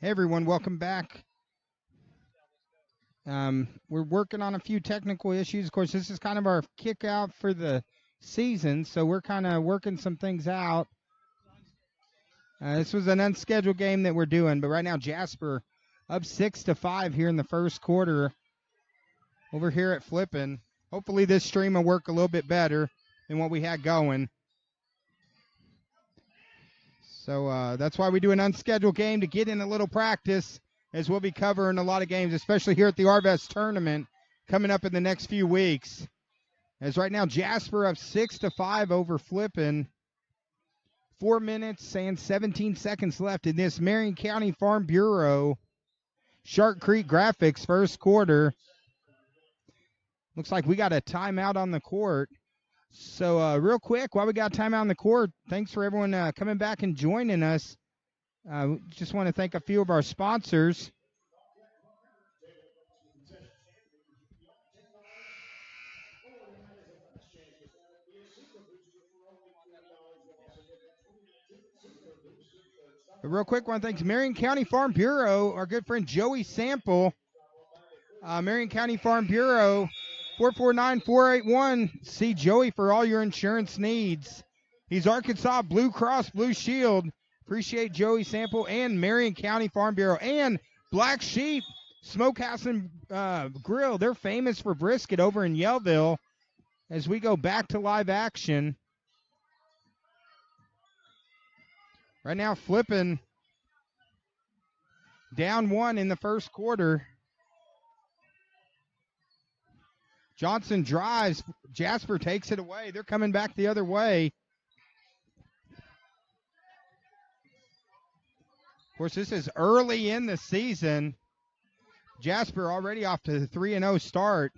Hey everyone, welcome back. We're working on a few technical issues. Of course, this is kind of our kick out for the season, so we're kind of working some things out. This was an unscheduled game that we're doing, but right now Jasper up 6-5 here in the first quarter over here at Flippin. Hopefully this stream will work a little bit better than what we had going. So that's why we do an unscheduled game, to get in a little practice, as we'll be covering a lot of games, especially here at the RVS tournament coming up in the next few weeks. As right now Jasper up 6-5 over Flippin. 4 minutes and 17 seconds left in this Marion County Farm Bureau Shark Creek Graphics first quarter. Looks like we got a timeout on the court. So real quick, while we got timeout on the court, thanks for everyone coming back and joining us. Just want to thank a few of our sponsors. But real quick, want to thank Marion County Farm Bureau, our good friend Joey Sample. Marion County Farm Bureau, 449-481. See Joey for all your insurance needs. He's Arkansas Blue Cross Blue Shield. Appreciate Joey Sample and Marion County Farm Bureau. And Black Sheep Smokehouse and Grill. They're famous for brisket over in Yellville. As we go back to live action. Right now, Flippin down 1 in the first quarter. Johnson drives. Jasper takes it away. They're coming back the other way. Of course, this is early in the season. Jasper already off to the 3-0 start.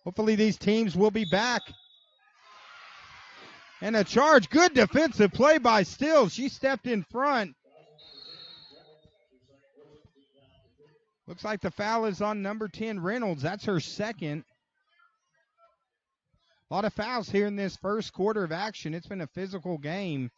Hopefully these teams will be back. And a charge. Good defensive play by Stills. She stepped in front. Looks like the foul is on number 10, Reynolds. That's her second. A lot of fouls here in this first quarter of action. It's been a physical game.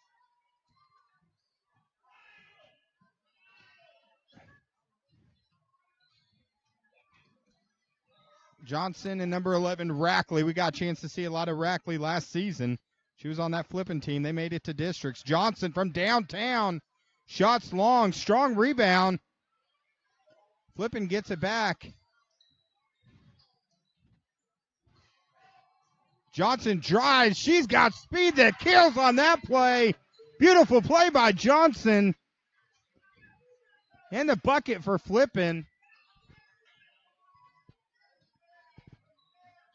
Johnson and number 11, Rackley. We got a chance to see a lot of Rackley last season. She was on that Flippin team. They made it to districts. Johnson from downtown. Shots long. Strong rebound. Flippin gets it back. Johnson drives. She's got speed that kills on that play. Beautiful play by Johnson. And the bucket for Flippin.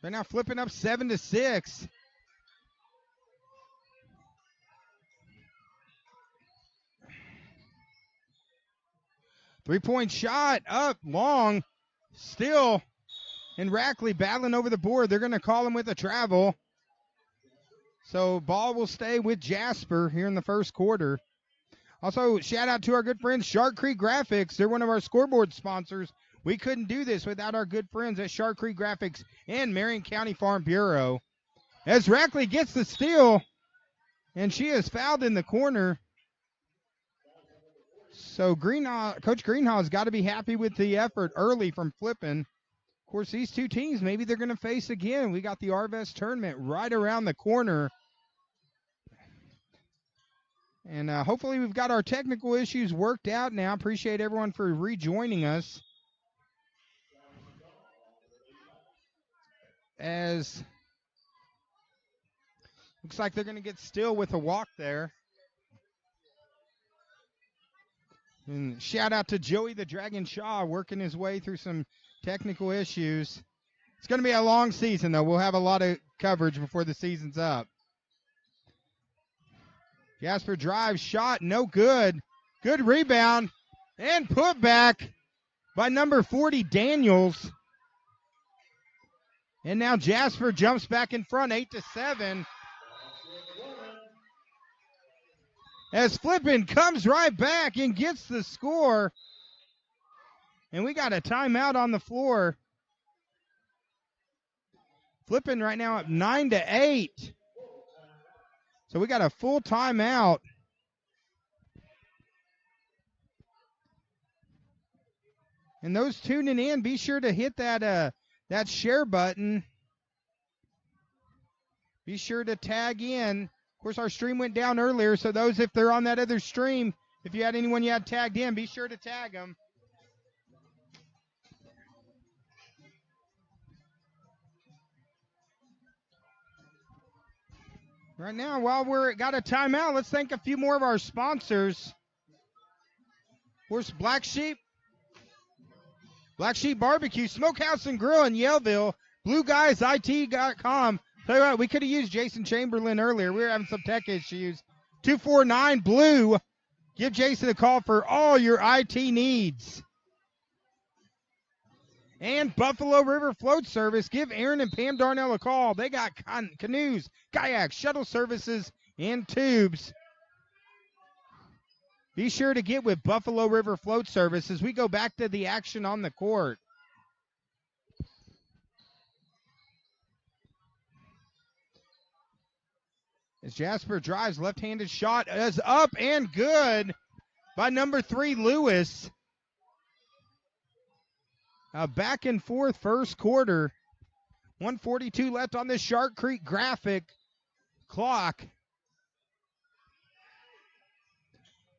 They're now Flippin up 7-6. Three-point shot up long. Still. And Rackley battling over the board. They're going to call him with a travel. So ball will stay with Jasper here in the first quarter. Also, shout out to our good friends, Shark Creek Graphics. They're one of our scoreboard sponsors. We couldn't do this without our good friends at Shark Creek Graphics and Marion County Farm Bureau. As Rackley gets the steal, and she is fouled in the corner. So Coach Greenhaw's got to be happy with the effort early from Flippin. Of course, these two teams, maybe they're going to face again. We got the RVS tournament right around the corner. And hopefully we've got our technical issues worked out now. Appreciate everyone for rejoining us. As looks like they're going to get still with a walk there. And shout out to Joey the Dragon Shaw working his way through some technical issues. It's going to be a long season, though. We'll have a lot of coverage before the season's up. Jasper drives, shot, no good. Good rebound and put back by number 40, Daniels. And now Jasper jumps back in front, 8-7. As Flippin comes right back and gets the score. And we got a timeout on the floor. Flippin right now up 9-8. So we got a full timeout. And those tuning in, be sure to hit that share button. Be sure to tag in. Of course, our stream went down earlier, so those, if they're on that other stream, if you had anyone you had tagged in, be sure to tag them. Right now, while we're got a timeout, let's thank a few more of our sponsors. Of course, Black Sheep Barbecue, Smokehouse and Grill in Yellville, BlueGuysIT.com. Tell you what, we could have used Jason Chamberlain earlier. We were having some tech issues. 249-BLUE. Give Jason a call for all your IT needs. And Buffalo River Float Service. Give Aaron and Pam Darnell a call. They got canoes, kayaks, shuttle services, and tubes. Be sure to get with Buffalo River Float Service as we go back to the action on the court. As Jasper drives, left-handed shot is up and good by number 3, Lewis. A back and forth first quarter. 1:42 left on this Shark Creek graphic clock.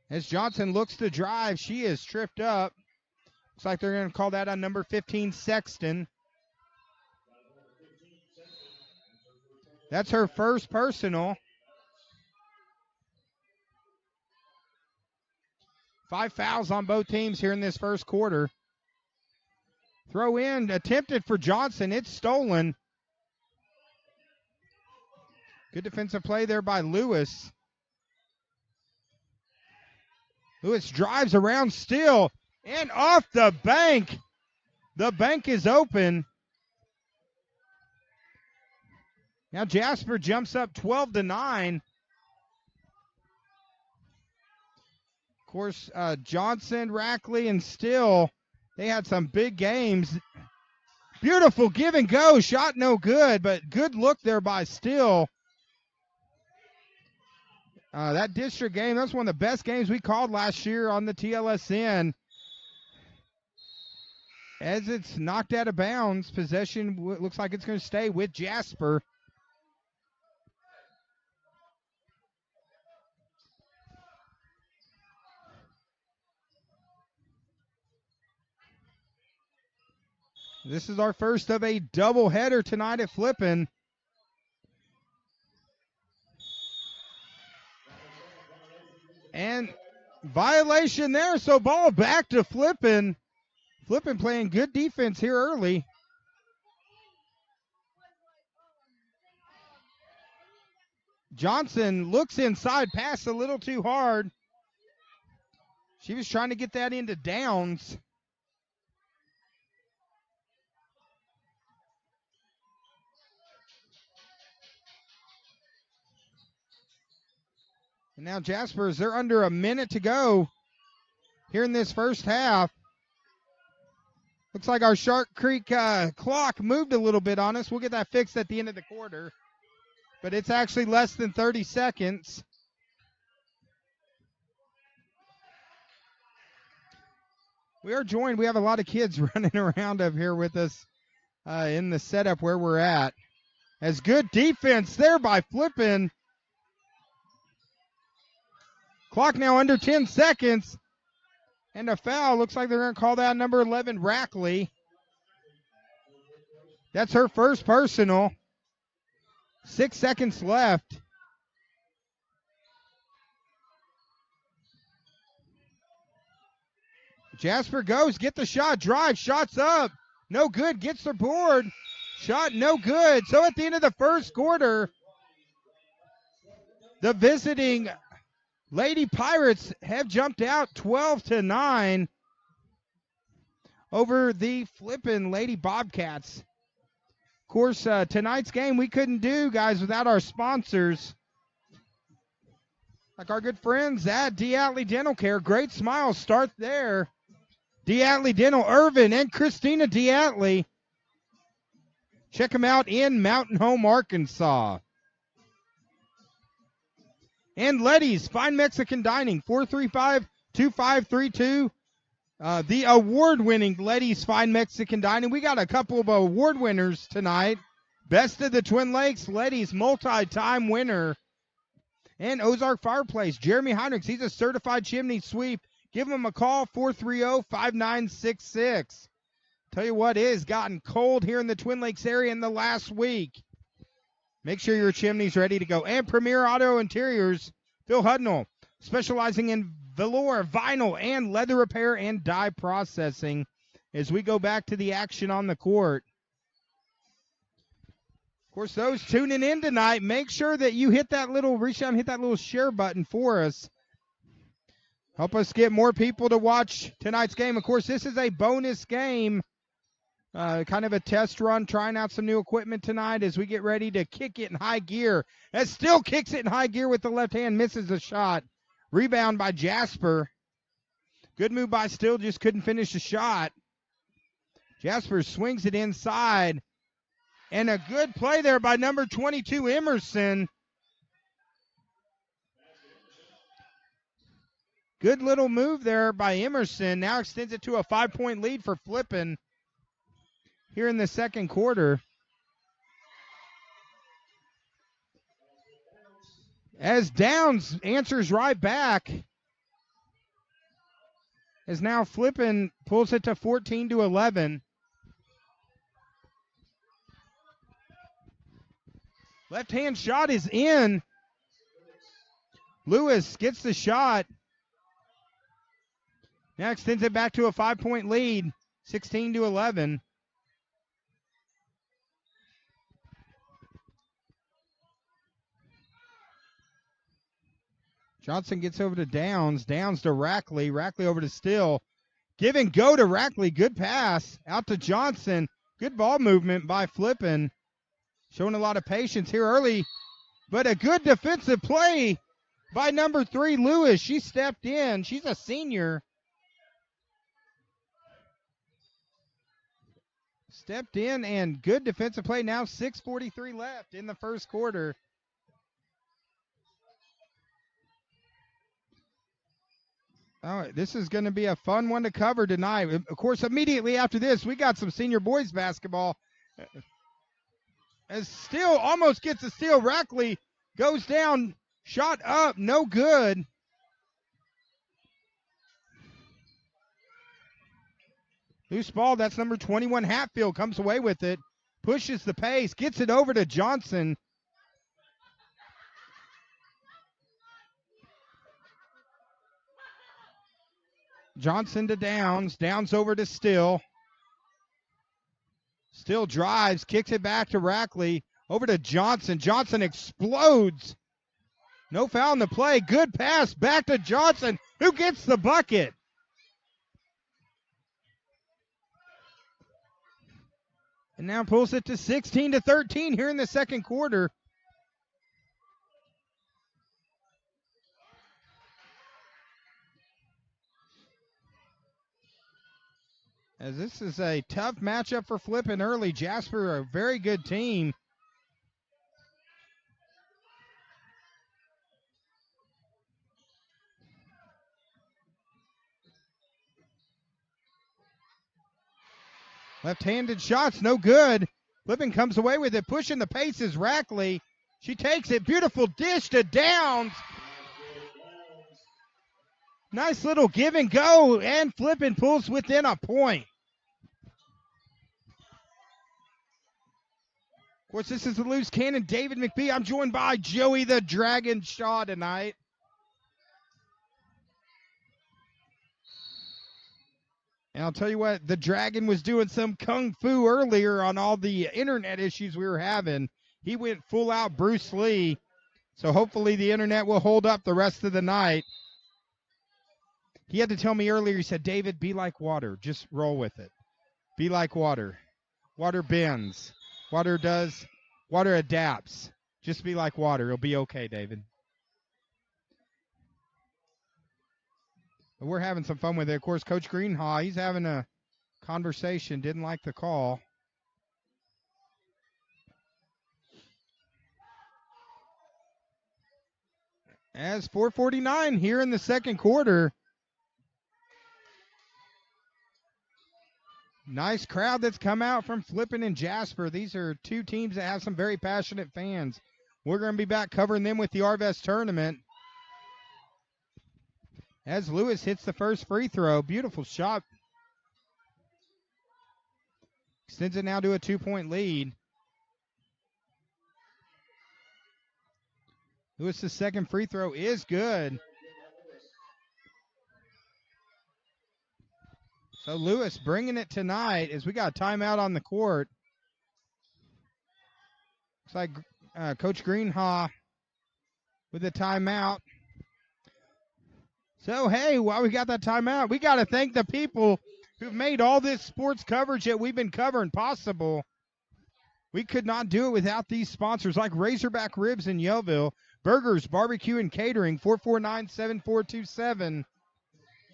As Johnson looks to drive, she is tripped up. Looks like they're going to call that on number 15, Sexton. That's her first personal. 5 fouls on both teams here in this first quarter. Throw in attempted for Johnson. It's stolen. Good defensive play there by Lewis. Lewis drives around still and off the bank. The bank is open. Now Jasper jumps up 12-9. Of course, Johnson, Rackley, and Still, they had some big games. Beautiful give and go. Shot no good, but good look there by Still. That district game, that's one of the best games we called last year on the TLSN. As it's knocked out of bounds, possession looks like it's going to stay with Jasper. This is our first of a doubleheader tonight at Flippin. And violation there, so ball back to Flippin. Flippin playing good defense here early. Johnson looks inside, pass a little too hard. She was trying to get that into Downs. And now Jaspers, they're under a minute to go here in this first half. Looks like our Shark Creek clock moved a little bit on us. We'll get that fixed at the end of the quarter. But it's actually less than 30 seconds. We are joined. We have a lot of kids running around up here with us in the setup where we're at. As good defense there by Flippin. Clock now under 10 seconds. And a foul. Looks like they're going to call that number 11, Rackley. That's her first personal. 6 seconds left. Jasper goes, get the shot, drive, shots up. No good, gets the board. Shot no good. So at the end of the first quarter, the visiting Lady Pirates have jumped out 12-9 over the Flippin' Lady Bobcats. Of course, tonight's game we couldn't do, guys, without our sponsors. Like our good friends at D'Atley Dental Care. Great smiles start there. D'Atley Dental, Irvin and Christina D'Atley. Check them out in Mountain Home, Arkansas. And Letty's Fine Mexican Dining, 435-2532. the award-winning Letty's Fine Mexican Dining. We got a couple of award winners tonight. Best of the Twin Lakes, Letty's multi-time winner. And Ozark Fireplace, Jeremy Heinrichs. He's a certified chimney sweep. Give him a call, 430-5966. Tell you what, it has gotten cold here in the Twin Lakes area in the last week. Make sure your chimney's ready to go. And Premier Auto Interiors, Phil Hudnall, specializing in velour, vinyl, and leather repair and dye processing. As we go back to the action on the court. Of course, those tuning in tonight, make sure that you hit that little, reach out and hit that little share button for us. Help us get more people to watch tonight's game. Of course, this is a bonus game. Kind of a test run, trying out some new equipment tonight as we get ready to kick it in high gear. As Still kicks it in high gear with the left hand, misses the shot. Rebound by Jasper. Good move by Still, just couldn't finish the shot. Jasper swings it inside. And a good play there by number 22, Emerson. Good little move there by Emerson. Now extends it to a 5-point lead for Flippin here in the second quarter. As Downs answers right back. As now Flippin pulls it to 14-11. Left-hand shot is in. Lewis gets the shot. Now extends it back to a 5-point lead, 16-11. Johnson gets over to Downs. Downs to Rackley. Rackley over to Still. Give and go to Rackley. Good pass. Out to Johnson. Good ball movement by Flippin. Showing a lot of patience here early. But a good defensive play by number 3, Lewis. She stepped in. She's a senior. Stepped in and good defensive play. Now 6:43 left in the first quarter. All right, this is going to be a fun one to cover tonight. Of course, immediately after this, we got some senior boys basketball. As Still almost gets a steal. Rackley goes down, shot up, no good. Loose ball, that's number 21, Hatfield, comes away with it, pushes the pace, gets it over to Johnson. Johnson to Downs. Downs over to Still. Still drives, kicks it back to Rackley. Over to Johnson. Johnson explodes. No foul in the play. Good pass back to Johnson, who gets the bucket. And now pulls it to 16-13 here in the second quarter. As this is a tough matchup for Flippin early. Jasper, a very good team. Left-handed shots, no good. Flippin comes away with it, pushing the pace is Rackley. She takes it, beautiful dish to Downs. Nice little give and go, and Flippin pulls within a point. Of course, this is the loose cannon, David McBee. I'm joined by Joey the Dragon Shaw tonight. And I'll tell you what, the Dragon was doing some kung fu earlier on all the internet issues we were having. He went full out Bruce Lee. So hopefully the internet will hold up the rest of the night. He had to tell me earlier, he said, David, be like water. Just roll with it. Be like water. Water bends. Water adapts. Just be like water. It'll be okay, David. But we're having some fun with it. Of course, Coach Greenhaw, he's having a conversation. Didn't like the call. As 4:49 here in the second quarter. Nice crowd that's come out from Flippin and Jasper. These are two teams that have some very passionate fans. We're going to be back covering them with the Arvest tournament. As Lewis hits the first free throw. Beautiful shot. Extends it now to a 2-point lead. Lewis's second free throw is good. So Lewis bringing it tonight as we got a timeout on the court. Looks like Coach Greenhaw with a timeout. So, hey, while we got that timeout, we got to thank the people who've made all this sports coverage that we've been covering possible. We could not do it without these sponsors like Razorback Ribs in Yellville, Burgers, Barbecue, and Catering, 449-7427.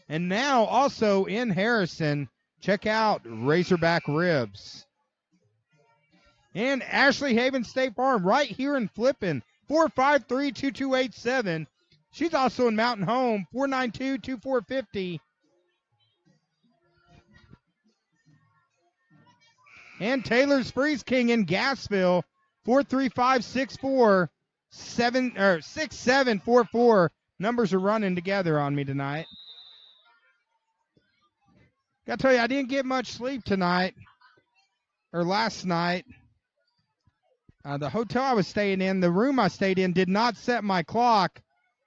And now also in Harrison, check out Razorback Ribs. And Ashley Haven State Farm right here in Flippin, 453-2287. She's also in Mountain Home, 492-2450. And Taylor's Freeze King in Gassville, 435-6744. Numbers are running together on me tonight. Got to tell you, I didn't get much sleep tonight, or last night. The hotel I was staying in, the room I stayed in, did not set my clock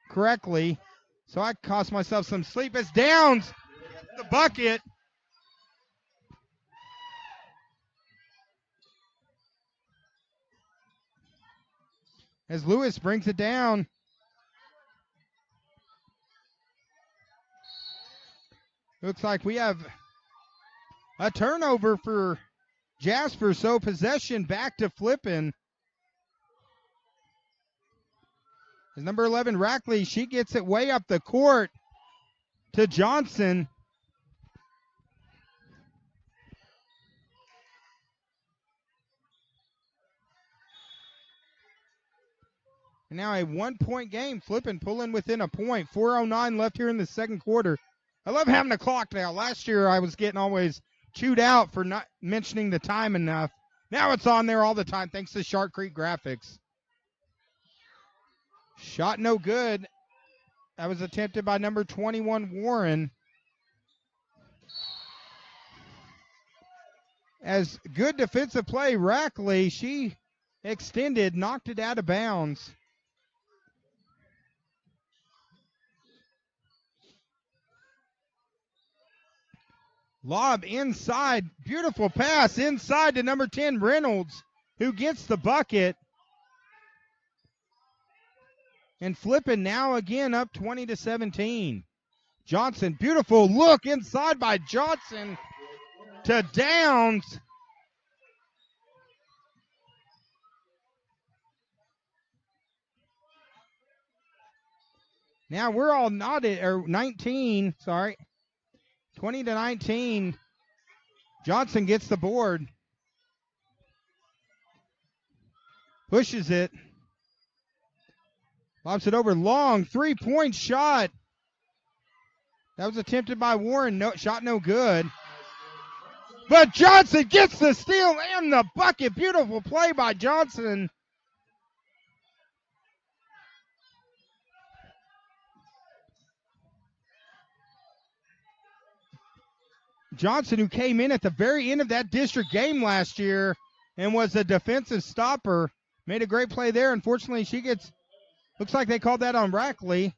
correctly, so I cost myself some sleep. As Downs, the bucket. As Lewis brings it down. Looks like we have a turnover for Jasper, so possession back to Flippin. As number 11, Rackley, she gets it way up the court to Johnson. And now a 1-point game. Flippin pulling within a point. 4:09 left here in the second quarter. I love having a clock now. Last year I was getting always chewed out for not mentioning the time enough. Now it's on there all the time thanks to Shark Creek Graphics. Shot no good. That was attempted by number 21, Warren. As good defensive play, Rackley, she extended, knocked it out of bounds. Lob inside, beautiful pass inside to number 10, Reynolds, who gets the bucket. And Flippin now again up 20-17. Johnson, beautiful look inside by Johnson to Downs. Now we're all knotted, or 19, sorry. 20-19. Johnson gets the board. Pushes it. Lobs it over long. 3-point shot. That was attempted by Warren. No, shot no good. But Johnson gets the steal and the bucket. Beautiful play by Johnson. Johnson, who came in at the very end of that district game last year and was a defensive stopper, made a great play there. Unfortunately, she gets, looks like they called that on Rackley.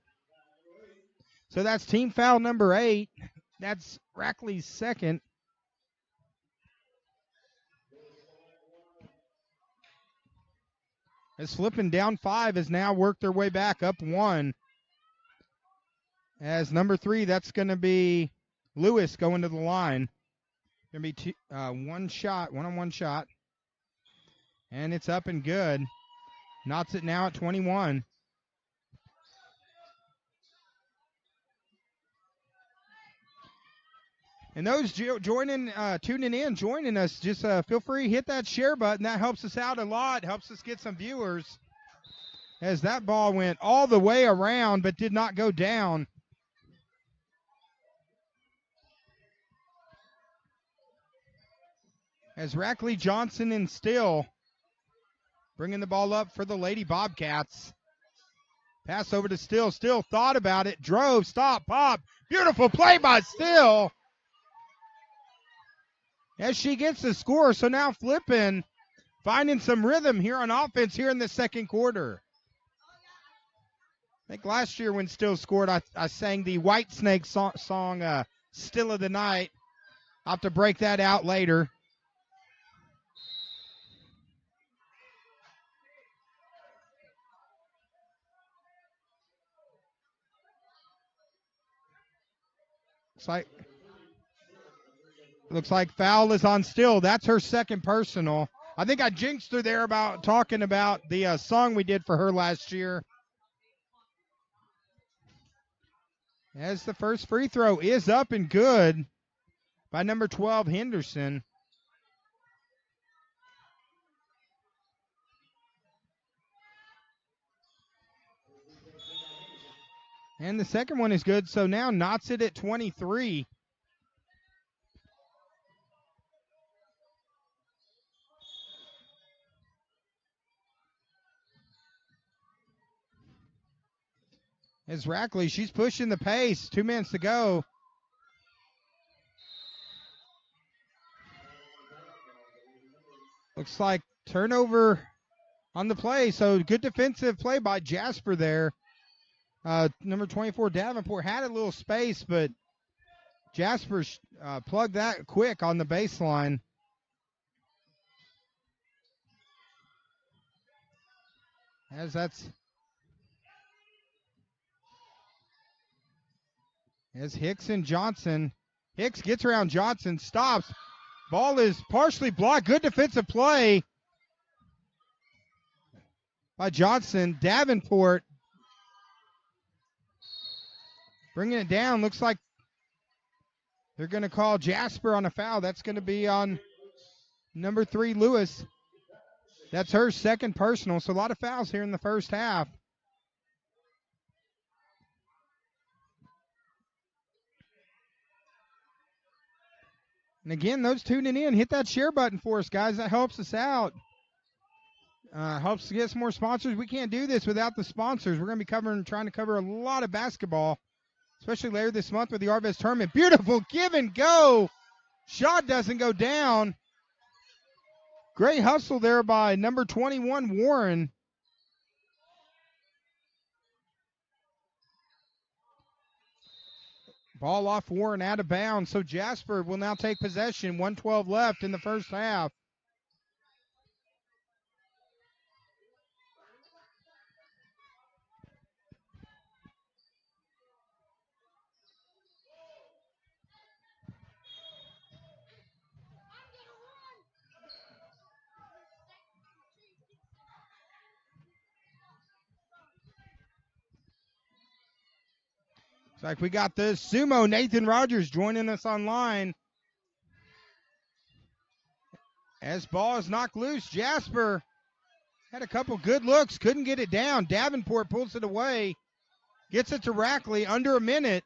So that's team foul number 8. That's Rackley's second. As Flippin down 5 has now worked their way back up 1. As number 3, that's going to be Lewis going to the line. Going to be one-on-one shot. And it's up and good. Knots it now at 21. And those tuning in, joining us, just feel free to hit that share button. That helps us out a lot, helps us get some viewers. As that ball went all the way around but did not go down. as Rackley, Johnson, and Still bringing the ball up for the Lady Bobcats. Pass over to Still. Still thought about it. Drove, stop, pop. Beautiful play by Still. As she gets the score. So now Flippin finding some rhythm here on offense here in the second quarter. I think last year when Still scored, I sang the Whitesnake song Still of the Night. I'll have to break that out later. Looks like foul is on Still. That's her second personal. I think I jinxed her there about talking about the song we did for her last year. As the first free throw is up and good by number 12, Henderson. And the second one is good, so now knots it at 23. As Rackley, she's pushing the pace. 2 minutes to go. Looks like turnover on the play, so good defensive play by Jasper there. Number 24, Davenport, had a little space, but Jasper plugged that quick on the baseline. As Hicks and Johnson. Hicks gets around Johnson, stops. Ball is partially blocked. Good defensive play by Johnson. Davenport bringing it down. Looks like they're going to call Jasper on a foul. That's going to be on number 3, Lewis. That's her second personal, so a lot of fouls here in the first half. And again, those tuning in, hit that share button for us, guys. That helps us out. Helps to get some more sponsors. We can't do this without the sponsors. We're going to be trying to cover a lot of basketball, especially later this month with the Arvest tournament. Beautiful give and go. Shot doesn't go down. Great hustle there by number 21, Warren. Ball off Warren, out of bounds. So Jasper will now take possession. 1:12 left in the first half. It's like we got the sumo Nathan Rogers joining us online. As ball is knocked loose, Jasper had a couple good looks, couldn't get it down. Davenport pulls it away, gets it to Rackley, under a minute.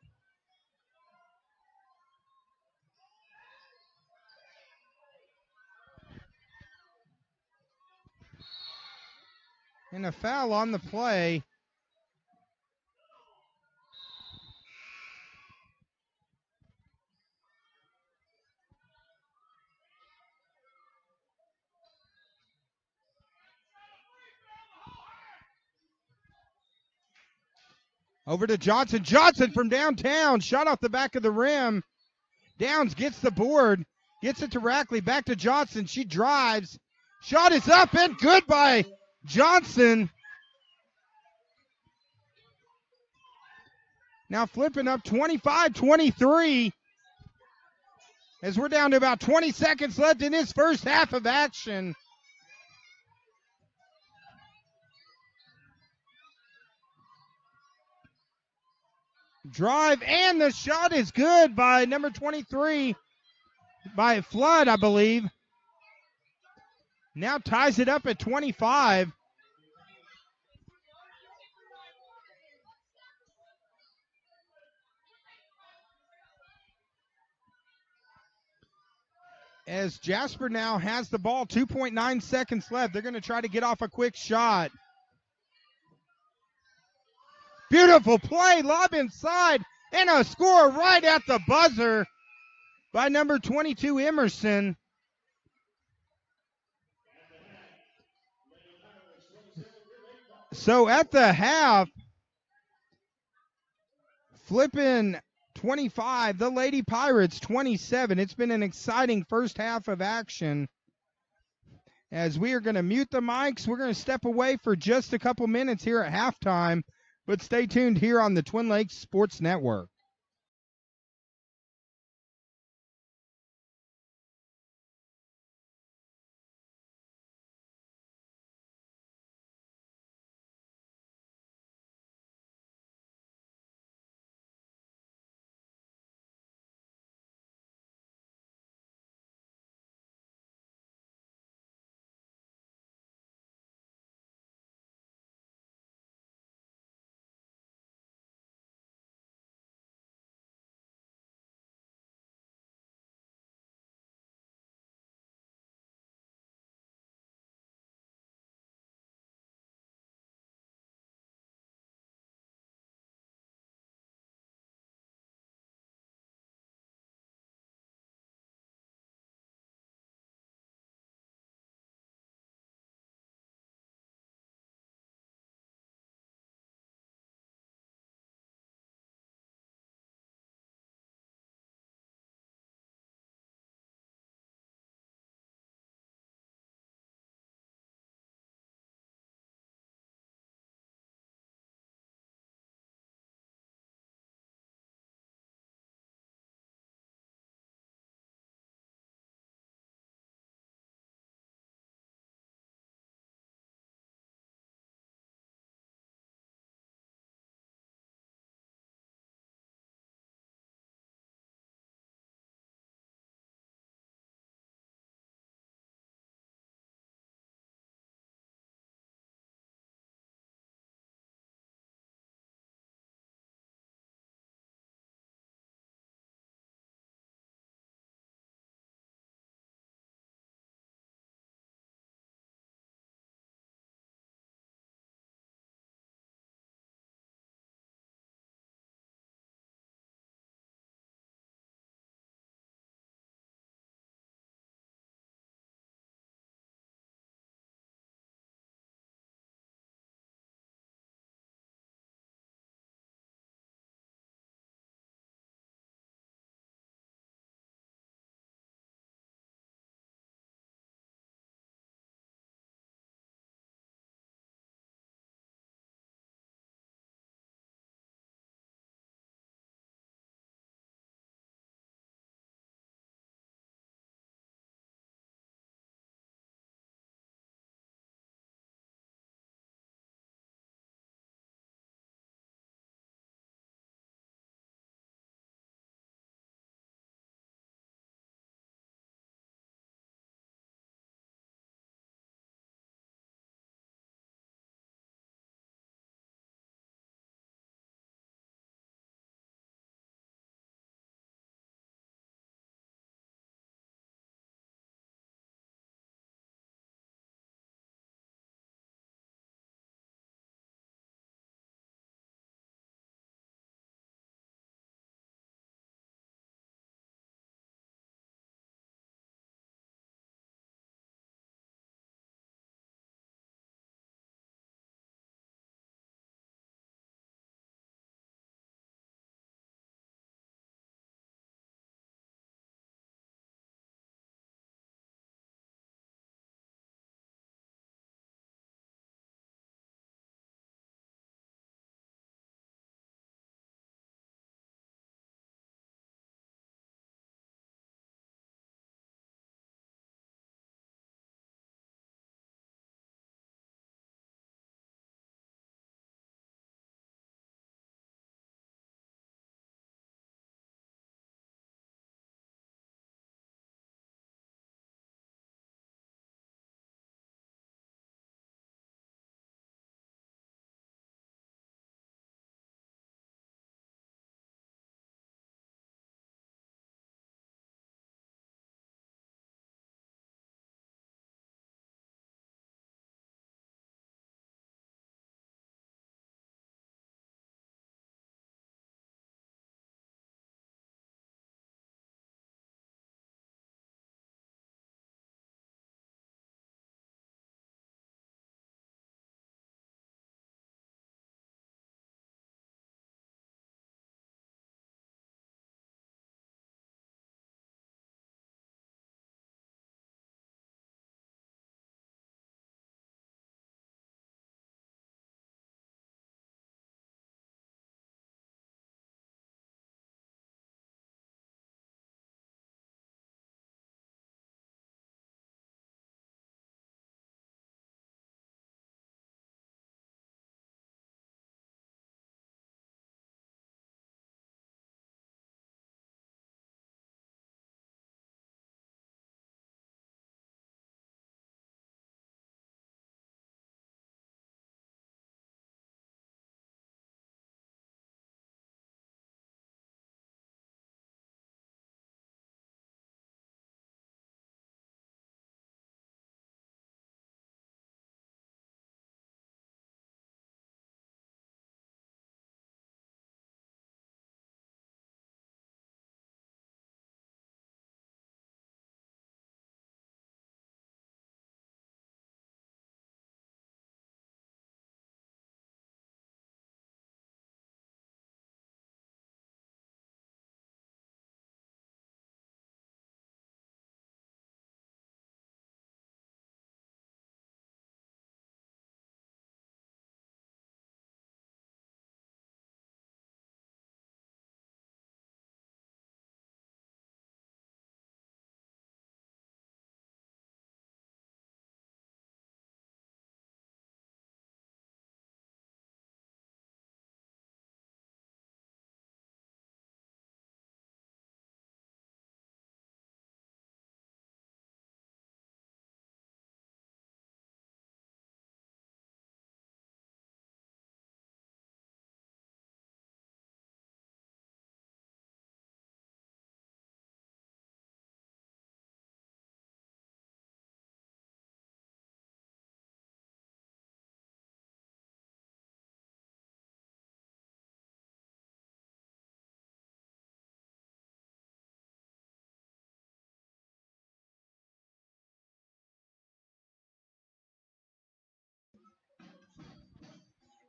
And a foul on the play. Over to Johnson. Johnson from downtown. Shot off the back of the rim. Downs gets the board. Gets it to Rackley. Back to Johnson. She drives. Shot is up and good by Johnson. Now Flippin up 25-23. As we're down to about 20 seconds left in this first half of action. Drive, and the shot is good by number 23, by Flood, I believe. Now ties it up at 25. as Jasper now has the ball, 2.9 seconds left. They're going to try to get off a quick shot. Beautiful play, lob inside, and a score right at the buzzer by number 22, Emerson. So at the half, Flippin 25, the Lady Pirates 27. It's been an exciting first half of action. As we are going to mute the mics, we're going to step away for just a couple minutes here at halftime, but stay tuned here on the Twin Lakes Sports Network.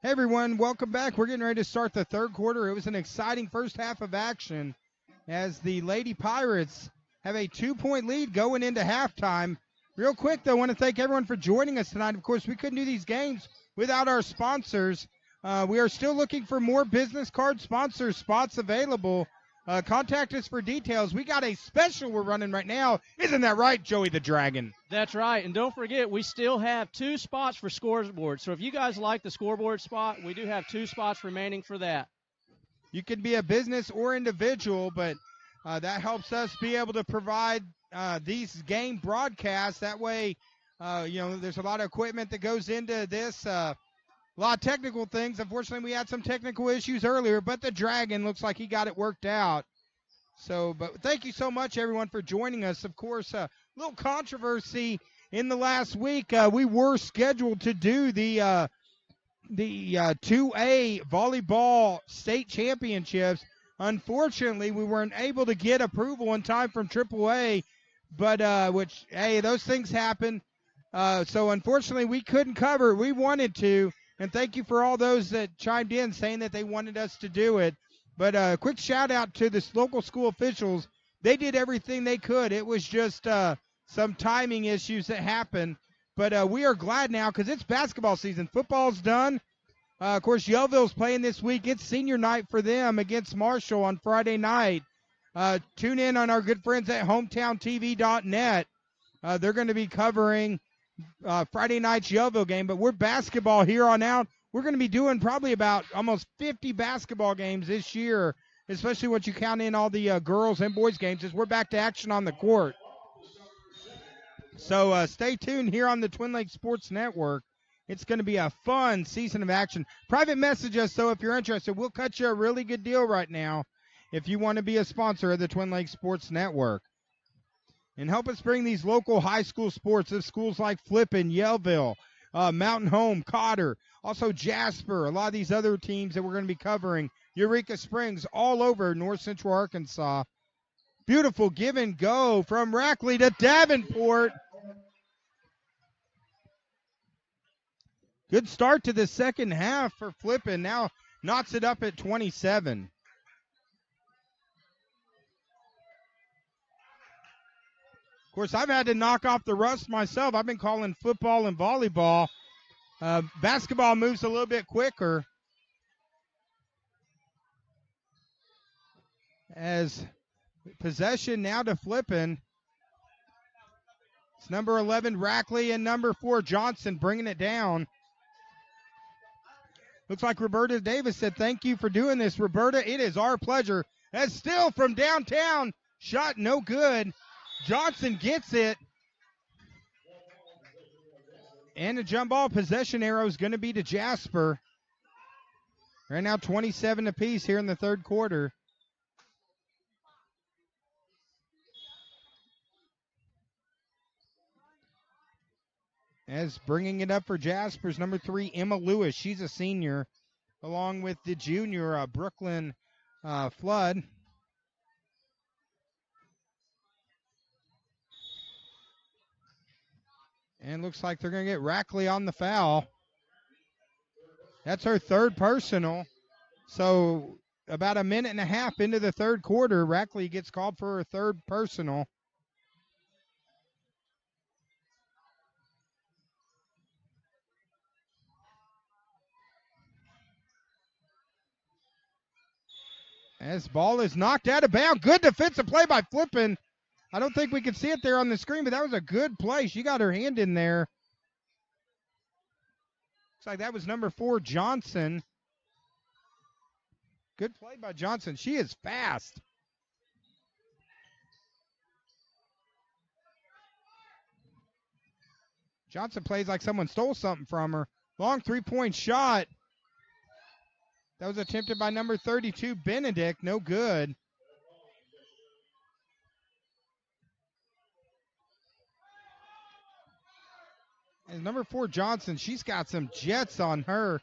Hey everyone, welcome back. We're getting ready to start the third quarter. It was an exciting first half of action as the Lady Pirates have a 2-point lead going into halftime. Real quick, though, I want to thank everyone for joining us tonight. Of course, we couldn't do these games without our sponsors. We are still looking for more business card sponsor spots available. Contact us for details. We got a special we're running right now. Isn't that right, Joey the Dragon? That's right. And don't forget, we still have 2 spots for scoreboard. So if you guys like the scoreboard spot, we do have 2 spots remaining for that. You can be a business or individual, but that helps us be able to provide these game broadcasts. That way, there's a lot of equipment that goes into this. A lot of technical things. Unfortunately, we had some technical issues earlier, but the Dragon looks like he got it worked out. So, but thank you so much, everyone, for joining us. Of course, a little controversy in the last week. We were scheduled to do the 2A volleyball state championships. Unfortunately, we weren't able to get approval in time from AAA, but those things happen. So unfortunately, we couldn't cover it. We wanted to, and thank you for all those that chimed in saying that they wanted us to do it. But a quick shout out to the local school officials. They did everything they could. It was just some timing issues that happened. But we are glad now because it's basketball season. Football's done. Of course, Yellville's playing this week. It's senior night for them against Marshall on Friday night. Tune in on our good friends at hometowntv.net. They're going to be covering Friday night's Yellville game. But we're basketball here on out. We're going to be doing probably about almost 50 basketball games this year, especially once you count in all the girls and boys games, as we're back to action on the court. So stay tuned here on the Twin Lakes Sports Network. It's going to be a fun season of action. Private message us, though, if you're interested. We'll cut you a really good deal right now if you want to be a sponsor of the Twin Lakes Sports Network. And help us bring these local high school sports to schools like Flippin, Yellville, Mountain Home, Cotter, also Jasper, a lot of these other teams that we're going to be covering, Eureka Springs, all over north central Arkansas. Beautiful give and go from Rackley to Davenport. Good start to the second half for Flippin. Now knots it up at 27. Of course, I've had to knock off the rust myself. I've been calling football and volleyball. Basketball moves a little bit quicker. As possession now to Flippin. It's number 11, Rackley, and number 4, Johnson, bringing it down. Looks like Roberta Davis said, thank you for doing this, Roberta. It is our pleasure. As still from downtown, shot no good. Johnson gets it. And a jump ball possession arrow is going to be to Jasper. Right now 27 apiece here in the third quarter. As bringing it up for Jasper's number 3, Emma Lewis. She's a senior, along with the junior, Brooklyn Flood. And looks like they're going to get Rackley on the foul. That's her third personal. So about a minute and a half into the third quarter, Rackley gets called for her third personal. As ball is knocked out of bounds. Good defensive play by Flippin. I don't think we can see it there on the screen, but that was a good play. She got her hand in there. Looks like that was number 4, Johnson. Good play by Johnson. She is fast. Johnson plays like someone stole something from her. Long three-point shot. That was attempted by number 32, Benedict. No good. And number 4, Johnson, she's got some jets on her.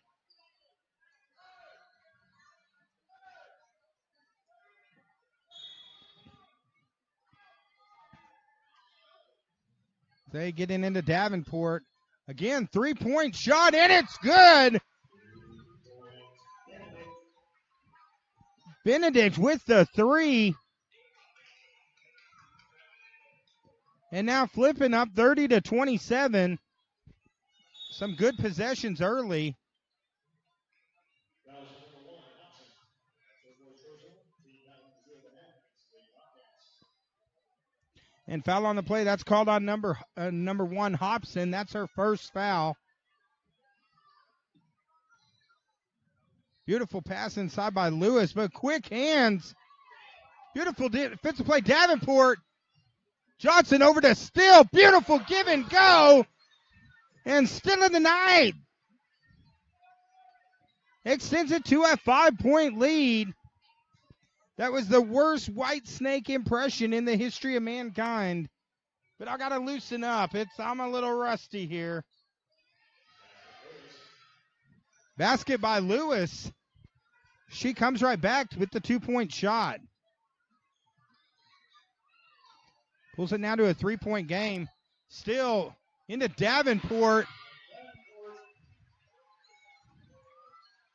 They getting into Davenport. Again, three-point shot, and it's good. Benedict with the three. And now Flippin up 30-27. Some good possessions early. And foul on the play. That's called on number 1, Hobson. That's her first foul. Beautiful pass inside by Lewis, but quick hands. Beautiful defensive play. Davenport. Johnson over to Still. Beautiful give and go. And still in the night. Extends it to a 5-point lead. That was the worst White Snake impression in the history of mankind. But I got to loosen up. I'm a little rusty here. Basket by Lewis. She comes right back with the 2-point shot. Pulls it now to a 3-point game. Still into Davenport.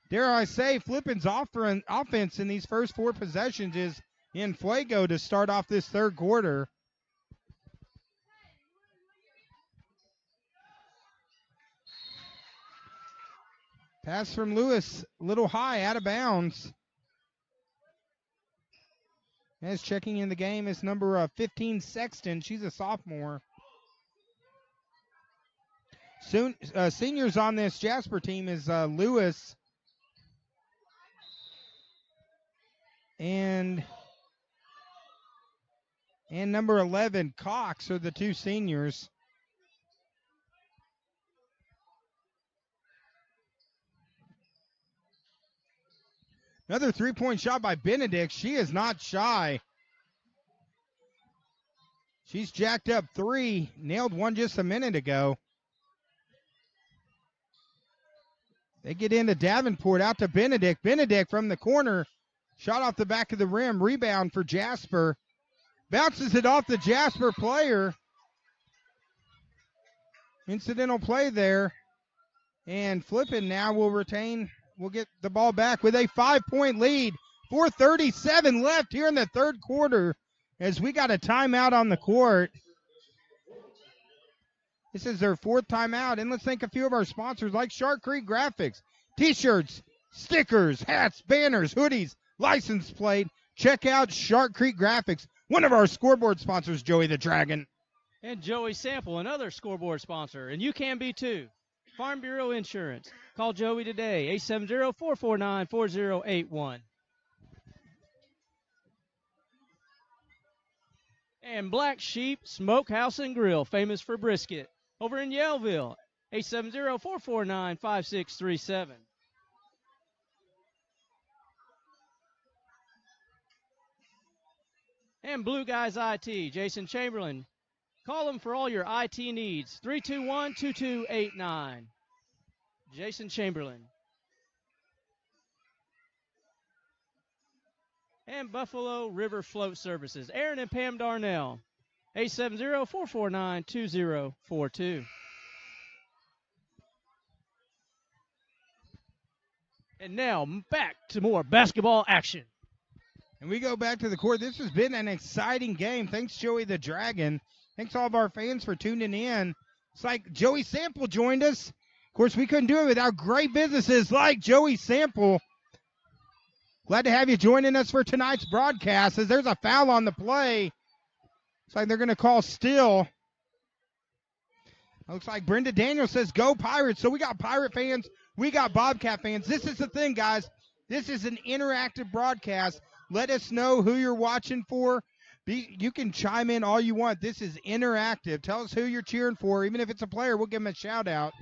Dare I say, Flippin's offense in these first 4 possessions is in fuego to start off this third quarter. Pass from Lewis, a little high, out of bounds. As checking in the game is number 15, Sexton. She's a sophomore. Seniors on this Jasper team is Lewis and number 11, Cox, are the 2 seniors. Another 3-point shot by Benedict. She is not shy. She's jacked up 3, nailed one just a minute ago. They get into Davenport, out to Benedict. Benedict from the corner, shot off the back of the rim, rebound for Jasper. Bounces it off the Jasper player. Incidental play there. And Flippin now will get the ball back with a 5-point lead. 4:37 left here in the third quarter as we got a timeout on the court. This is their 4th timeout. And let's thank a few of our sponsors like Shark Creek Graphics. T-shirts, stickers, hats, banners, hoodies, license plate. Check out Shark Creek Graphics, one of our scoreboard sponsors, Joey the Dragon. And Joey Sample, another scoreboard sponsor. And you can be too. Farm Bureau Insurance. Call Joey today, 870-449-4081. And Black Sheep Smokehouse and Grill, famous for brisket, over in Yellville, 870-449-5637. And Blue Guys IT, Jason Chamberlain. Call them for all your IT needs, 321-2289. Jason Chamberlain. And Buffalo River Float Services, Aaron and Pam Darnell, 870-449-2042. And now back to more basketball action. And we go back to the court. This has been an exciting game. Thanks, Joey the Dragon. Thanks all of our fans for tuning in. It's like Joey Sample joined us. Of course, we couldn't do it without great businesses like Joey Sample. Glad to have you joining us for tonight's broadcast as there's a foul on the play. It's like they're going to call Still. Looks like Brenda Daniels says, go Pirates. So we got Pirate fans. We got Bobcat fans. This is the thing, guys. This is an interactive broadcast. Let us know who you're watching for. You can chime in all you want. This is interactive. Tell us who you're cheering for. Even if it's a player, we'll give them a shout out.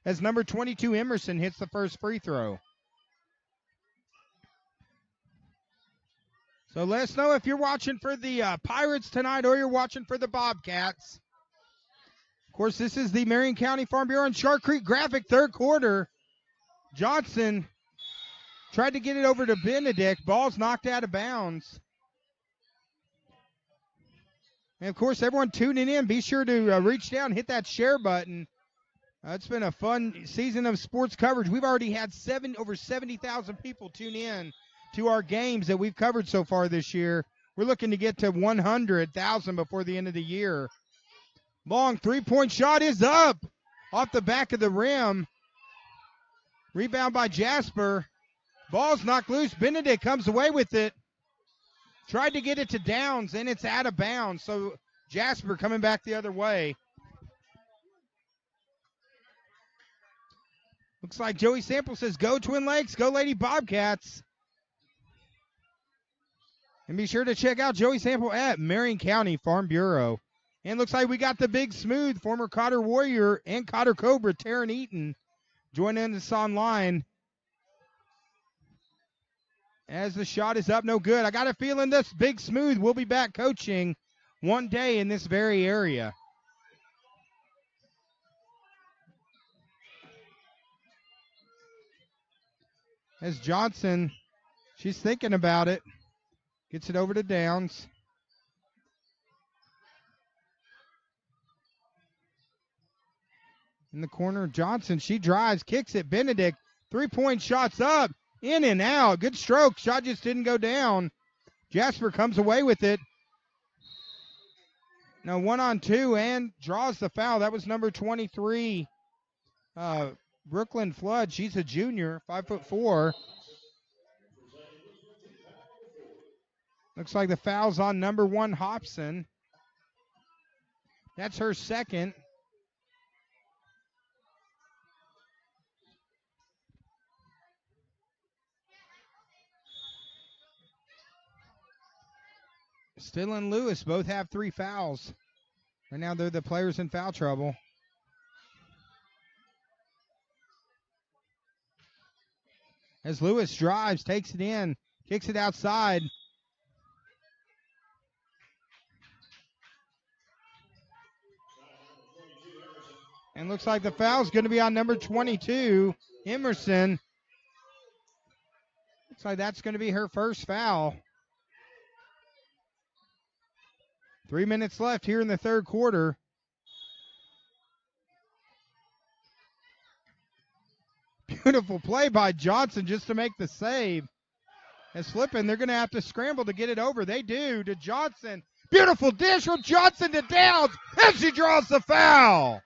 As number 22, Emerson, hits the first free throw. So let us know if you're watching for the Pirates tonight or you're watching for the Bobcats. Of course, this is the Marion County Farm Bureau and Shark Creek Graphic third quarter. Johnson tried to get it over to Benedict. Ball's knocked out of bounds. And, of course, everyone tuning in, be sure to reach down, hit that share button. It's been a fun season of sports coverage. We've already had over 70,000 people tune in to our games that we've covered so far this year. We're looking to get to 100,000 before the end of the year. Long three-point shot is up off the back of the rim. Rebound by Jasper. Ball's knocked loose. Benedict comes away with it. Tried to get it to Downs, and it's out of bounds. So Jasper coming back the other way. Looks like Joey Sample says, go Twin Lakes, go Lady Bobcats. And be sure to check out Joey Sample at Marion County Farm Bureau. And looks like we got the Big Smooth, former Cotter Warrior and Cotter Cobra, Taryn Eaton, joining us online. As the shot is up, no good. I got a feeling this Big Smooth will be back coaching one day in this very area. As Johnson, she's thinking about it. Gets it over to Downs. In the corner, Johnson, she drives, kicks it. Benedict, three-point shots up, in and out. Good stroke. Shot just didn't go down. Jasper comes away with it. Now 1-on-2 and draws the foul. That was number 23, Brooklyn Flood. She's a junior, 5'4". Looks like the foul's on number 1, Hobson. That's her second. Still and Lewis both have 3 fouls. Right now they're the players in foul trouble. As Lewis drives, takes it in, kicks it outside. And looks like the foul's going to be on number 22, Emerson. Looks like that's going to be her first foul. 3 minutes left here in the third quarter. Beautiful play by Johnson just to make the save. As Flippin, they're going to have to scramble to get it over. They do to Johnson. Beautiful dish from Johnson to Downs, and she draws the foul.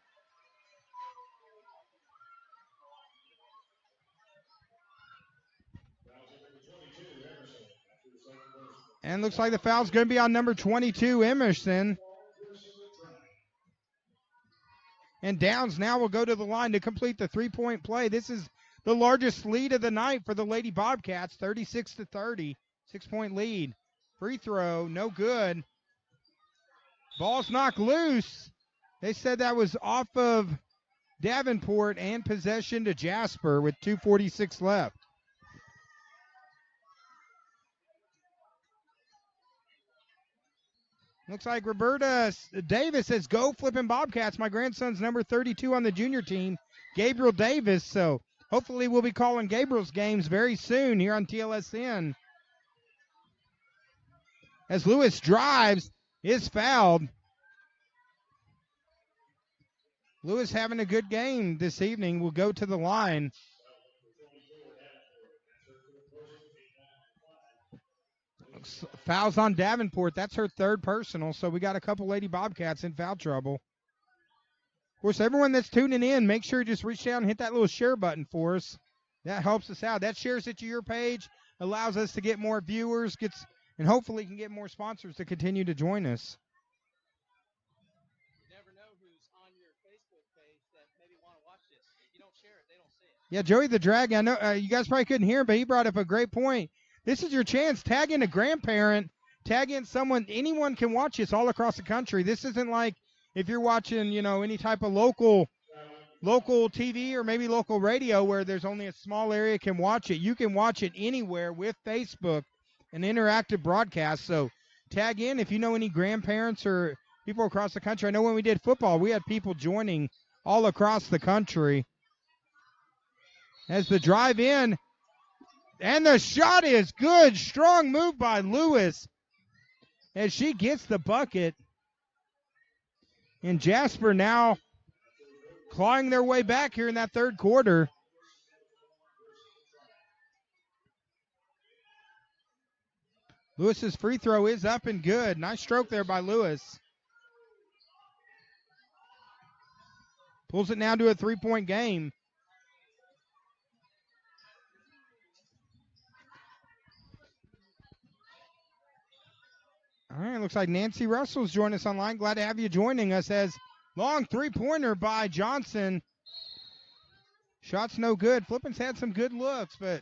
And looks like the foul's going to be on number 22, Emerson. And Downs now will go to the line to complete the three-point play. This is the largest lead of the night for the Lady Bobcats, 36-30, 6-point lead. Free throw, no good. Ball's knocked loose. They said that was off of Davenport and possession to Jasper with 2:46 left. Looks like Roberta Davis says, go Flippin' Bobcats. My grandson's number 32 on the junior team, Gabriel Davis. So hopefully we'll be calling Gabriel's games very soon here on TLSN. As Lewis drives, is fouled. Lewis having a good game this evening. Will go to the line. Fouls on Davenport. That's her third personal, so we got a couple Lady Bobcats in foul trouble. Of course, everyone that's tuning in, make sure you just reach down and hit that little share button for us. That helps us out. That shares it to your page, allows us to get more viewers, and hopefully can get more sponsors to continue to join us. You never know who's on your Facebook page that maybe want to watch this. If you don't share it, they don't see it. Yeah, Joey the Dragon, I know you guys probably couldn't hear him, but he brought up a great point. This is your chance. Tag in a grandparent. Tag in someone. Anyone can watch this all across the country. This isn't like if you're watching, any type of local TV or maybe local radio where there's only a small area can watch it. You can watch it anywhere with Facebook, an interactive broadcast. So tag in if you know any grandparents or people across the country. I know when we did football, we had people joining all across the country. As the drive in, and the shot is good. Strong move by Lewis as she gets the bucket. And Jasper now clawing their way back here in that third quarter. Lewis's free throw is up and good. Nice stroke there by Lewis. Pulls it now to a 3-point game. All right, looks like Nancy Russell's joining us online. Glad to have you joining us as long three-pointer by Johnson. Shot's no good. Flippin's had some good looks, but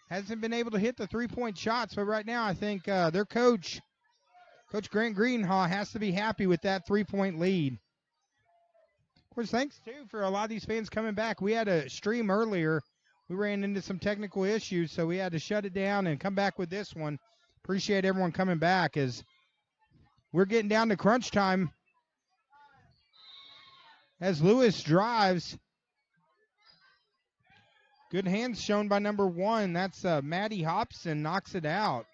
hasn't been able to hit the three-point shots. But right now I think their coach, Coach Grant Greenhaw, has to be happy with that three-point lead. Of course, thanks, too, for a lot of these fans coming back. We had a stream earlier. We ran into some technical issues, so we had to shut it down and come back with this one. Appreciate everyone coming back as we're getting down to crunch time as Lewis drives. Good hands shown by number 1. That's Maddie Hobson, knocks it out.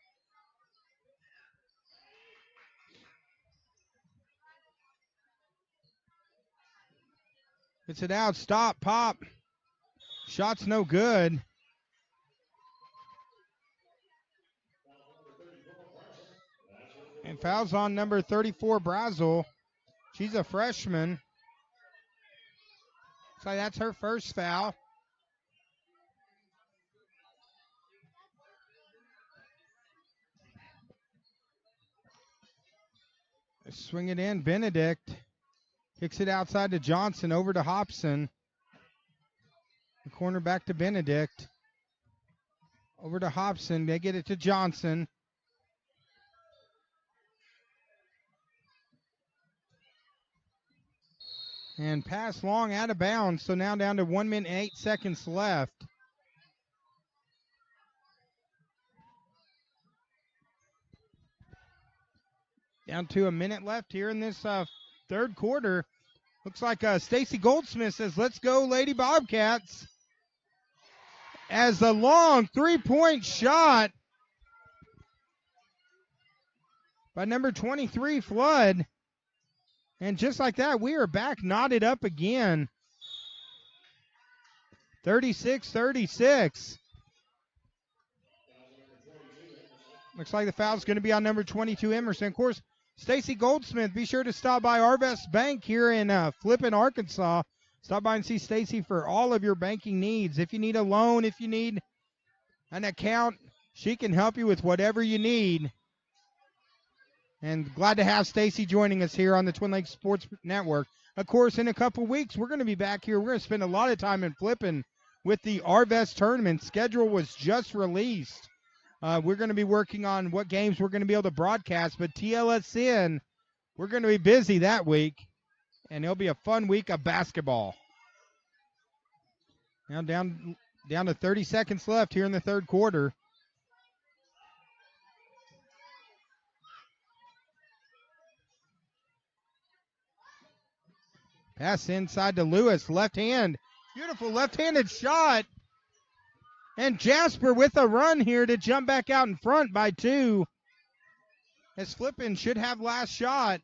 Gets it out, stop, pop. Shot's no good. And fouls on number 34, Brazel. She's a freshman. So that's her first foul. Swing it in, Benedict. Kicks it outside to Johnson, over to Hobson. The corner back to Benedict. Over to Hobson, they get it to Johnson. And pass long out of bounds, so now down to 1 minute and 8 seconds left. Down to a minute left here in this third quarter. Looks like Stacy Goldsmith says, let's go, Lady Bobcats. As a long three-point shot by number 23, Flood. And just like that, we are back knotted up again. 36-36. Looks like the foul's going to be on number 22, Emerson. Of course, Stacy Goldsmith, be sure to stop by Arvest Bank here in Flippin, Arkansas. Stop by and see Stacy for all of your banking needs. If you need a loan, if you need an account, she can help you with whatever you need. And glad to have Stacy joining us here on the Twin Lakes Sports Network. Of course, in a couple weeks, we're going to be back here. We're going to spend a lot of time in Flippin with the Arvest tournament. Schedule was just released. We're going to be working on what games we're going to be able to broadcast, but TLSN, we're going to be busy that week, and it'll be a fun week of basketball. Now down to 30 seconds left here in the third quarter. Pass inside to Lewis, left hand. Beautiful left-handed shot. And Jasper with a run here to jump back out in front by 2. As Flippin should have last shot.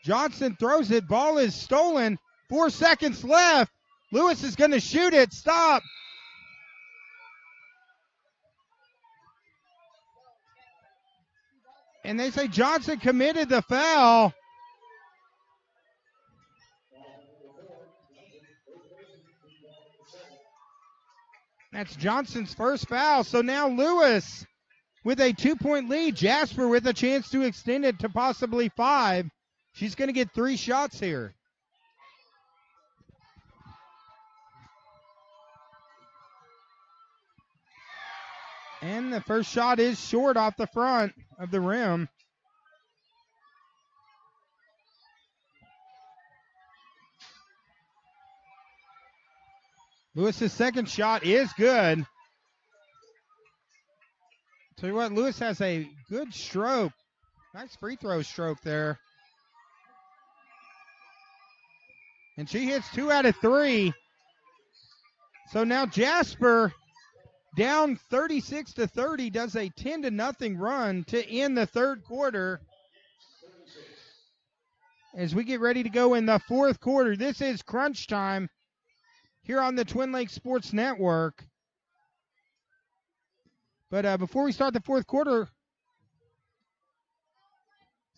Johnson throws it. Ball is stolen. 4 seconds left. Lewis is going to shoot it. Stop. And they say Johnson committed the foul. That's Johnson's first foul. So now Lewis with a 2-point lead. Jasper with a chance to extend it to possibly 5. She's going to get 3 shots here. And the first shot is short off the front of the rim. Lewis's second shot is good. Tell you what, Lewis has a good stroke. Nice free throw stroke there. And she hits 2 out of 3. So now Jasper, down 36-30, does a 10-0 run to end the third quarter. As we get ready to go in the fourth quarter, this is crunch time here on the Twin Lakes Sports Network. But before we start the fourth quarter, let's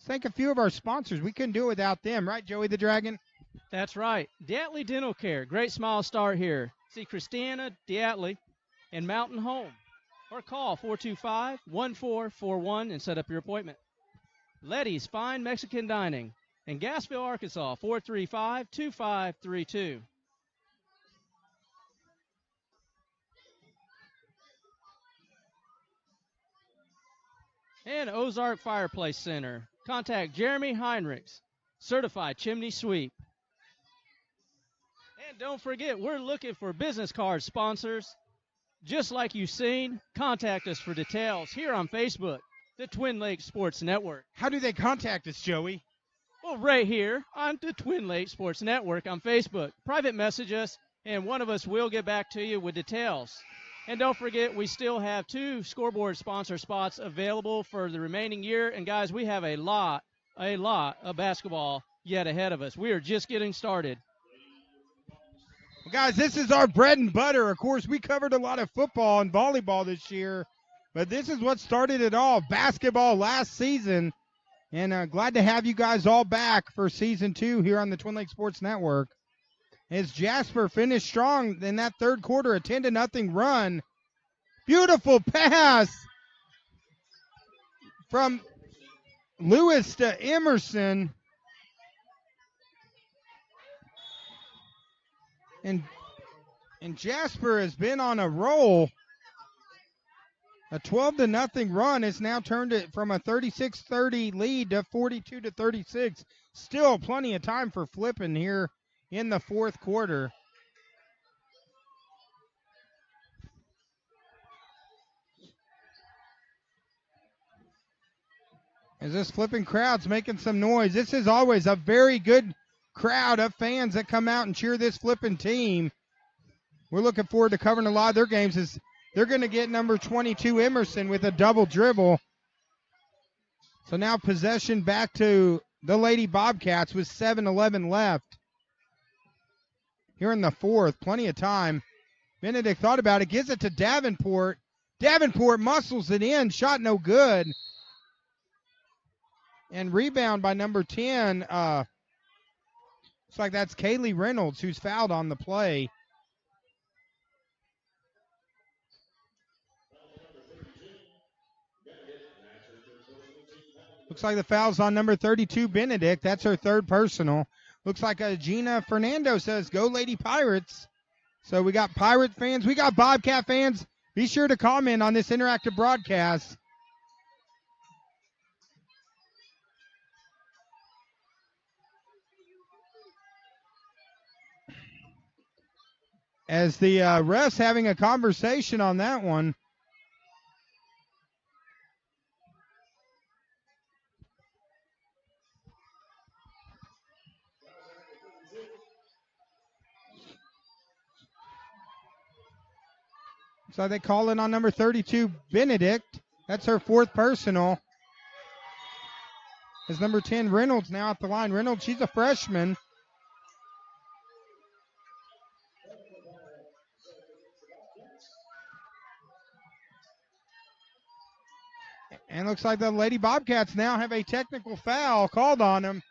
thank a few of our sponsors. We couldn't do it without them, right, Joey the Dragon? That's right. Diatley Dental Care. Great smile start here. See Christiana Diatley in Mountain Home. Or call 425-1441 and set up your appointment. Letty's Fine Mexican Dining in Gassville, Arkansas, 435-2532. And Ozark Fireplace Center. Contact Jeremy Heinrichs, certified chimney sweep. And don't forget, we're looking for business card sponsors. Just like you've seen, contact us for details here on Facebook, the Twin Lakes Sports Network. How do they contact us, Joey? Well, right here on the Twin Lakes Sports Network on Facebook. Private message us, and one of us will get back to you with details. And don't forget, we still have 2 scoreboard sponsor spots available for the remaining year. And, guys, we have a lot of basketball yet ahead of us. We are just getting started. Well, guys, this is our bread and butter. Of course, we covered a lot of football and volleyball this year, but this is what started it all, basketball last season. And glad to have you guys all back for Season 2 here on the Twin Lakes Sports Network. As Jasper finished strong in that third quarter, a 10-0 run. Beautiful pass from Lewis to Emerson. And Jasper has been on a roll. A 12-0 run has now turned it from a 36-30 lead to 42-36. Still plenty of time for Flippin here in the fourth quarter. As this Flippin crowd's making some noise. This is always a very good crowd of fans that come out and cheer this Flippin team. We're looking forward to covering a lot of their games as they're going to get number 22 Emerson with a double dribble. So now possession back to the Lady Bobcats with 7:11 left. Here in the fourth, plenty of time. Benedict thought about it, gives it to Davenport. Davenport muscles it in, shot no good. And rebound by number 10. Looks like that's Kaylee Reynolds who's fouled on the play. Looks like the foul's on number 32, Benedict. That's her third personal. Looks like Gina Fernando says, go Lady Pirates. So we got Pirate fans. We got Bobcat fans. Be sure to comment on this interactive broadcast. As the refs having a conversation on that one. So they call it on number 32, Benedict. That's her fourth personal. As number 10, Reynolds now at the line. Reynolds, she's a freshman. And looks like the Lady Bobcats now have a technical foul called on them.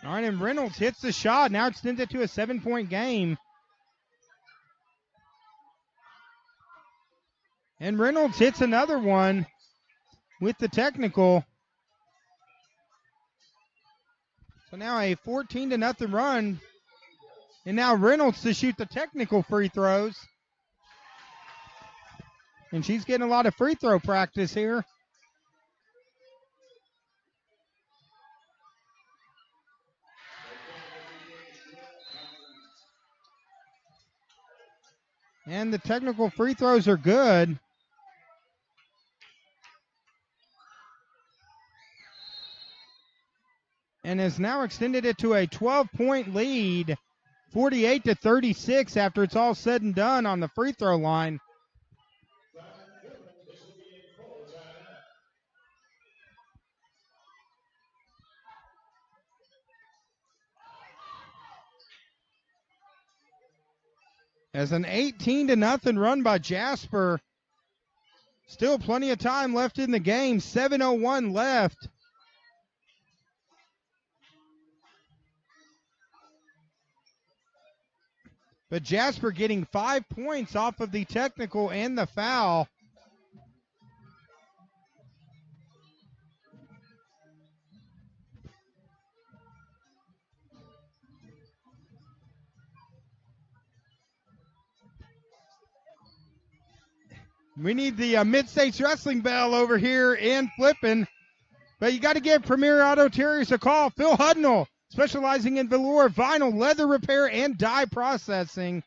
All right, and Reynolds hits the shot. Now extends it to a 7-point game. And Reynolds hits another one with the technical. So now a 14-0 run. And now Reynolds to shoot the technical free throws. And she's getting a lot of free throw practice here. And the technical free throws are good. And has now extended it to a 12-point lead 48-36 after it's all said and done on the free throw line. As an 18-0 run by Jasper. Still plenty of time left in the game. 7:01 left. But Jasper getting 5 points off of the technical and the foul. We need the Mid-States Wrestling bell over here in Flippin. But you got to give Premier Auto Interiors a call. Phil Hudnall, specializing in velour, vinyl, leather repair, and dye processing.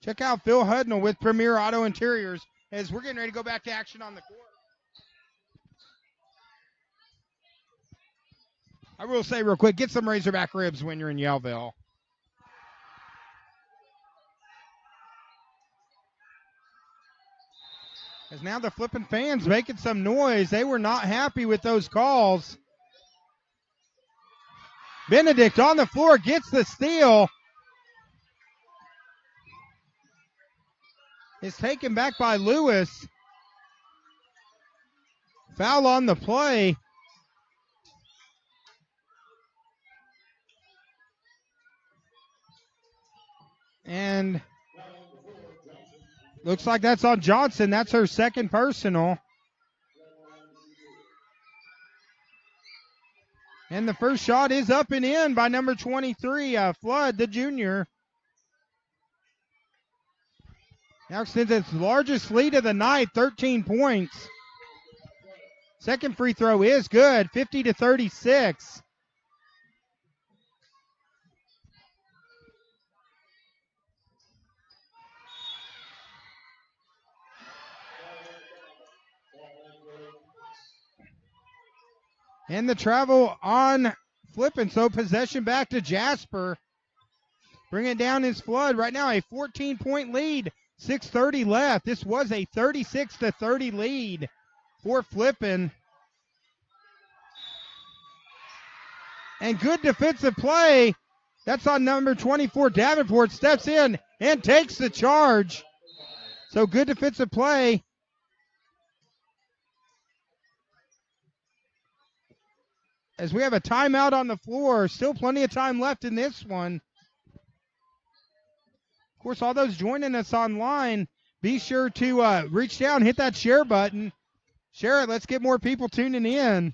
Check out Phil Hudnall with Premier Auto Interiors as we're getting ready to go back to action on the court. I will say real quick, get some Razorback ribs when you're in Yellville. As now the Flippin' fans making some noise. They were not happy with those calls. Benedict on the floor gets the steal. It's taken back by Lewis. Foul on the play. And looks like that's on Johnson. That's her second personal. And the first shot is up and in by number 23, Flood, the junior. Now extends its largest lead of the night, 13 points. Second free throw is good, 50-36. And the travel on Flippin', so possession back to Jasper. Bring it down is Flood. Right now a 14-point lead, 6:30 left. This was a 36-30 lead for Flippin'. And good defensive play. That's on number 24, Davenport. Steps in and takes the charge. So good defensive play. As we have a timeout on the floor, still plenty of time left in this one. Of course, all those joining us online, be sure to reach down, hit that share button. Share it. Let's get more people tuning in.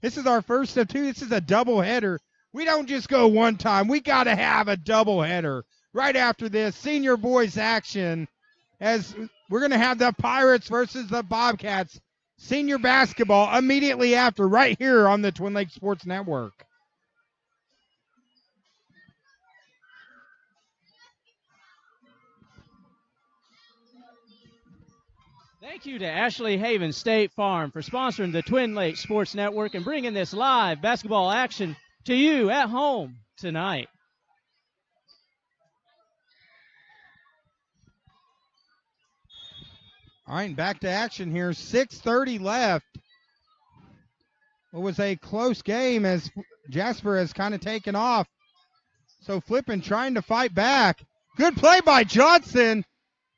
This is our first of two. This is a doubleheader. We don't just go one time. We got to have a doubleheader. Right after this, senior boys action, as we're going to have the Pirates versus the Bobcats. Senior basketball immediately after, right here on the Twin Lakes Sports Network. Thank you to Ashley Haven State Farm for sponsoring the Twin Lakes Sports Network and bringing this live basketball action to you at home tonight. All right, back to action here. 6:30 left. It was a close game as Jasper has kind of taken off. So Flippin' trying to fight back. Good play by Johnson.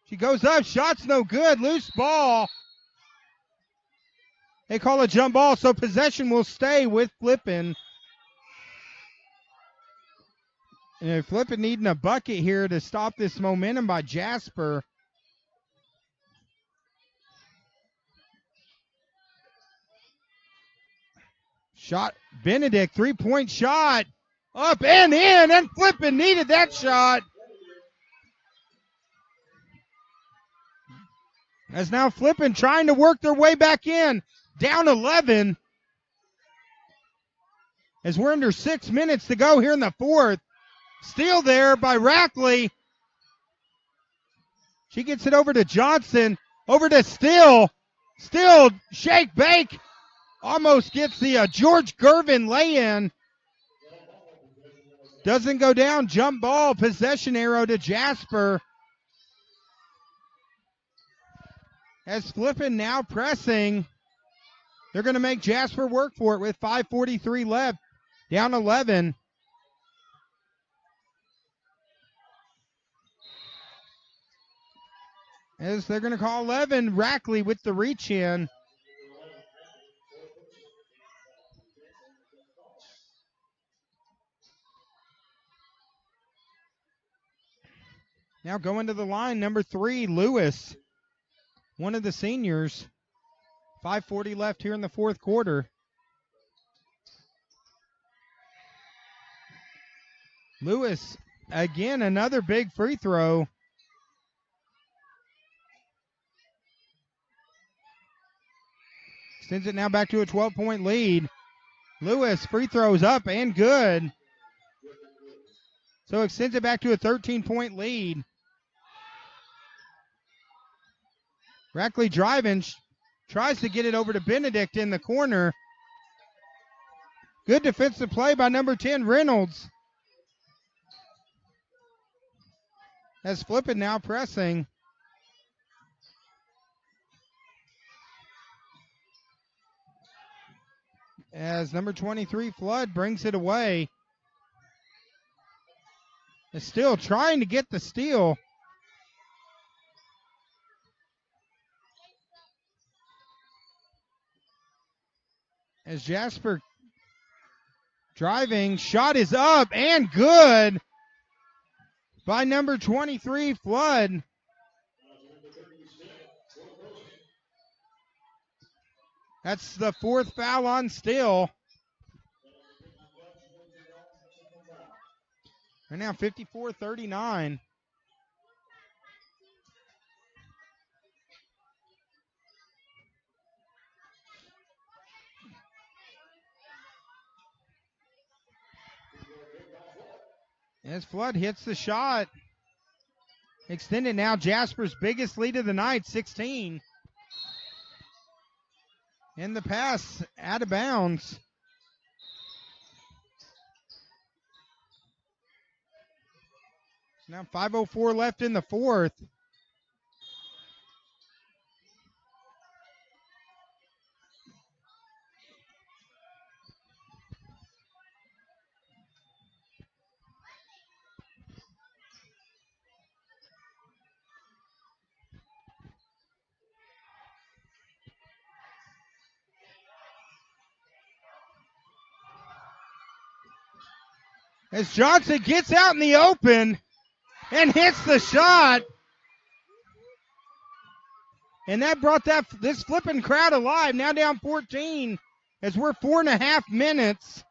She goes up. Shot's no good. Loose ball. They call a jump ball, so possession will stay with Flippin'. And Flippin' needing a bucket here to stop this momentum by Jasper. Shot, Benedict, three-point shot. Up and in, and Flippin' needed that shot. As now Flippin' trying to work their way back in. Down 11. As we're under 6 minutes to go here in the fourth. Steal there by Rackley. She gets it over to Johnson. Over to Still. Still, shake, bake. Almost gets the George Gervin lay-in. Doesn't go down. Jump ball. Possession arrow to Jasper. As Flippin now pressing. They're going to make Jasper work for it with 5:43 left. Down 11. As they're going to call 11. Rackley with the reach in. Now going to the line, number 3, Lewis. One of the seniors. 5:40 left here in the fourth quarter. Lewis, again, another big free throw. Extends it now back to a 12-point lead. Lewis, free throws up and good. So extends it back to a 13-point lead. Rackley driving, tries to get it over to Benedict in the corner. Good defensive play by number 10, Reynolds. As Flippin now pressing. As number 23, Flood, brings it away. Is still trying to get the steal. As Jasper driving, shot is up and good by number 23, Flood. That's the fourth foul on Still. Right now, 54-39. As Flood hits the shot. Extended now, Jasper's biggest lead of the night, 16. And the pass out of bounds. Now 5:04 left in the fourth. As Johnson gets out in the open and hits the shot. And that brought this Flippin crowd alive. Now down 14 as we're 4.5 minutes.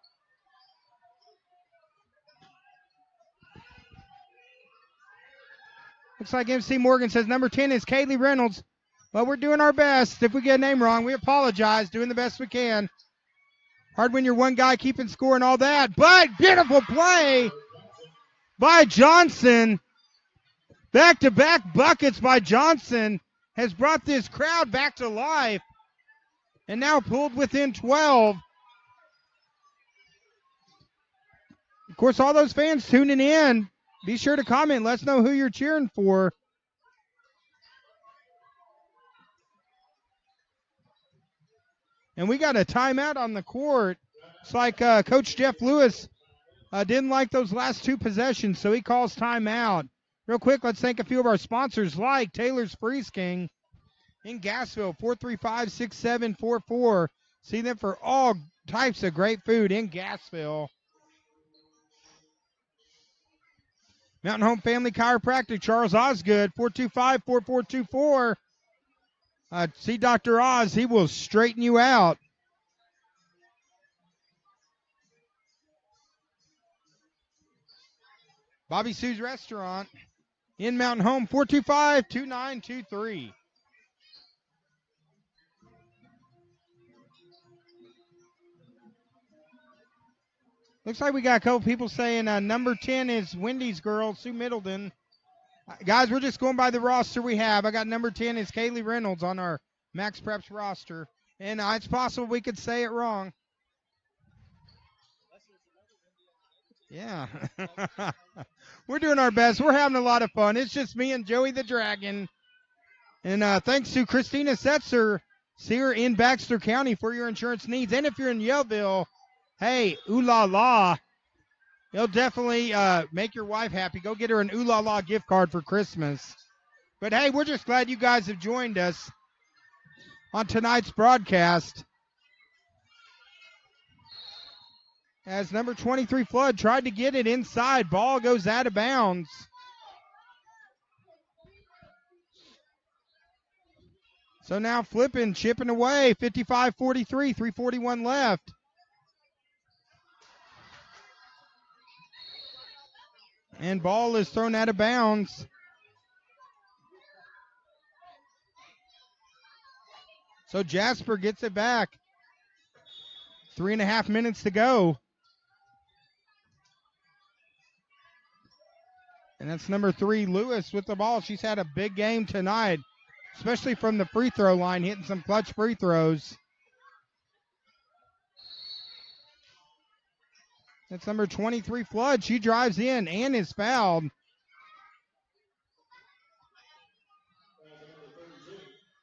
Looks like MC Morgan says number 10 is Kaylee Reynolds. Well, we're doing our best. If we get a name wrong, we apologize. Doing the best we can. Hard when you're one guy keeping score and all that. But beautiful play by Johnson. Back-to-back buckets by Johnson has brought this crowd back to life. And now pulled within 12. Of course, all those fans tuning in, be sure to comment. Let us know who you're cheering for. And we got a timeout on the court. It's like Coach Jeff Lewis didn't like those last two possessions, so he calls timeout. Real quick, let's thank a few of our sponsors like Taylor's Freeze King in Gassville, 435-6744. See them for all types of great food in Gassville. Mountain Home Family Chiropractic, Charles Osgood, 425-4424. See Dr. Oz. He will straighten you out. Bobby Sue's Restaurant in Mountain Home, 425-2923. Looks like we got a couple people saying number 10 is Wendy's girl, Sue Middleton. Guys, we're just going by the roster we have. I got number 10 is Kaylee Reynolds on our Max Preps roster. And it's possible we could say it wrong. Yeah. We're doing our best. We're having a lot of fun. It's just me and Joey the Dragon. And thanks to Christina Setzer, see her in Baxter County for your insurance needs. And if you're in Yellville, hey, ooh la la. It'll definitely make your wife happy. Go get her an ooh la la gift card for Christmas. But hey, we're just glad you guys have joined us on tonight's broadcast. As number 23 Flood tried to get it inside. Ball goes out of bounds. So now Flippin, chipping away. 55-43, 3:41 left. And ball is thrown out of bounds. So Jasper gets it back. 3.5 minutes to go. And that's number 3, Lewis, with the ball. She's had a big game tonight, especially from the free throw line, hitting some clutch free throws. That's number 23, Flood. She drives in and is fouled.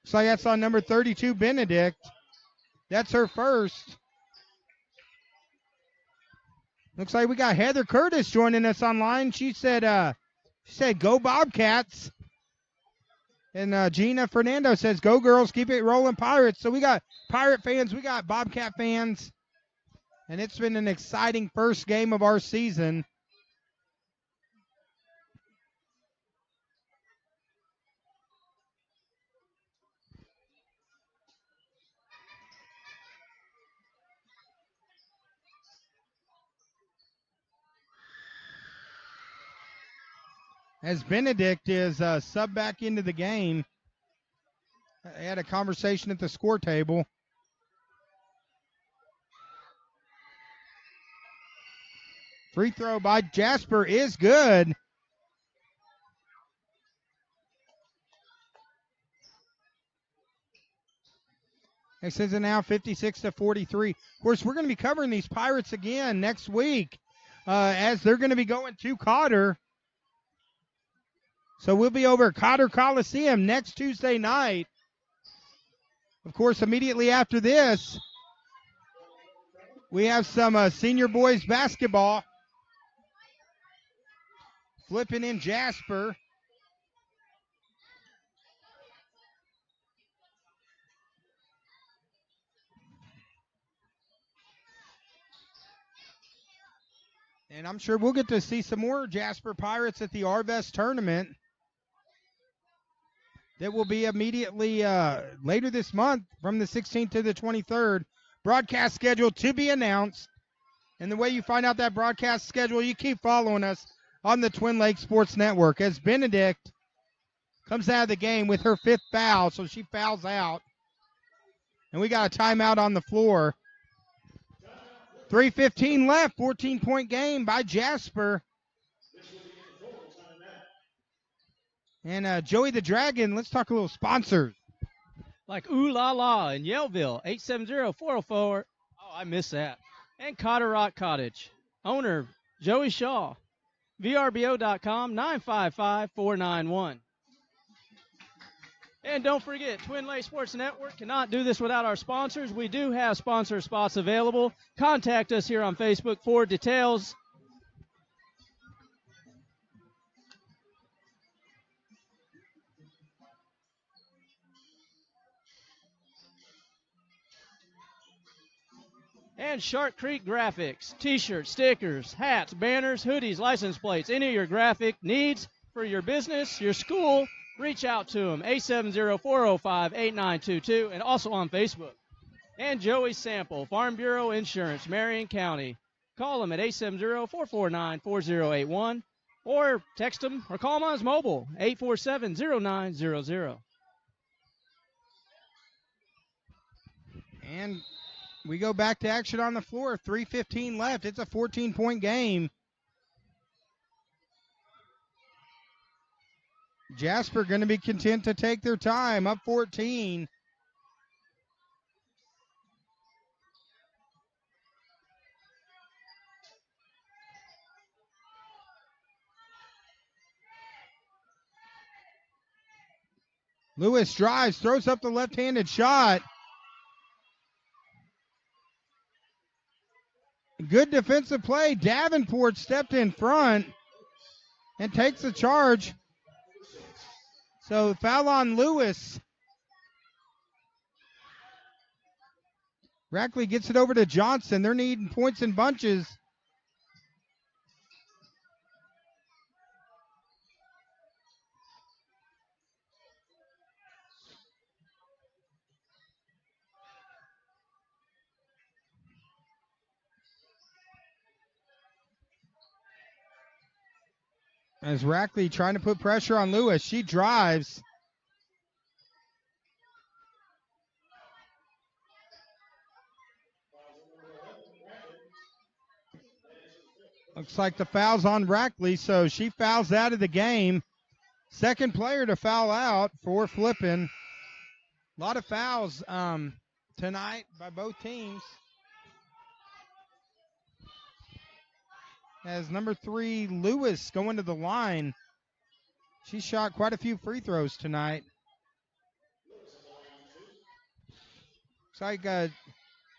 So that's on number 32, Benedict. That's her first. Looks like we got Heather Curtis joining us online. She said, go Bobcats. And Gina Fernando says, go girls, keep it rolling Pirates. So we got Pirate fans, we got Bobcat fans. And it's been an exciting first game of our season. As Benedict is sub back into the game. They had a conversation at the score table. Free throw by Jasper is good. It says it now 56-43. Of course, we're going to be covering these Pirates again next week as they're going to be going to Cotter. So we'll be over at Cotter Coliseum next Tuesday night. Of course, immediately after this, we have some senior boys basketball. Flipping in Jasper. And I'm sure we'll get to see some more Jasper Pirates at the Arvest tournament. That will be immediately later this month from the 16th to the 23rd. Broadcast schedule to be announced. And the way you find out that broadcast schedule, you keep following us on the Twin Lakes Sports Network. As Benedict comes out of the game with her 5th foul, so she fouls out. And we got a timeout on the floor. 3:15 left, 14-point game by Jasper. And Joey the Dragon, let's talk a little sponsors. Like Ooh La La in Yellville, 870-404. Oh, I missed that. And Cotter Rock Cottage. Owner, Joey Shaw. VRBO.com, 955-491. And don't forget, Twin Lakes Sports Network cannot do this without our sponsors. We do have sponsor spots available. Contact us here on Facebook for details. And Shark Creek Graphics, t-shirts, stickers, hats, banners, hoodies, license plates, any of your graphic needs for your business, your school, reach out to them, 870-405-8922, and also on Facebook. And Joey Sample, Farm Bureau Insurance, Marion County. Call them at 870-449-4081, or text them or call them on his mobile, 847-0900. And we go back to action on the floor. 3:15 left. It's a 14-point game. Jasper going to be content to take their time, up 14. Lewis drives, throws up the left-handed shot. Good defensive play. Davenport stepped in front and takes the charge. So foul on Lewis. Rackley gets it over to Johnson. They're needing points in bunches. As Rackley trying to put pressure on Lewis. She drives. Looks like the foul's on Rackley, so she fouls out of the game. Second player to foul out for Flippin. A lot of fouls tonight by both teams. As number 3, Lewis, going to the line. She shot quite a few free throws tonight. Looks like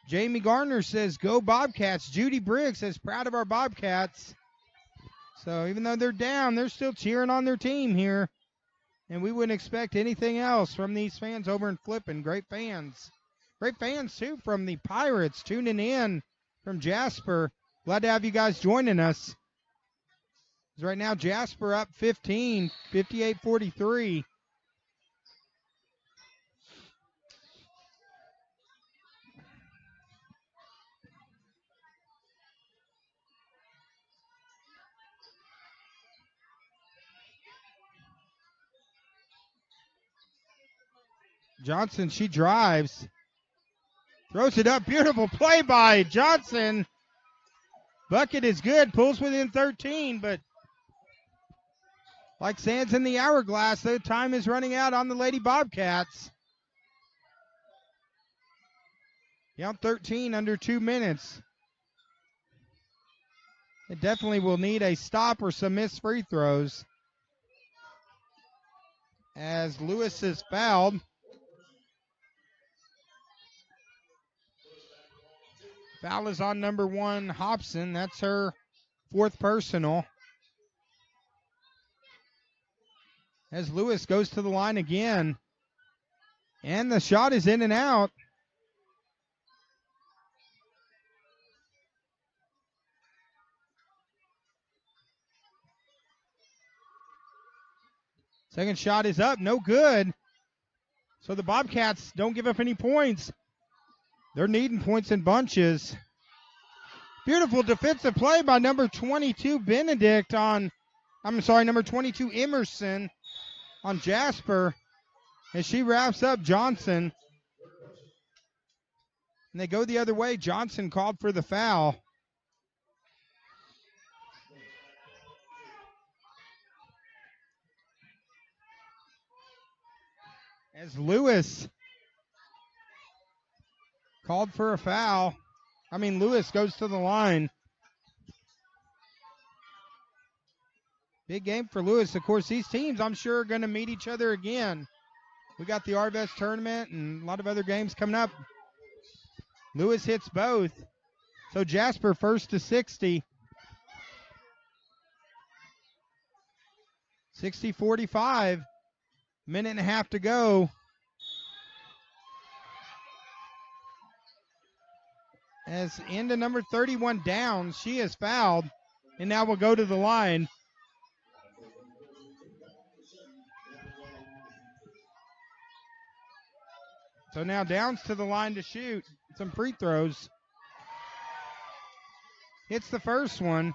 Jamie Garner says, go Bobcats. Judy Briggs says, proud of our Bobcats. So even though they're down, they're still cheering on their team here. And we wouldn't expect anything else from these fans over in Flippin. Great fans. Great fans, too, from the Pirates tuning in from Jasper. Glad to have you guys joining us. Right now, Jasper up 15, 58-43. Johnson, she drives. Throws it up. Beautiful play by Johnson. Bucket is good. Pulls within 13, but like sands in the hourglass, the time is running out on the Lady Bobcats. Down 13 under 2 minutes. It definitely will need a stop or some missed free throws. As Lewis is fouled. Foul is on number 1, Hobson. That's her 4th personal. As Lewis goes to the line again. And the shot is in and out. Second shot is up, no good. So the Bobcats don't give up any points. They're needing points in bunches. Beautiful defensive play by number 22 number 22 Emerson on Jasper as she wraps up Johnson. And they go the other way. Johnson called for the foul. As Lewis called for a foul. Lewis goes to the line. Big game for Lewis. Of course, these teams, I'm sure, are going to meet each other again. We got the Arvest tournament and a lot of other games coming up. Lewis hits both. So Jasper first to 60. 60-45. Minute and a half to go. As into number 31 Downs, she is fouled, and now will go to the line. So now Downs to the line to shoot some free throws. Hits the first one.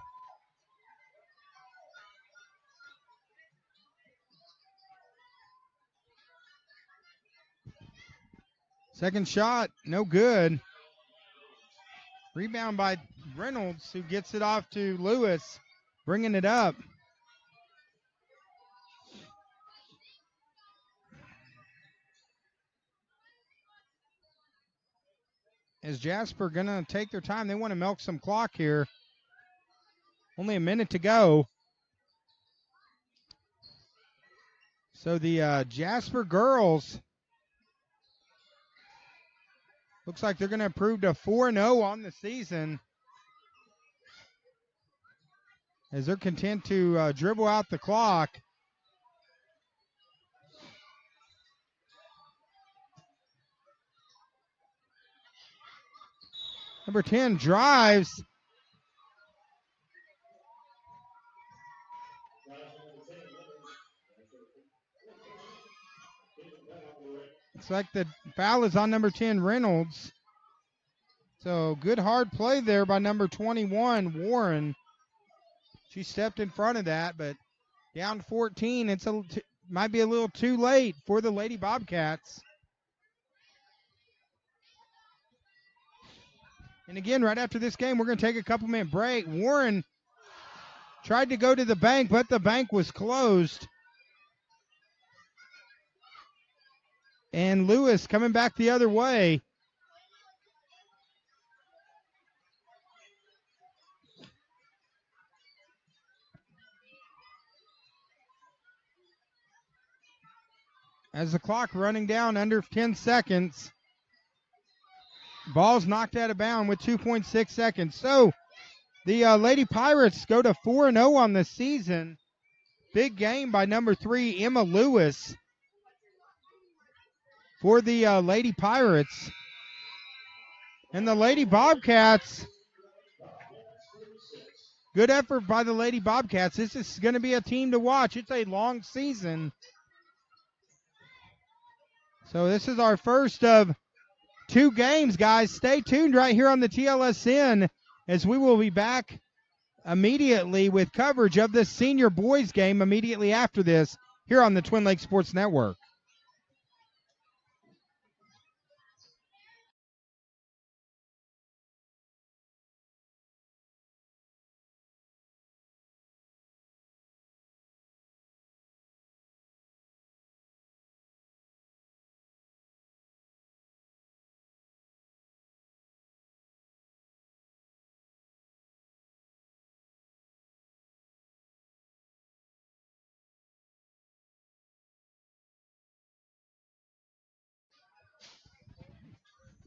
Second shot, no good. Rebound by Reynolds, who gets it off to Lewis, bringing it up. Is Jasper going to take their time? They want to milk some clock here. Only a minute to go. So the Jasper girls, looks like they're going to improve to 4-0 on the season, as they're content to dribble out the clock. Number 10 drives. It's like the foul is on number 10, Reynolds. So good hard play there by number 21, Warren. She stepped in front of that, but down 14. Might be a little too late for the Lady Bobcats. And again, right after this game, we're going to take a couple-minute break. Warren tried to go to the bank, but the bank was closed. And Lewis coming back the other way. As the clock running down under 10 seconds. Ball's knocked out of bounds with 2.6 seconds. So the Lady Pirates go to 4-0 on the season. Big game by number 3, Emma Lewis, for the Lady Pirates. And the Lady Bobcats, good effort by the Lady Bobcats. This is going to be a team to watch. It's a long season. So this is our first of 2 games, guys. Stay tuned right here on the TLSN, as we will be back immediately with coverage of this senior boys game immediately after this here on the Twin Lakes Sports Network.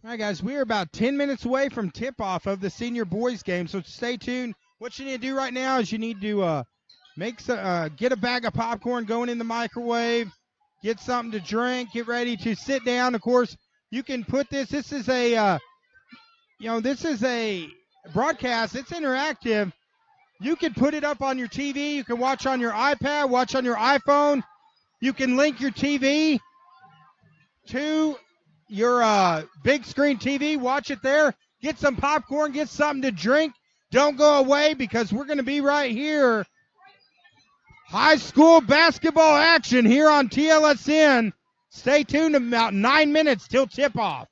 All right, guys, we are about 10 minutes away from tip-off of the senior boys game, so stay tuned. What you need to do right now is you need to get a bag of popcorn going in the microwave, get something to drink, get ready to sit down. Of course, you can put this is a this is a broadcast. It's interactive. You can put it up on your TV. You can watch on your iPad, watch on your iPhone. You can link your TV to your big screen TV. Watch it there. Get some popcorn. Get something to drink. Don't go away, because we're going to be right here. High school basketball action here on TLSN. Stay tuned, about 9 minutes till tip-off.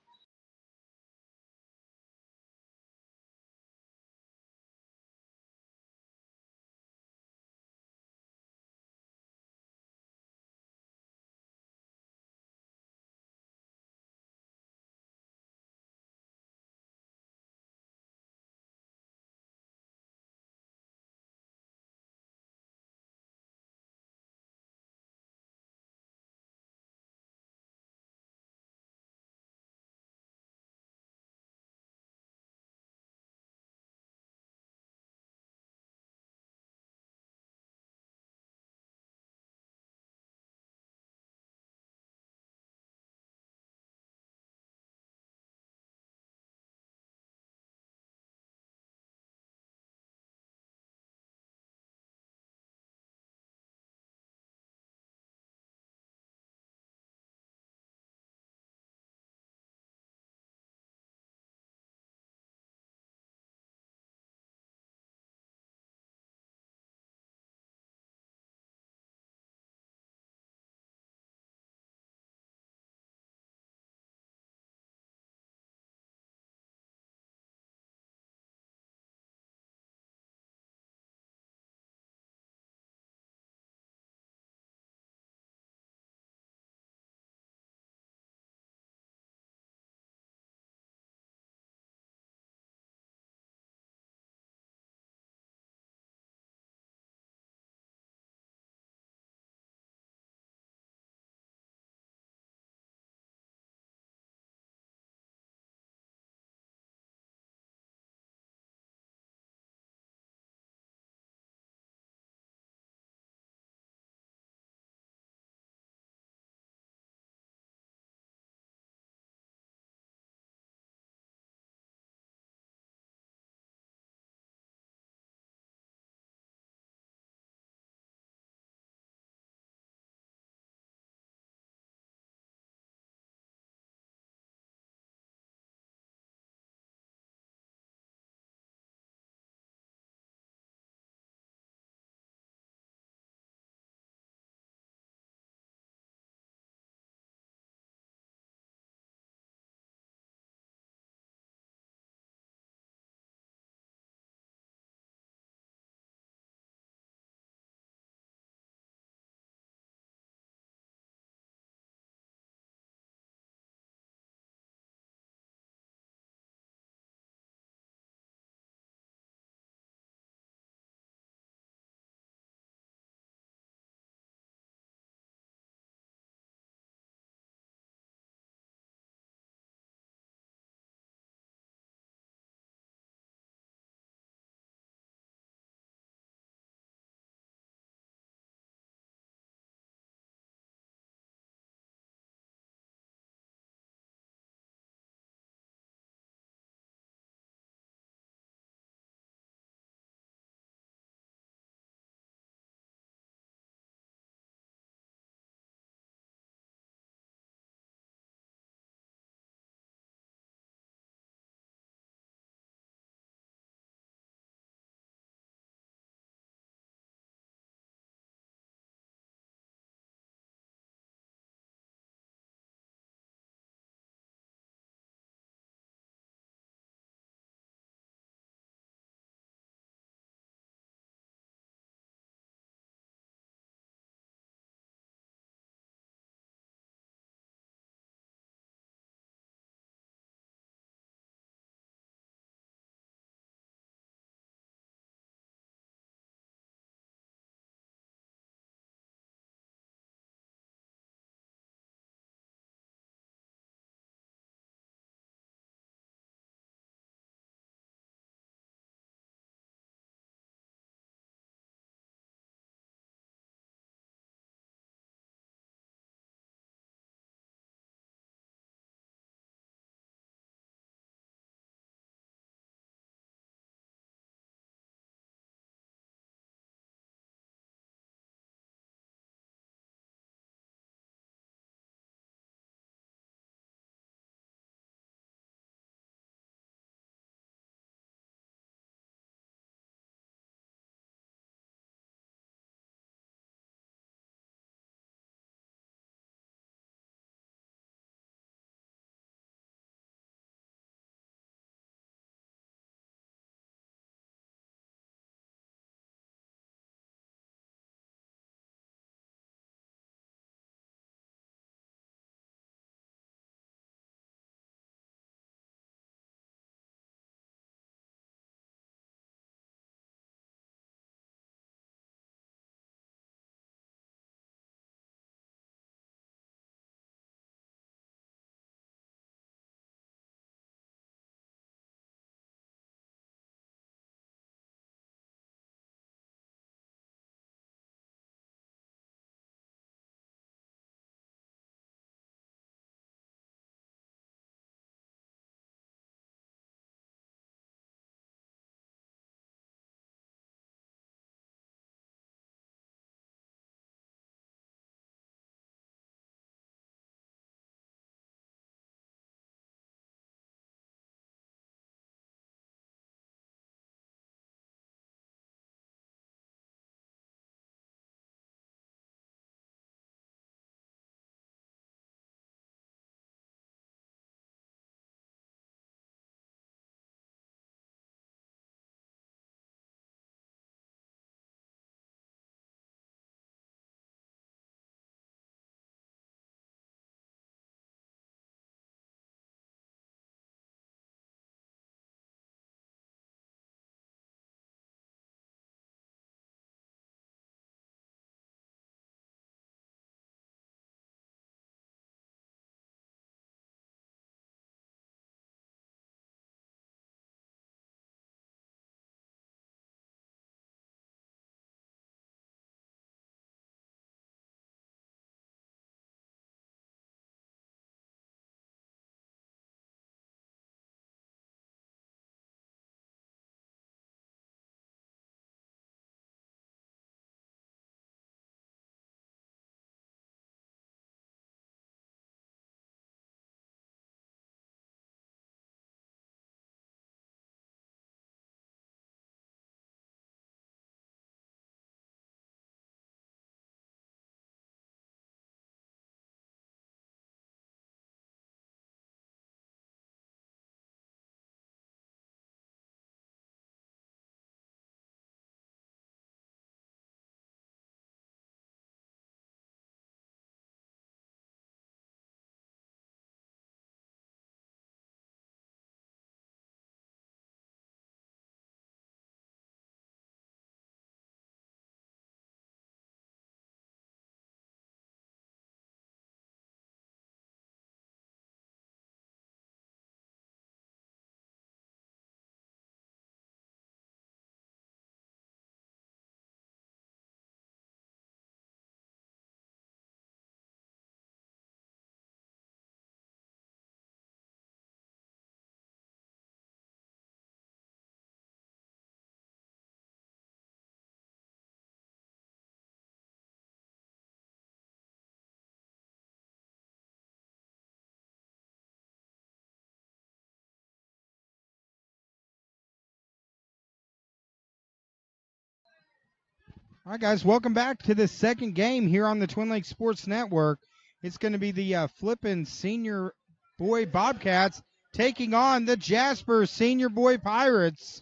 All right, guys, welcome back to the second game here on the Twin Lakes Sports Network. It's going to be the Flippin Senior Boy Bobcats taking on the Jasper Senior Boy Pirates.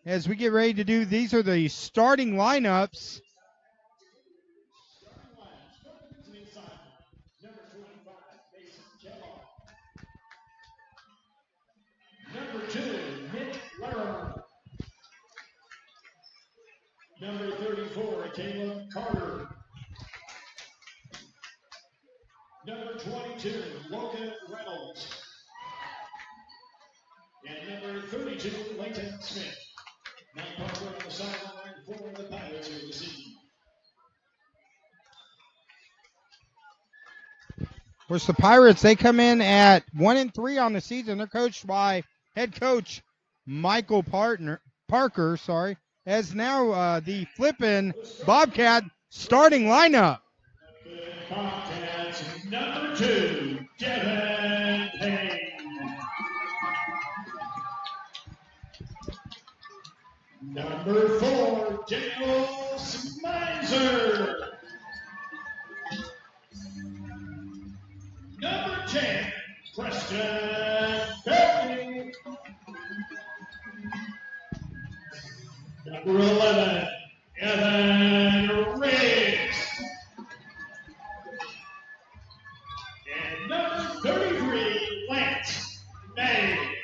As we get ready to do, these are the starting lineups. Number 2, Nick Larimer. Number 34, Caleb Carter. Number 22, Logan Reynolds. And number 32, Leighton Smith. Now Parker on the sideline for the Pirates here this evening. Of course, the Pirates, they come in at 1-3 on the season. They're coached by head coach Michael Parker, as now the Flippin Bobcat starting lineup. Bobcats, number 2, Devin Payne. Number 4, Daniel Smizer. Number 10, Preston Berry. Number 11, Evan Riggs. And number 33, Lance May.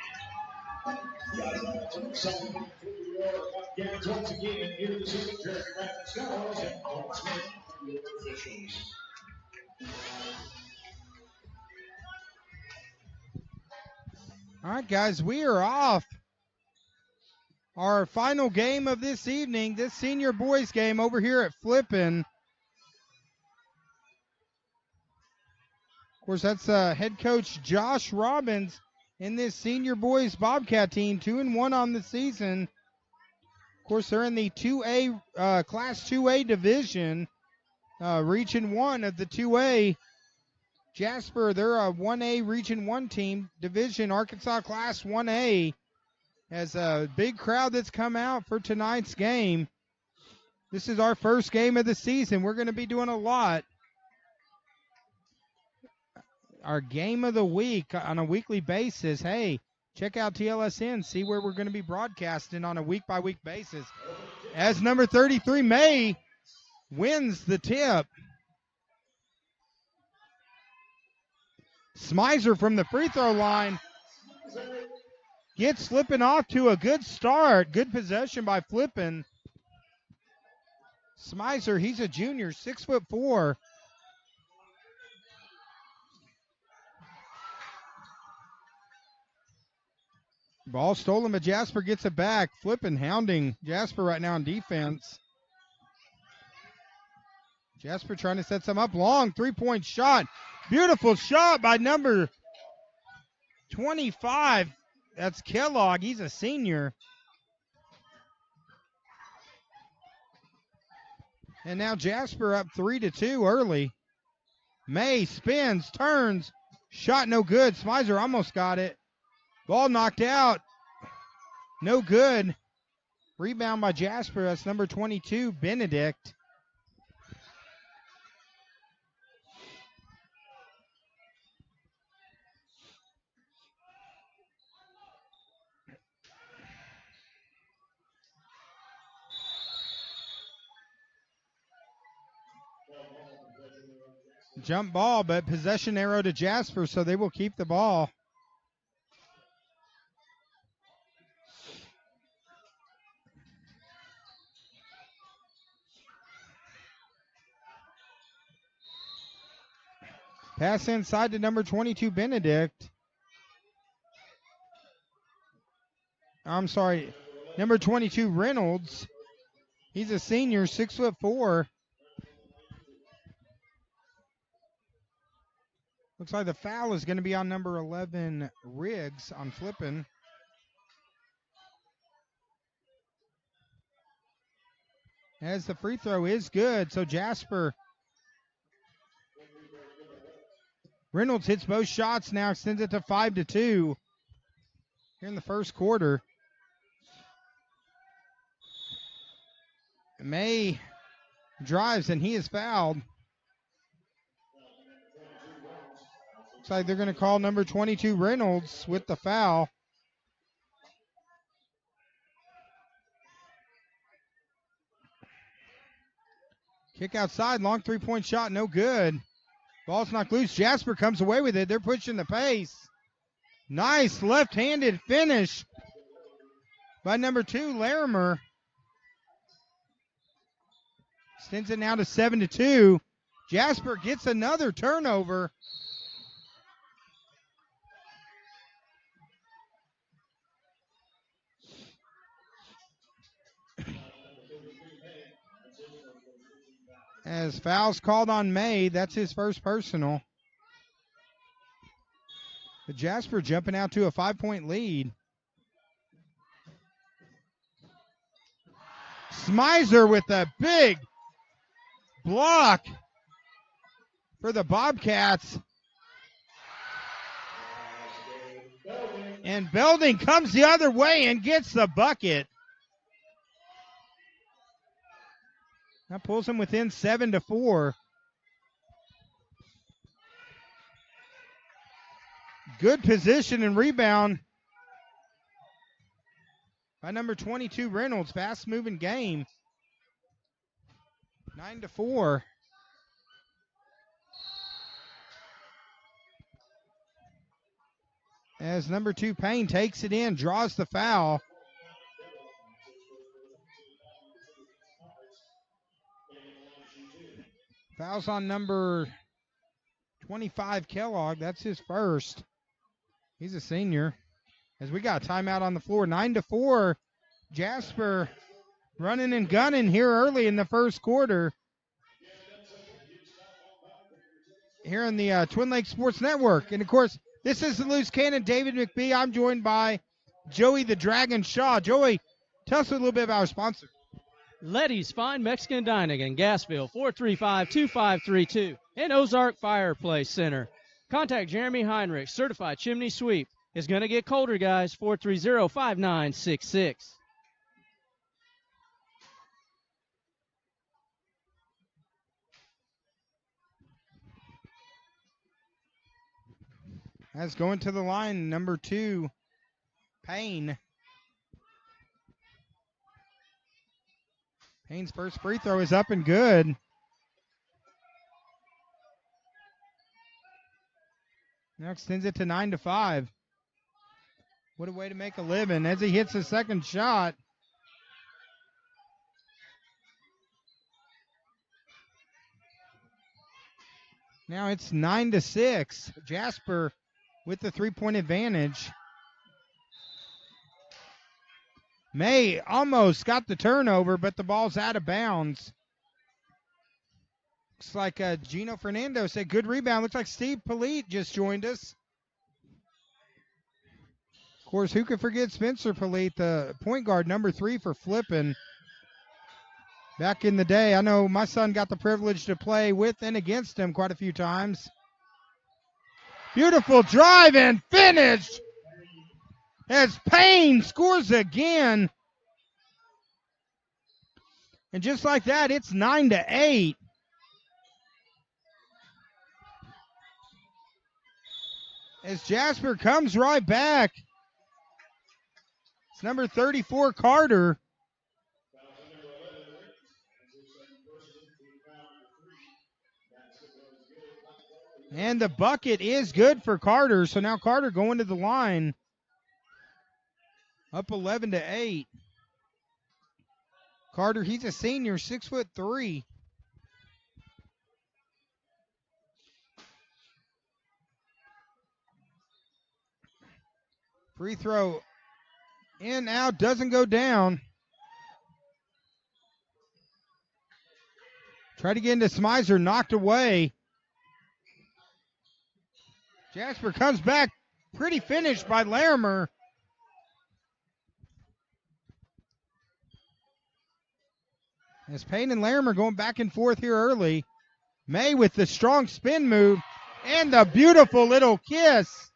Guys, once again, here this evening, Jeremy Rapids Scholars and Paul Smith, your officials. All right, guys, we are off. Our final game of this evening, this senior boys game over here at Flippin. Of course, that's head coach Josh Robbins in this senior boys Bobcat team, 2-1 on the season. Of course, they're in the 2A Class 2A division, Region 1 of the 2A. Jasper, they're a 1A Region 1 team, Division Arkansas Class 1A. Has a big crowd that's come out for tonight's game. This is our first game of the season. We're going to be doing a lot. Our game of the week on a weekly basis. Hey, check out TLSN. See where we're going to be broadcasting on a week-by-week basis. As number 33, May, wins the tip. Smizer from the free throw line gets Flippin off to a good start. Good possession by Flippin. Smizer, he's a junior, 6'4". Ball stolen, but Jasper gets it back. Flippin hounding Jasper right now on defense. Jasper trying to set some up. Long three-point shot. Beautiful shot by number 25. That's Kellogg. He's a senior. And now Jasper up 3-2 early. May spins, turns. Shot no good. Smizer almost got it. Ball knocked out. No good. Rebound by Jasper. That's number 22, Benedict. Jump ball, but possession arrow to Jasper, so they will keep the ball. Pass inside to number 22, Benedict. I'm sorry, number 22, Reynolds. He's a senior, 6'4". Looks like the foul is going to be on number 11, Riggs, on Flippin. As the free throw is good, so Jasper. Reynolds hits both shots now, extends it to 5-2 here in the first quarter. May drives, and he is fouled. Looks like they're going to call number 22 Reynolds with the foul. Kick outside, long three-point shot, no good. Ball's knocked loose. Jasper comes away with it. They're pushing the pace. Nice left-handed finish by number 2, Larimer. Extends it now to 7-2. Jasper gets another turnover. As fouls called on May, that's his first personal. But Jasper jumping out to a 5-point lead. Smizer with a big block for the Bobcats. And Belding comes the other way and gets the bucket. That pulls him within 7-4. Good position and rebound by number 22 Reynolds. Fast moving game. 9-4. As number 2 Payne takes it in, draws the foul. Fouls on number 25 Kellogg. That's his first. He's a senior. As we got a timeout on the floor. 9-4. Jasper running and gunning here early in the first quarter. Here on the Twin Lakes Sports Network. And, of course, this is the Loose Cannon, David McBee. I'm joined by Joey the Dragon Shaw. Joey, tell us a little bit about our sponsor. Letty's Fine Mexican Dining in Gassville, 435-2532. And Ozark Fireplace Center. Contact Jeremy Heinrich, Certified Chimney Sweep. It's going to get colder, guys. 430-5966. That's going to the line, number 2, Payne. Payne's first free throw is up and good. Now extends it to 9-5. What a way to make a living as he hits his second shot. Now it's 9-6. Jasper with the three-point advantage. May almost got the turnover, but the ball's out of bounds. Looks like Gino Fernando said good rebound. Looks like Steve Polite just joined us. Of course, who could forget Spencer Polite, the point guard, number 3 for Flippin. Back in the day, I know my son got the privilege to play with and against him quite a few times. Beautiful drive and finish as Payne scores again. And just like that, it's 9-8. As Jasper comes right back. It's number 34, Carter. And the bucket is good for Carter. So now Carter going to the line. Up 11-8. Carter, he's a senior, 6'3". Free throw in, out, doesn't go down. Try to get into Smizer, knocked away. Jasper comes back, pretty finish by Larimer. As Payne and Larimer going back and forth here early. May with the strong spin move and the beautiful little kiss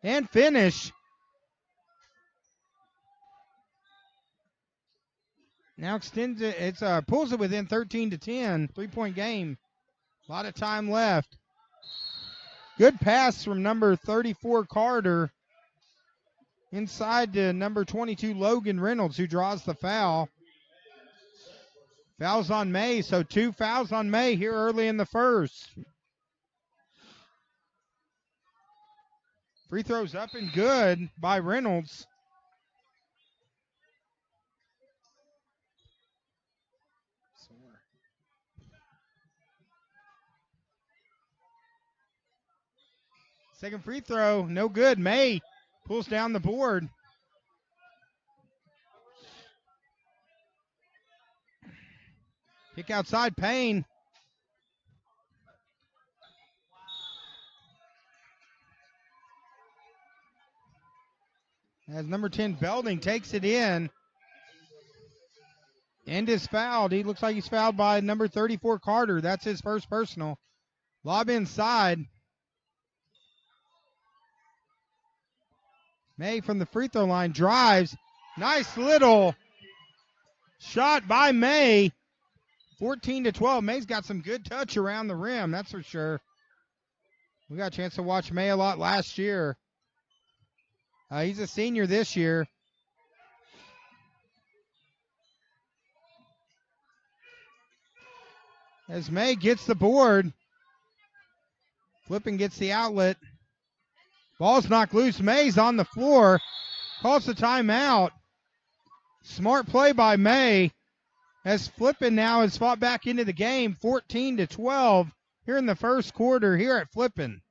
and finish. Now extends it. It's pulls it within 13-10. 3-point game. A lot of time left. Good pass from number 34 Carter inside to number 22 Logan Reynolds, who draws the foul. Fouls on May, so 2 fouls on May here early in the first. Free throws up and good by Reynolds. Second free throw, no good. May pulls down the board. Kick outside, Payne. As number 10 Belding takes it in and is fouled. He looks like he's fouled by number 34 Carter. That's his first personal. Lob inside. May from the free throw line drives. Nice little shot by May. 14-12. May's got some good touch around the rim, that's for sure. We got a chance to watch May a lot last year. He's a senior this year. As May gets the board. Flippin gets the outlet. Ball's knocked loose. May's on the floor. Calls the timeout. Smart play by May. As Flippin now has fought back into the game. 14-12 here in the first quarter here at Flippin.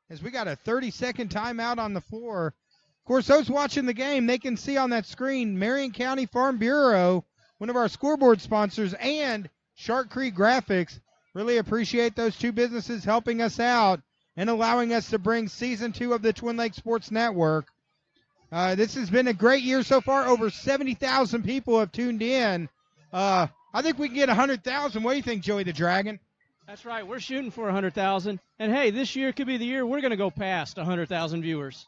As we got a 30-second timeout on the floor. Of course, those watching the game, they can see on that screen Marion County Farm Bureau, one of our scoreboard sponsors, and Shark Creek Graphics. Really appreciate those two businesses helping us out and allowing us to bring Season 2 of the Twin Lakes Sports Network. This has been a great year so far. Over 70,000 people have tuned in. I think we can get 100,000. What do you think, Joey the Dragon? That's right. We're shooting for 100,000. And, hey, this year could be the year we're going to go past 100,000 viewers.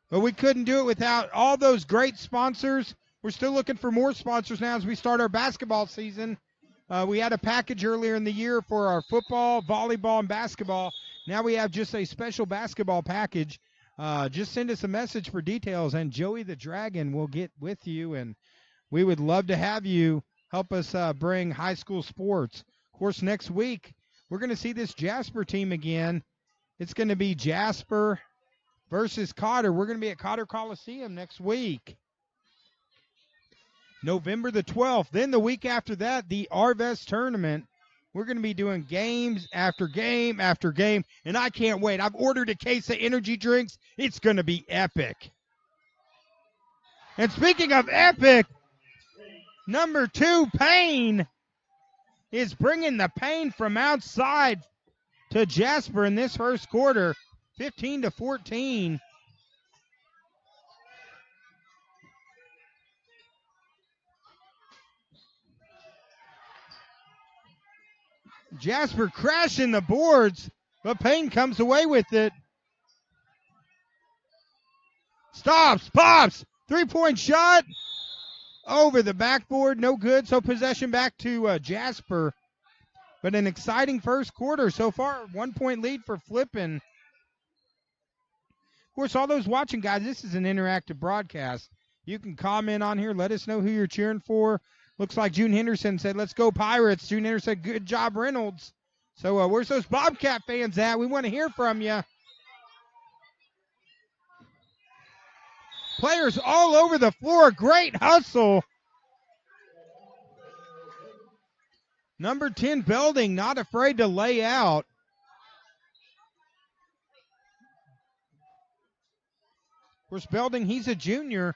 But we couldn't do it without all those great sponsors. We're still looking for more sponsors now as we start our basketball season. We had a package earlier in the year for our football, volleyball, and basketball. Now we have just a special basketball package. Just send us a message for details, and Joey the Dragon will get with you. And we would love to have you help us bring high school sports. Of course, next week, we're going to see this Jasper team again. It's going to be Jasper versus Cotter. We're going to be at Cotter Coliseum next week. November the 12th. Then the week after that, the Arvest tournament. We're going to be doing games after game after game, and I can't wait. I've ordered a case of energy drinks. It's going to be epic. And speaking of epic, number 2, Payne, is bringing the pain from outside to Jasper in this first quarter, 15-14. Jasper crashing the boards, but Payne comes away with it. Stops, pops, three-point shot. Over the backboard, no good. So possession back to Jasper. But an exciting first quarter so far. 1-point lead for Flippin. Of course, all those watching, guys, this is an interactive broadcast. You can comment on here. Let us know who you're cheering for. Looks like June Henderson said, let's go Pirates. June Henderson said, good job, Reynolds. So where's those Bobcat fans at? We want to hear from you. Players all over the floor. Great hustle. Number 10, Belding, not afraid to lay out. Of course, Belding, he's a junior.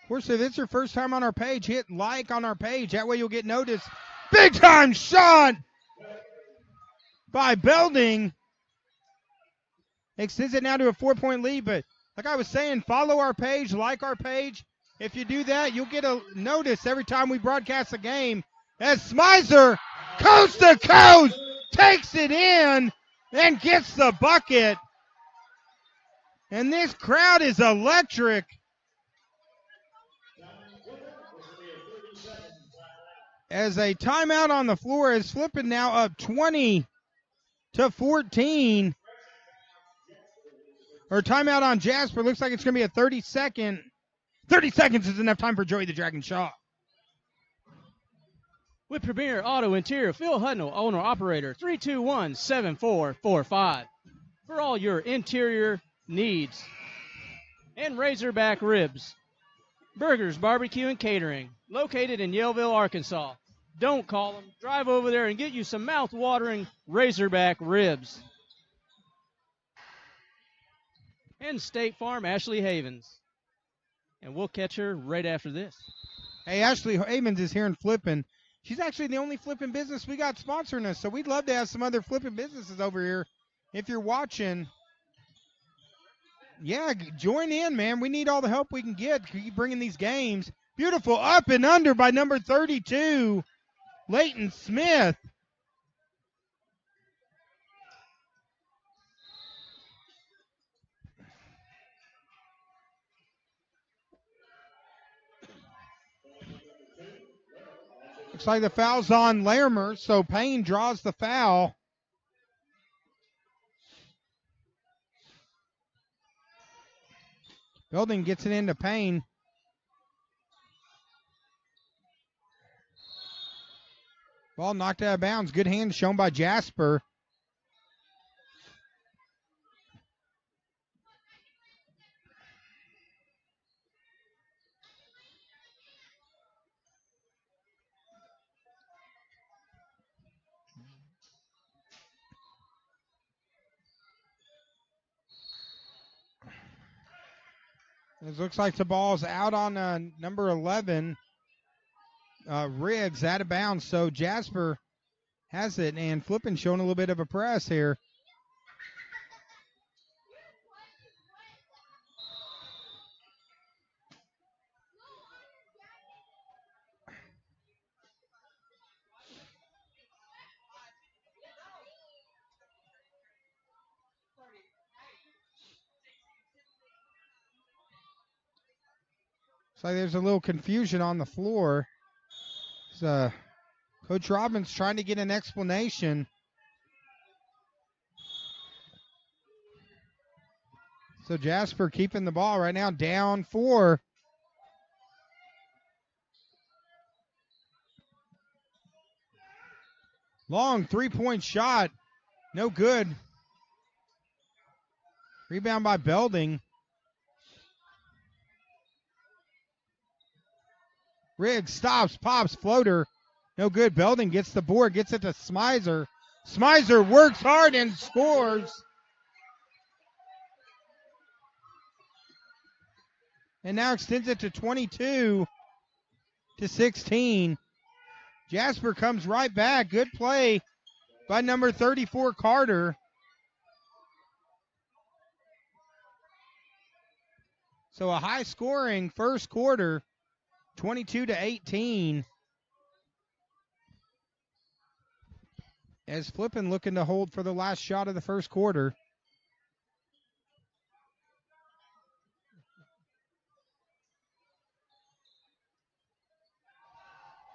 Of course, if it's your first time on our page, hit like on our page. That way you'll get noticed. Big time shot by Belding. Extends it now to a 4-point lead, but Like I was saying, follow our page, like our page. If you do that, you'll get a notice every time we broadcast a game. As Smizer, coast to coast, takes it in and gets the bucket. And this crowd is electric. As a timeout on the floor is Flippin now up 20-14. Or timeout on Jasper. Looks like it's going to be a 30-second. 30 seconds is enough time for Joey the Dragon Shaw. With Premier Auto Interior, Phil Hudnall, owner-operator, 321-7445. For all your interior needs. And Razorback Ribs. Burgers, Barbecue, and Catering. Located in Yaleville, Arkansas. Don't call them. Drive over there and get you some mouth-watering Razorback Ribs. And State Farm, Ashley Havens. And we'll catch her right after this. Hey, Ashley Havens is here in Flippin. She's actually the only Flippin business we got sponsoring us, so we'd love to have some other Flippin businesses over here. If you're watching, yeah, join in, man. We need all the help we can get. Keep bringing these games. Beautiful up and under by number 32, Leighton Smith. Looks like the foul's on Larimer, so Payne draws the foul. Belding gets it into Payne. Ball knocked out of bounds. Good hands shown by Jasper. It looks like the ball's out on number 11, Riggs, out of bounds. So Jasper has it, and Flippin showing a little bit of a press here. Looks like there's a little confusion on the floor. Coach Robbins trying to get an explanation. So Jasper keeping the ball right now, down 4. Long three-point shot. No good. Rebound by Belding. Riggs stops, pops, floater. No good. Belding gets the board, gets it to Smizer. Smizer works hard and scores. And now extends it to 22-16. Jasper comes right back. Good play by number 34, Carter. So a high-scoring first quarter, 22-18. As Flippin looking to hold for the last shot of the first quarter.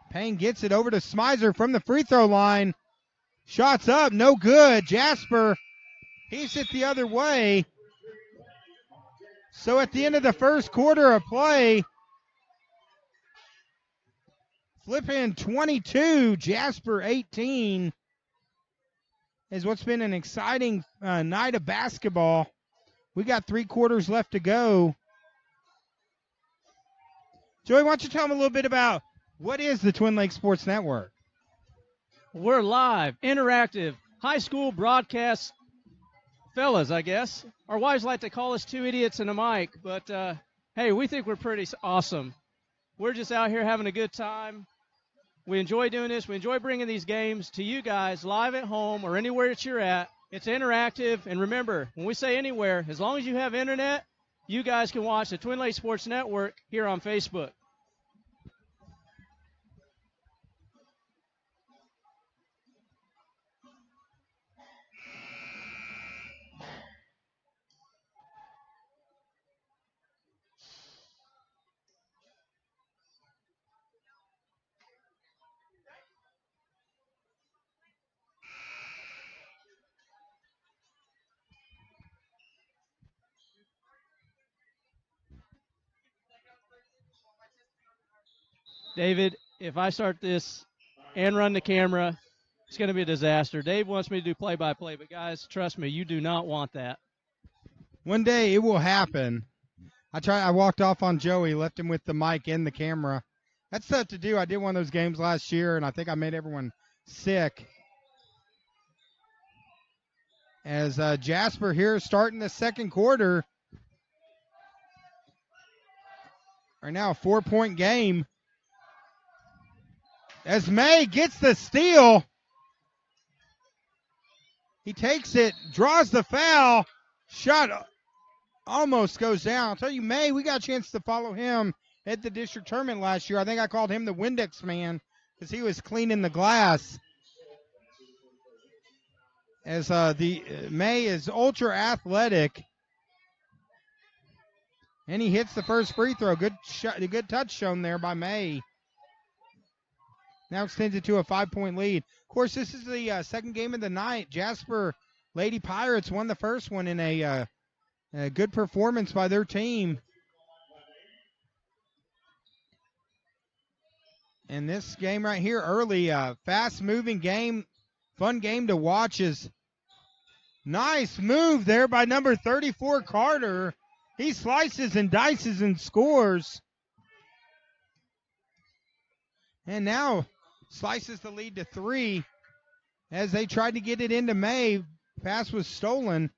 Payne gets it over to Smizer from the free throw line. Shots up, no good. Jasper, he's hit the other way. So at the end of the first quarter of play, Flippin 22, Jasper 18. Is what's been an exciting night of basketball. We got 3 quarters left to go. Joey, why don't you tell them a little bit about what is the Twin Lakes Sports Network? We're live, interactive, high school broadcast fellas, I guess. Our wives like to call us 2 idiots and a mic, but hey, we think we're pretty awesome. We're just out here having a good time. We enjoy doing this. We enjoy bringing these games to you guys live at home or anywhere that you're at. It's interactive. And remember, when we say anywhere, as long as you have internet you guys can watch the Twin Lakes Sports Network here on Facebook. David, if I start this and run the camera, it's going to be a disaster. Dave wants me to do play-by-play, but guys, trust me, you do not want that. One day it will happen. I walked off on Joey, left him with the mic and the camera. That's tough to do. I did one of those games last year, and I think I made everyone sick. As Jasper here starting the second quarter. Right now, a 4-point game. As May gets the steal. He takes it, draws the foul. Shot almost goes down. I'll tell you, May, we got a chance to follow him at the district tournament last year. I think I called him the Windex man because he was cleaning the glass. As May is ultra athletic. And he hits the first free throw. Good shot, a good touch shown there by May. Now extends it to a 5-point lead. Of course, this is the second game of the night. Jasper Lady Pirates won the first one in a good performance by their team. And this game right here early, fast-moving game, fun game to watch. Is nice move there by number 34, Carter. He slices and dices and scores. And now slices the lead to 3 as they tried to get it into May. Pass was stolen.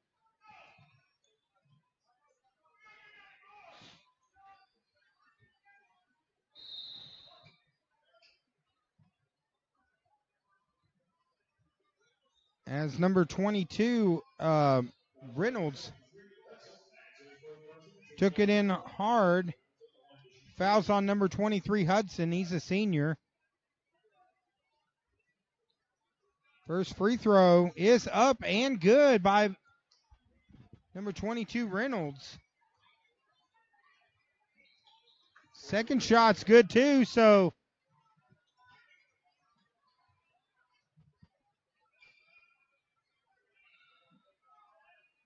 As number 22, Reynolds, took it in hard. Fouls on number 23, Hudson. He's a senior. First free throw is up and good by number 22, Reynolds. Second shot's good too, so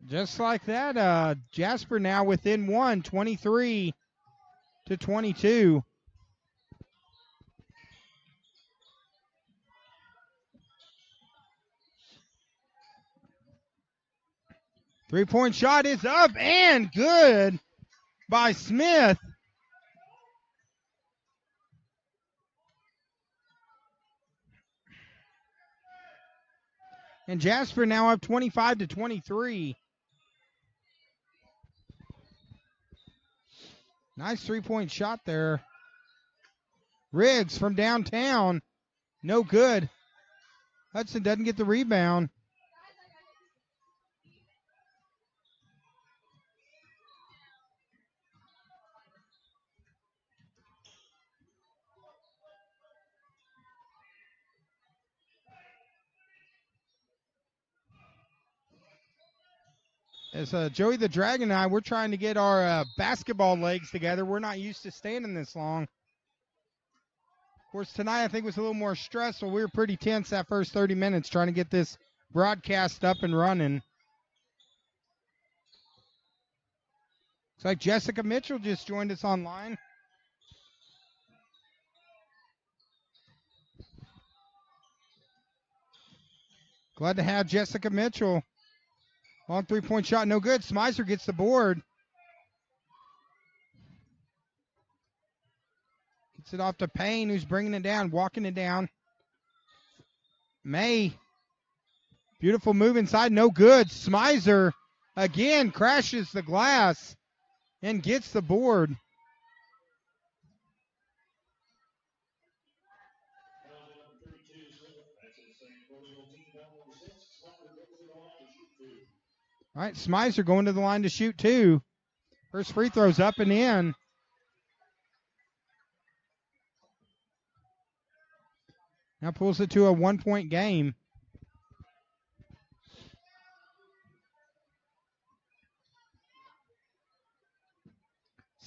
just like that, Jasper now within 1, 23-22. Three-point shot is up and good by Smith. And Jasper now up 25-23. Nice three-point shot there. Riggs from downtown. No good. Hudson doesn't get the rebound. As Joey the Dragon and I, we're trying to get our basketball legs together. We're not used to standing this long. Of course, tonight I think was a little more stressful. We were pretty tense that first 30 minutes trying to get this broadcast up and running. Looks like Jessica Mitchell just joined us online. Glad to have Jessica Mitchell. Long three-point shot, no good. Smizer gets the board. Gets it off to Payne, who's bringing it down, walking it down. May. Beautiful move inside, no good. Smizer again crashes the glass and gets the board. All right, Smizer going to the line to shoot 2. First free throw's up and in. Now pulls it to a 1-point game.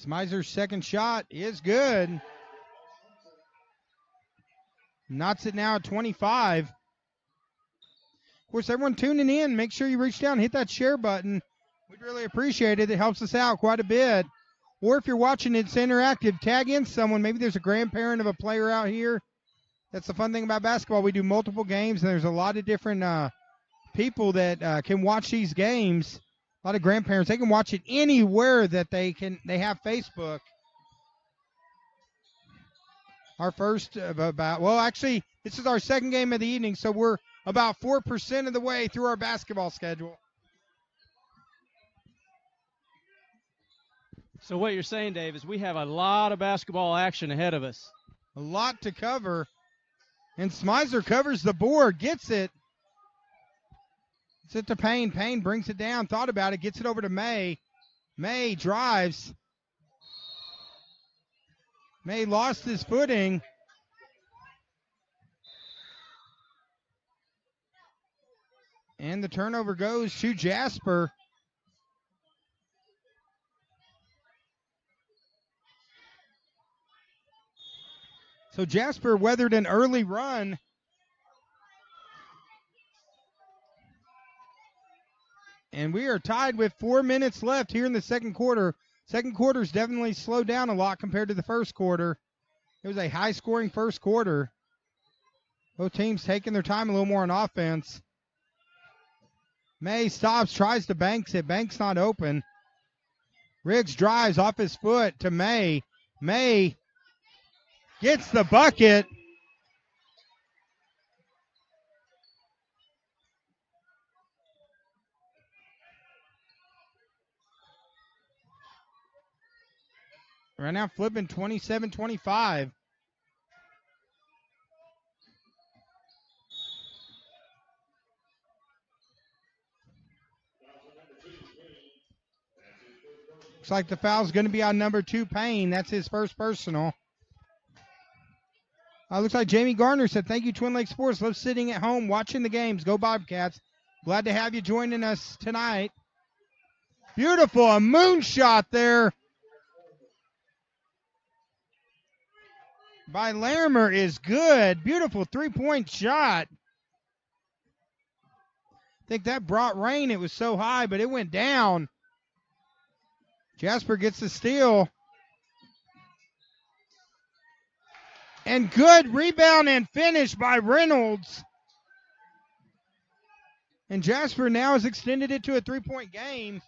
Smizer's second shot is good. Knots it now at 25. Of course, everyone tuning in, make sure you reach down and hit that share button. We'd really appreciate it. It helps us out quite a bit. Or if you're watching it's interactive, tag in someone. Maybe there's a grandparent of a player out here. That's the fun thing about basketball. We do multiple games, and there's a lot of different people that can watch these games. A lot of grandparents. They can watch it anywhere that they have Facebook. Our first actually, this is our second game of the evening, so we're about 4% of the way through our basketball schedule. So what you're saying, Dave, is we have a lot of basketball action ahead of us. A lot to cover. And Smizer covers the board, gets it. It's it to Payne. Payne brings it down, thought about it, gets it over to May. May drives. May lost his footing. And the turnover goes to Jasper. So Jasper weathered an early run. And we are tied with 4 minutes left here in the second quarter. Second quarter's definitely slowed down a lot compared to the first quarter. It was a high-scoring first quarter. Both teams taking their time a little more on offense. May stops, tries to banks it. Banks not open. Riggs drives off his foot to May. May gets the bucket. Right now, Flippin 27-25. Looks like the foul's going to be on number 2, Payne. That's his first personal. Looks like Jamie Garner said, thank you, Twin Lake Sports. Love sitting at home watching the games. Go Bobcats. Glad to have you joining us tonight. Beautiful. A moonshot there by Larimer is good. Beautiful three-point shot. I think that brought rain. It was so high, but it went down. Jasper gets the steal. And good rebound and finish by Reynolds. And Jasper now has extended it to a three-point game.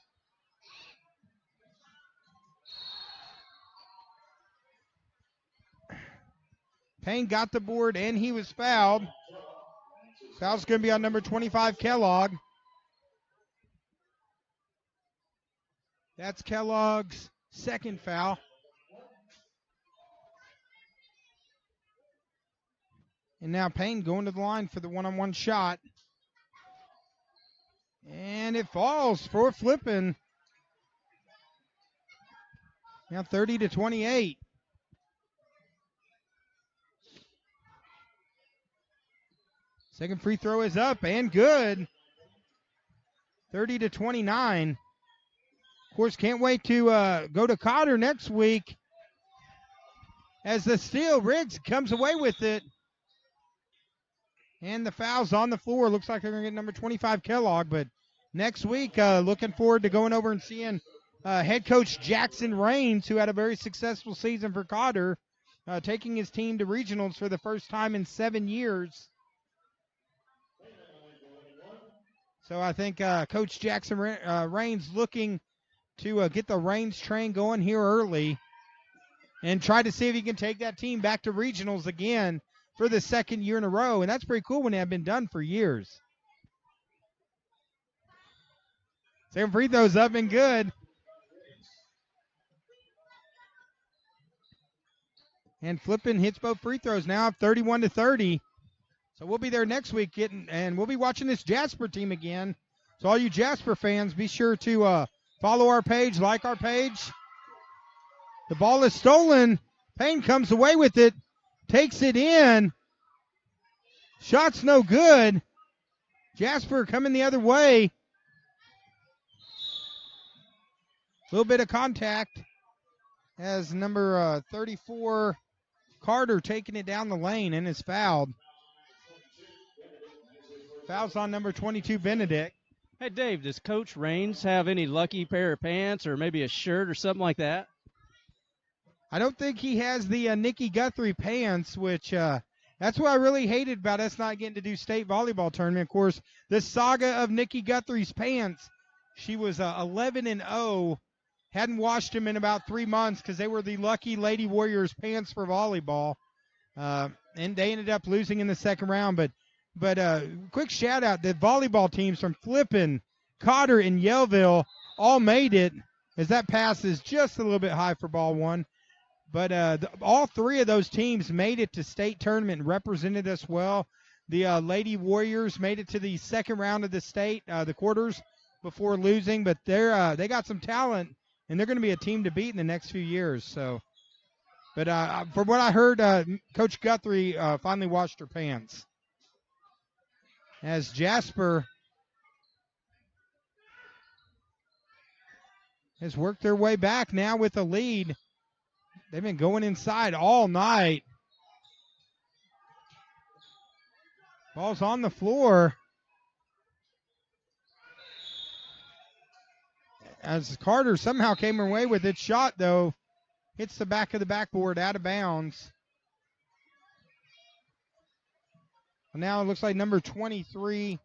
Payne got the board and he was fouled. Foul's going to be on number 25, Kellogg. That's Kellogg's second foul. And now Payne going to the line for the one-on-one shot. And it falls for Flippin. Now 30-28. Second free throw is up and good. 30-29. Of course, can't wait to go to Cotter next week. As the steal, Riggs comes away with it. And the foul's on the floor. Looks like they're going to get number 25, Kellogg. But next week, looking forward to going over and seeing head coach Jackson Raines, who had a very successful season for Cotter, taking his team to regionals for the first time in 7 years. So I think Coach Jackson Raines looking to get the Raines train going here early and try to see if he can take that team back to regionals again for the second year in a row. And that's pretty cool when they have been done for years. Second free throw's up and good. And Flippin hits both free throws now, 31-30. So we'll be there next week and we'll be watching this Jasper team again. So all you Jasper fans, be sure to Follow our page, like our page. The ball is stolen. Payne comes away with it, takes it in. Shot's no good. Jasper coming the other way. A little bit of contact as number 34, Carter, taking it down the lane and is fouled. Fouls on number 22, Benedict. Hey, Dave, does Coach Raines have any lucky pair of pants or maybe a shirt or something like that? I don't think he has the Nikki Guthrie pants, which that's what I really hated about us not getting to do state volleyball tournament. Of course, this saga of Nikki Guthrie's pants, she was 11-0, hadn't washed them in about 3 months because they were the lucky Lady Warriors pants for volleyball, and they ended up losing in the second round. But quick shout out, the volleyball teams from Flippin, Cotter, and Yellville all made it, as that pass is just a little bit high for ball one. But all three of those teams made it to state tournament and represented us well. The Lady Warriors made it to the second round of the state, the quarters, before losing. But they got some talent, and they're going to be a team to beat in the next few years. So, but from what I heard, Coach Guthrie finally washed her pants. As Jasper has worked their way back now with a lead. They've been going inside all night. Ball's on the floor. As Carter somehow came away with it. Shot, though, hits the back of the backboard out of bounds. Now it looks like number 23,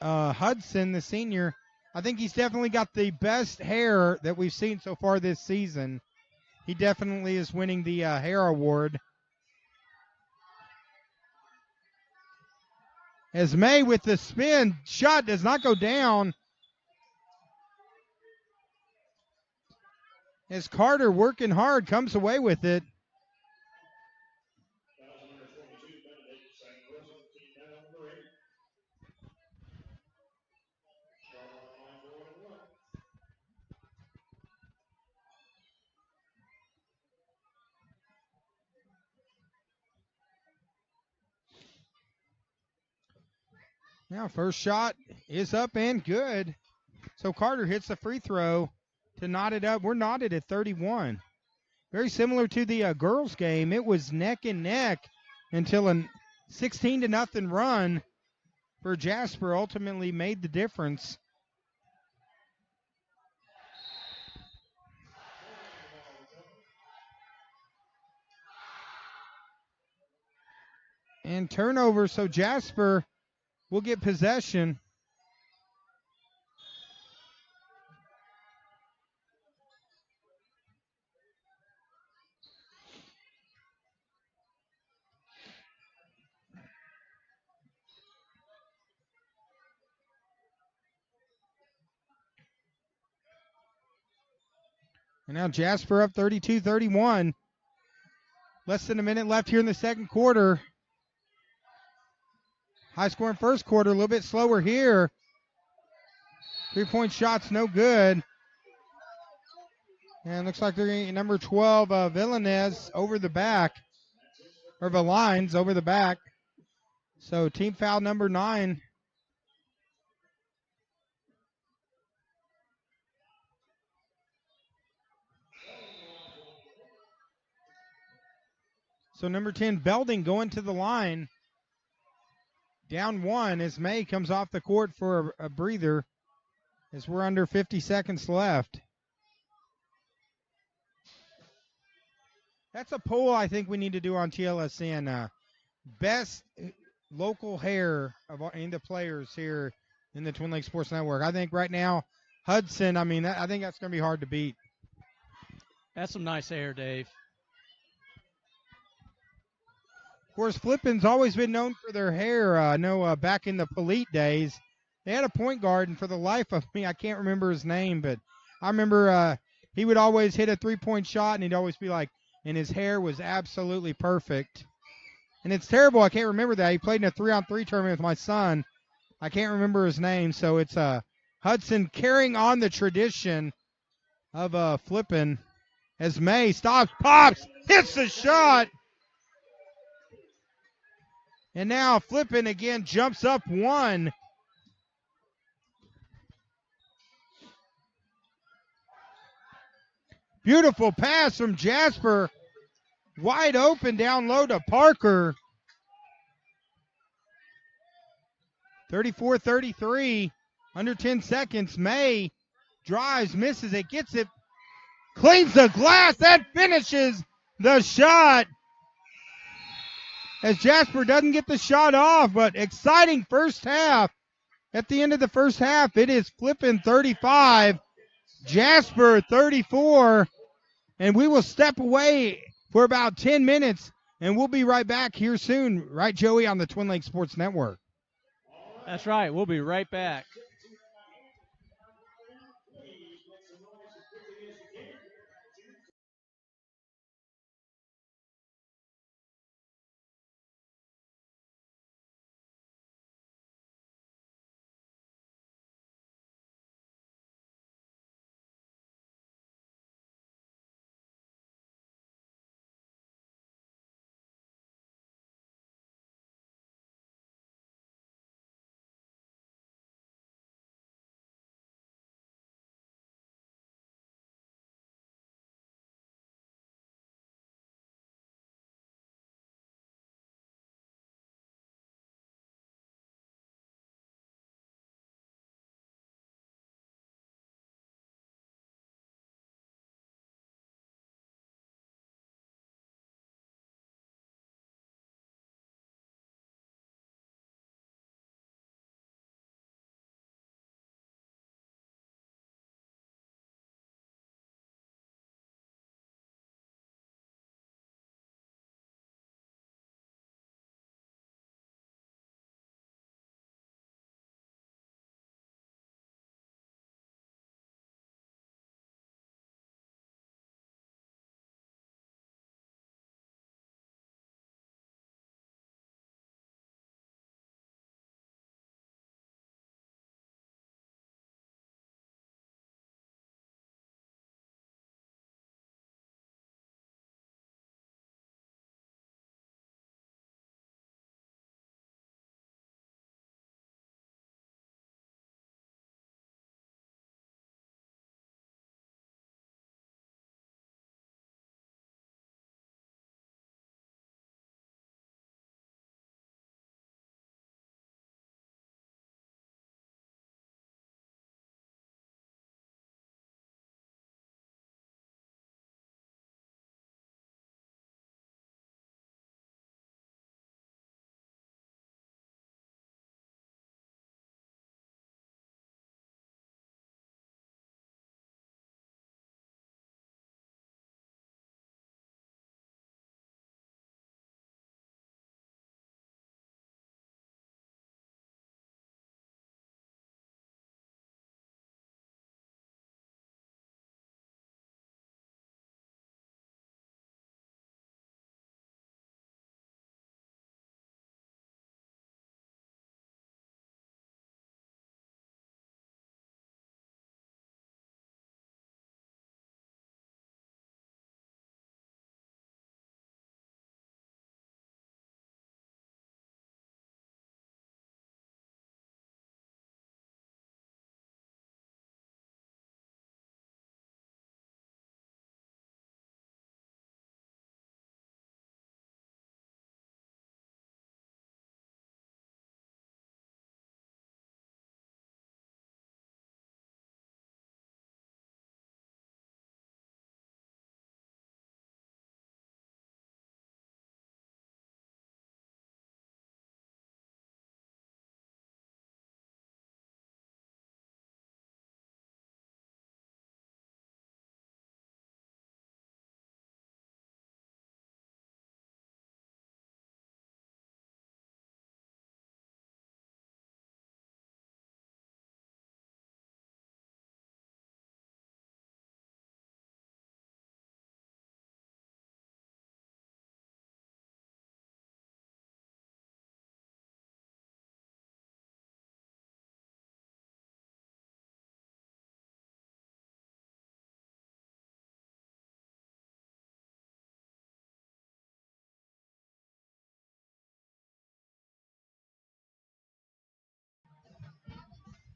Hudson, the senior. I think he's definitely got the best hair that we've seen so far this season. He definitely is winning the hair award. As May with the spin, shot does not go down. As Carter, working hard, comes away with it. Now, first shot is up and good. So Carter hits the free throw to knot it up. We're knotted at 31. Very similar to the girls' game. It was neck and neck until a 16-0 run for Jasper ultimately made the difference. And turnover, so Jasper will get possession. And now Jasper up 32-31. Less than a minute left here in the second quarter. High scoring first quarter, a little bit slower here. 3-point shots, no good. And looks like they're going to get number 12, Villanez, over the back. Or Valines over the back. So team foul number 9. So number 10, Belding, going to the line. Down 1 as May comes off the court for a breather as we're under 50 seconds left. That's a poll I think we need to do on TLSN. Best local hair of any of the players here in the Twin Lakes Sports Network. I think right now, Hudson, I think that's going to be hard to beat. That's some nice hair, Dave. Of course, Flippin's always been known for their hair. I know back in the Polite days, they had a point guard, and for the life of me, I can't remember his name, but I remember he would always hit a 3-point shot, and he'd always be like, and his hair was absolutely perfect. And it's terrible, I can't remember that. He played in a 3-on-3 tournament with my son. I can't remember his name, so it's Hudson carrying on the tradition of Flippin as May stops, pops, hits the shot. And now Flippin again jumps up one. Beautiful pass from Jasper. Wide open down low to Parker. 34-33. Under 10 seconds. May drives, misses it, gets it, cleans the glass, and finishes the shot. As Jasper doesn't get the shot off, but exciting first half. At the end of the first half, it is Flippin 35, Jasper 34, and we will step away for about 10 minutes, and we'll be right back here soon. Right, Joey, on the Twin Lakes Sports Network. That's right. We'll be right back.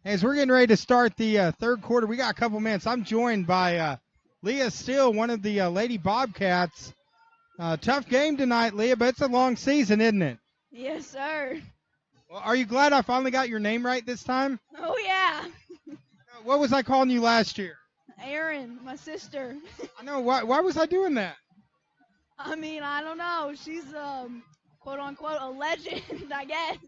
As we're getting ready to start the third quarter, we got a couple minutes. I'm joined by Leah Steele, one of the Lady Bobcats. Tough game tonight, Leah, but it's a long season, isn't it? Yes, sir. Well, are you glad I finally got your name right this time? Oh, yeah. What was I calling you last year? Erin, my sister. I know. Why was I doing that? I mean, I don't know. She's, quote unquote, a legend, I guess.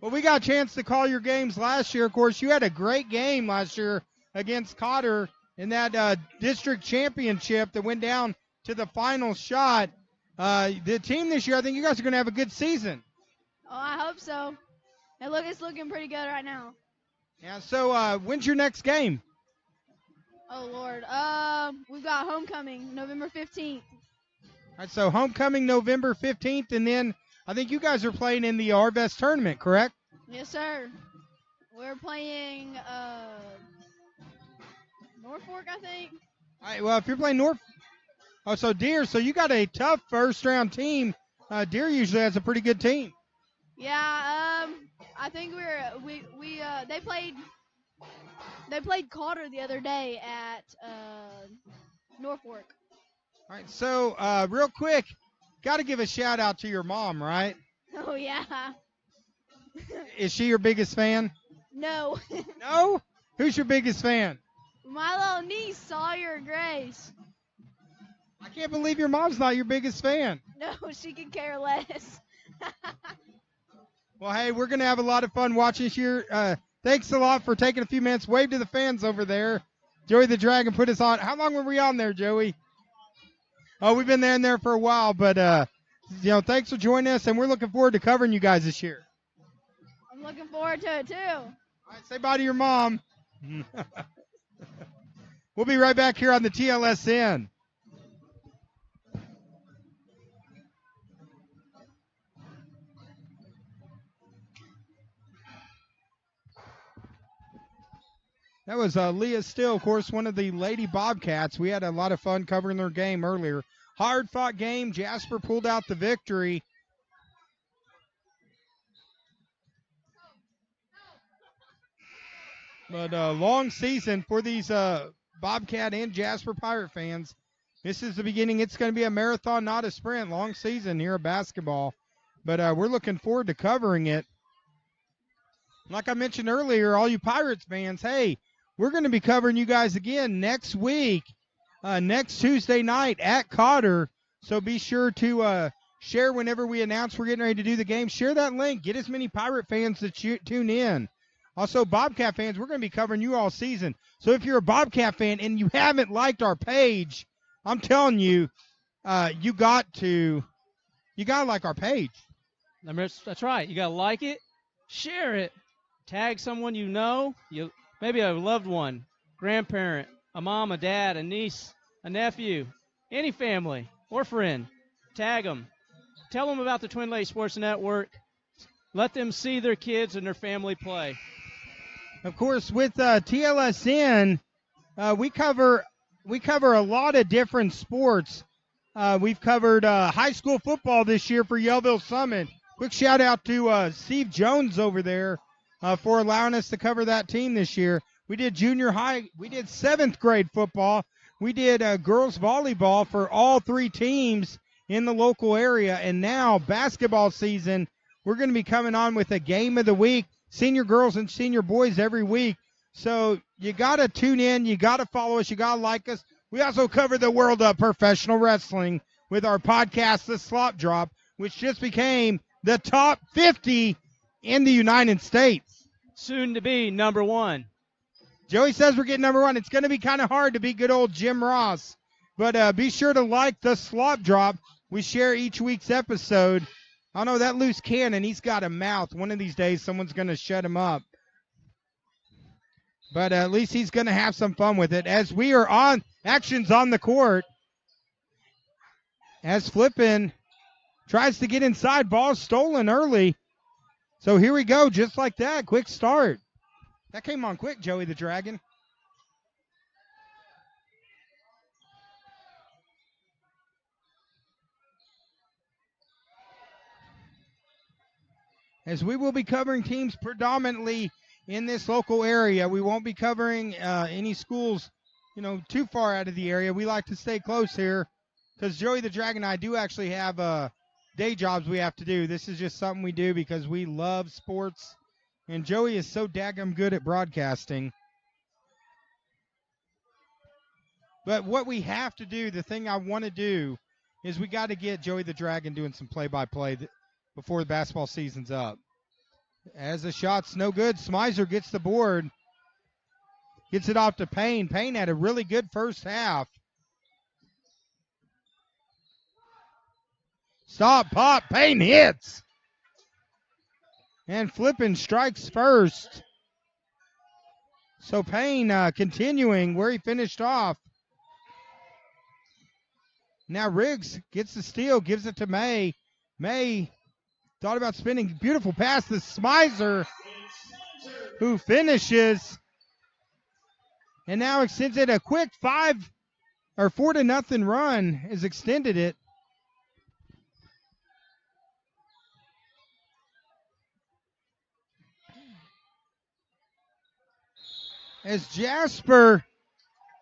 Well, we got a chance to call your games last year. Of course, you had a great game last year against Cotter in that district championship that went down to the final shot. The team this year, I think you guys are going to have a good season. Oh, I hope so. It's looking pretty good right now. Yeah, so when's your next game? Oh, Lord. We've got homecoming, November 15th. All right, so homecoming November 15th, and then I think you guys are playing in the Arvest tournament, correct? Yes, sir. We're playing, Norfolk, I think. All right, well, if you're playing oh, so Deer, so you got a tough first-round team. Deer usually has a pretty good team. Yeah, I think they played Cotter the other day at Norfolk. All right, so real quick, got to give a shout-out to your mom, right? Oh, yeah. Is she your biggest fan? No. No? Who's your biggest fan? My little niece, Sawyer Grace. I can't believe your mom's not your biggest fan. No, she could care less. Well, hey, we're going to have a lot of fun watching this year. Thanks a lot for taking a few minutes. Wave to the fans over there. Joey the Dragon put us on. How long were we on there, Joey? Oh, we've been there for a while, but, thanks for joining us, and we're looking forward to covering you guys this year. I'm looking forward to it, too. All right, say bye to your mom. We'll be right back here on the TLSN. That was Leah Still, of course, one of the Lady Bobcats. We had a lot of fun covering their game earlier. Hard-fought game. Jasper pulled out the victory. But long season for these Bobcat and Jasper Pirate fans. This is the beginning. It's going to be a marathon, not a sprint. Long season here of basketball. But we're looking forward to covering it. Like I mentioned earlier, all you Pirates fans, hey, we're going to be covering you guys again next week, next Tuesday night at Cotter. So be sure to share whenever we announce we're getting ready to do the game. Share that link. Get as many Pirate fans to tune in. Also, Bobcat fans, we're going to be covering you all season. So if you're a Bobcat fan and you haven't liked our page, I'm telling you, you got to like our page. That's right. You got to like it, share it, tag someone you know, maybe a loved one, grandparent, a mom, a dad, a niece, a nephew, any family or friend. Tag them. Tell them about the Twin Lakes Sports Network. Let them see their kids and their family play. Of course, with TLSN, we cover a lot of different sports. We've covered high school football this year for Yellville Summit. Quick shout out to Steve Jones over there for allowing us to cover that team this year. We did junior high. We did 7th grade football. We did girls volleyball for all 3 teams in the local area. And now basketball season, we're going to be coming on with a game of the week, senior girls and senior boys every week. So you got to tune in. You got to follow us. You got to like us. We also cover the world of professional wrestling with our podcast, The Slop Drop, which just became the top 50 in the United States. Soon to be number 1. Joey says we're getting number 1. It's going to be kind of hard to beat good old Jim Ross. But be sure to like The Slop Drop. We share each week's episode. I know that loose cannon, he's got a mouth. One of these days, someone's going to shut him up. But at least he's going to have some fun with it. As we are on, actions on the court. As Flippin tries to get inside, ball stolen early. So here we go, just like that, quick start. That came on quick, Joey the Dragon. As we will be covering teams predominantly in this local area. We won't be covering any schools, too far out of the area. We like to stay close here because Joey the Dragon and I do actually have day jobs we have to do. This is just something we do because we love sports, and Joey is so daggum good at broadcasting. But what we have to do, the thing I want to do, is we got to get Joey the Dragon doing some play-by-play before the basketball season's up. As the shot's no good, Smizer gets the board. Gets it off to Payne. Payne had a really good first half. Stop, pop, Payne hits. And Flippin strikes first. So Payne continuing where he finished off. Now Riggs gets the steal, gives it to May. May thought about spinning. Beautiful pass to Smizer, who finishes. And now extends it a quick 4-0 run. Has extended it. As Jasper,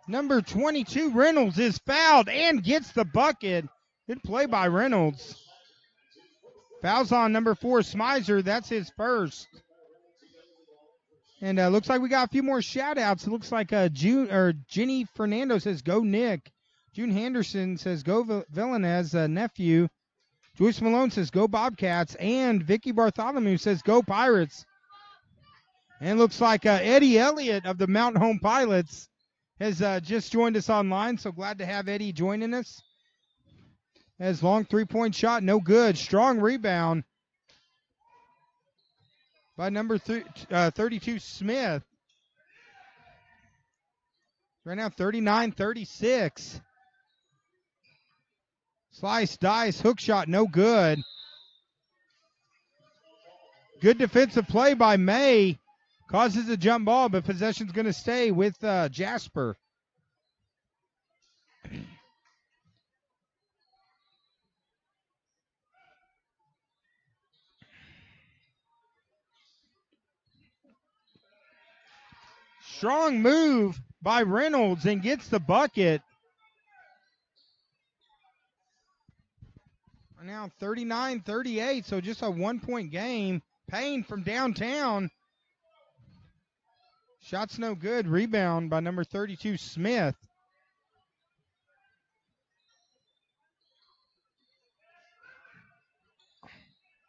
number 22, Reynolds, is fouled and gets the bucket. Good play by Reynolds. Fouls on number 4, Smizer. That's his first. And looks like we got a few more shout-outs. It looks like Jenny Fernando says, go Nick. June Henderson says, go Villanez, nephew. Joyce Malone says, go Bobcats. And Vicky Bartholomew says, go Pirates. And looks like Eddie Elliott of the Mountain Home Pilots has just joined us online. So glad to have Eddie joining us. As long three-point shot, no good. Strong rebound by number 32, Smith. Right now, 39-36. Slice, dice, hook shot, no good. Good defensive play by May. Causes a jump ball, but possession's going to stay with Jasper. Strong move by Reynolds and gets the bucket. Now 39-38, so just a one-point game. Payne from downtown. Shot's no good. Rebound by number 32, Smith.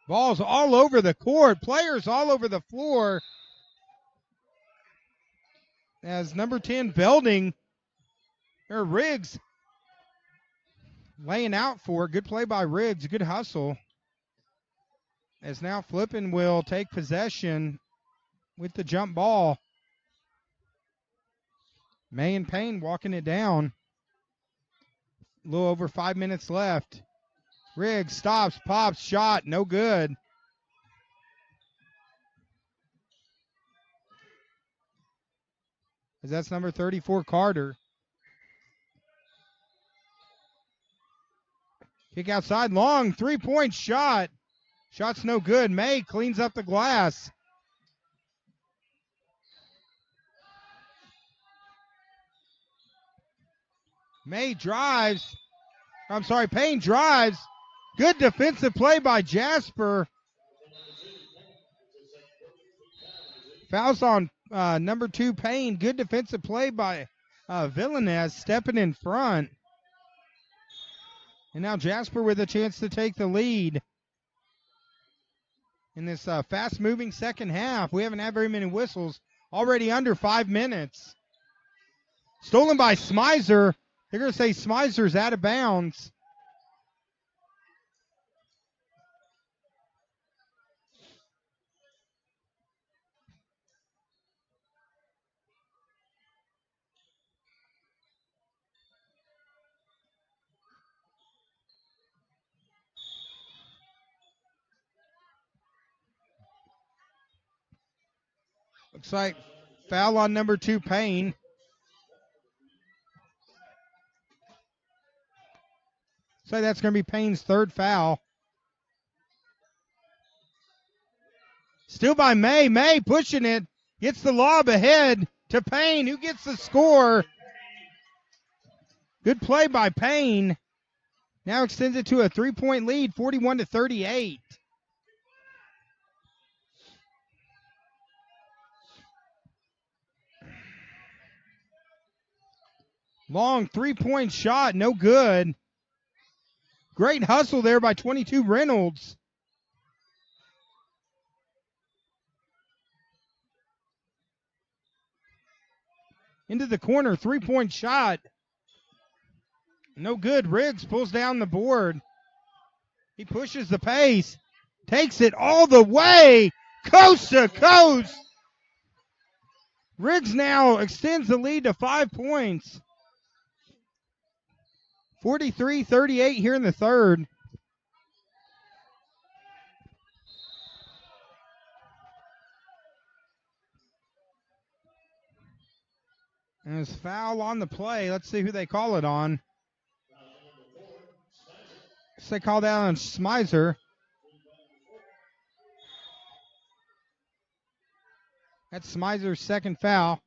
Balls all over the court. Players all over the floor. As number 10, Riggs laying out for it. Good play by Riggs. Good hustle. As now Flippin will take possession with the jump ball. May and Payne walking it down. A little over 5 minutes left. Riggs stops, pops, shot, no good. As that's number 34, Carter. Kick outside, long, three-point shot. Shot's no good. May cleans up the glass. Payne drives. Good defensive play by Jasper. Fouls on number 2, Payne. Good defensive play by Villanez, stepping in front. And now Jasper with a chance to take the lead in this fast-moving second half. We haven't had very many whistles. Already under 5 minutes. Stolen by Smizer. They're going to say Smizer's out of bounds. Looks like foul on number 2, Payne. So that's going to be Payne's third foul. Still by May. May pushing it. Gets the lob ahead to Payne, who gets the score. Good play by Payne. Now extends it to a 3-point lead, 41-38. Long 3-point shot, no good. Great hustle there by 22 Reynolds. Into the corner, 3-point shot. No good. Riggs pulls down the board. He pushes the pace. Takes it all the way. Coast to coast. Riggs now extends the lead to 5 points. 43-38 here in the third. And there's foul on the play. Let's see who they call it on. They call that on Smizer. That's Smizer's second foul.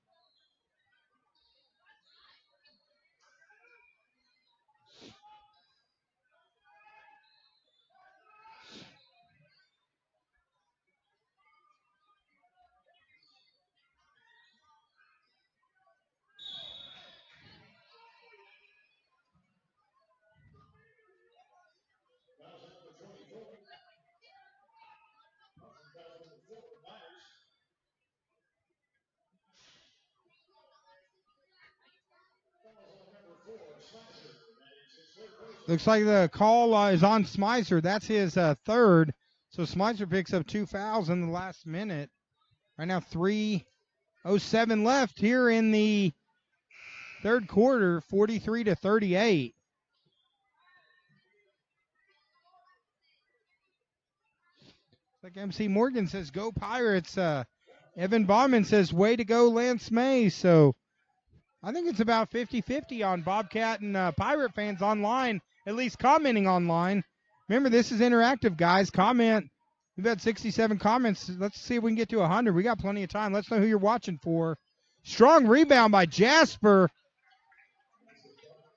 Looks like the call is on Smizer. That's his third. So Smizer picks up 2 fouls in the last minute. Right now 3:07 left here in the third quarter, 43-38. Like MC Morgan says, go Pirates. Evan Bauman says, way to go, Lance May. So I think it's about 50-50 on Bobcat and Pirate fans online, at least commenting online. Remember, this is interactive, guys. Comment. We've had 67 comments. Let's see if we can get to 100. We got plenty of time. Let's know who you're watching for. Strong rebound by Jasper.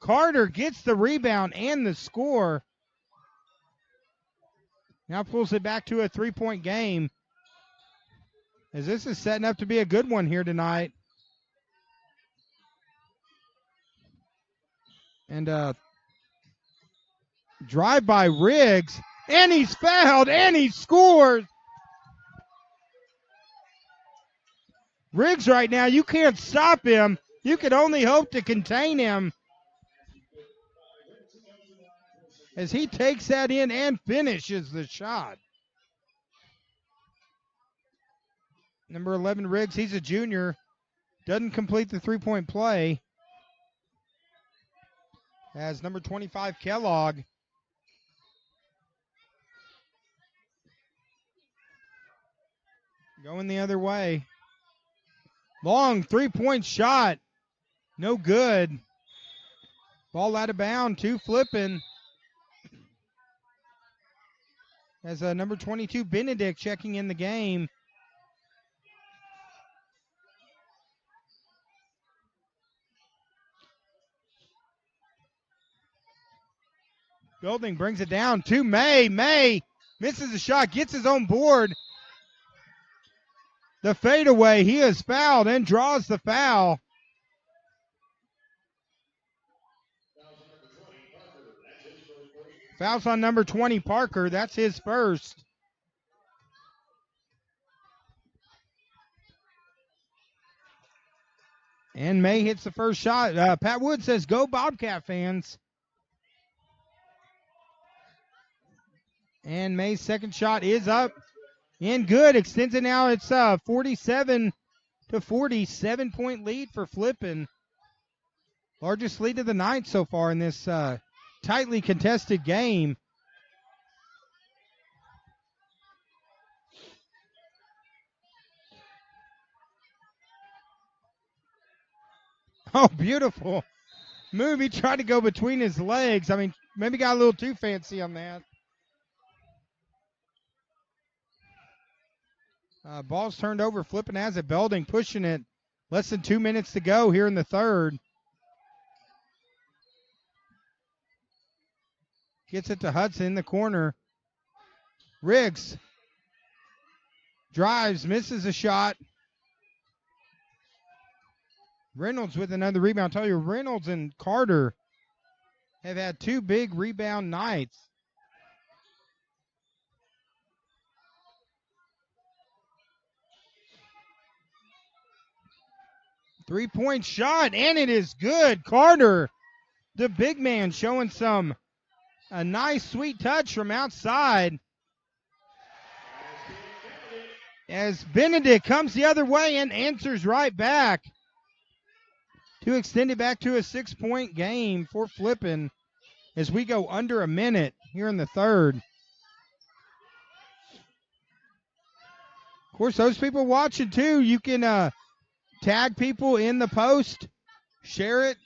Carter gets the rebound and the score. Now pulls it back to a 3-point game, as this is setting up to be a good one here tonight. And drive by Riggs, and he's fouled, and he scores. Riggs right now, you can't stop him. You can only hope to contain him, as he takes that in and finishes the shot. Number 11, Riggs, he's a junior. Doesn't complete the 3-point play. As number 25, Kellogg. Going the other way. Long 3-point shot. No good. Ball out of bounds to Flippin. As number 22, Benedict, checking in the game. Building brings it down to May. May misses the shot, gets his own board. The fadeaway, he is fouled and draws the foul. Fouls on number 20, Parker. That's his first. And May hits the first shot. Pat Wood says, go Bobcat fans. And May's second shot is up and good. Extends it now. It's 47-40. 7-point lead for Flippin. Largest lead of the night so far in this tightly contested game. Oh, beautiful move. He tried to go between his legs. I mean, maybe got a little too fancy on that. Ball's turned over. Flippin has it. Belding pushing it. Less than 2 minutes to go here in the third. Gets it to Hudson in the corner. Riggs drives, misses a shot. Reynolds with another rebound. I tell you, Reynolds and Carter have had 2 big rebound nights. Three-point shot, and it is good. Carter, the big man, showing a nice, sweet touch from outside. As Benedict comes the other way and answers right back to extend it back to a 6-point game for Flippin as we go under a minute here in the third. Of course, those people watching too, you can tag people in the post, share it,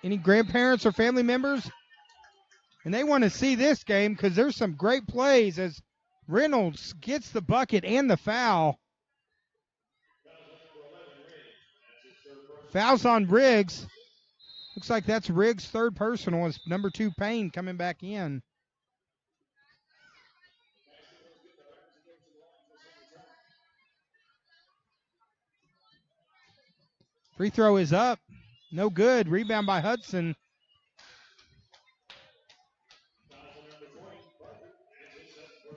any grandparents or family members, and they want to see this game because there's some great plays as Reynolds gets the bucket and the foul. Fouls on Riggs. Looks like that's Riggs' third personal as number 2 Payne coming back in. Free throw is up. No good. Rebound by Hudson.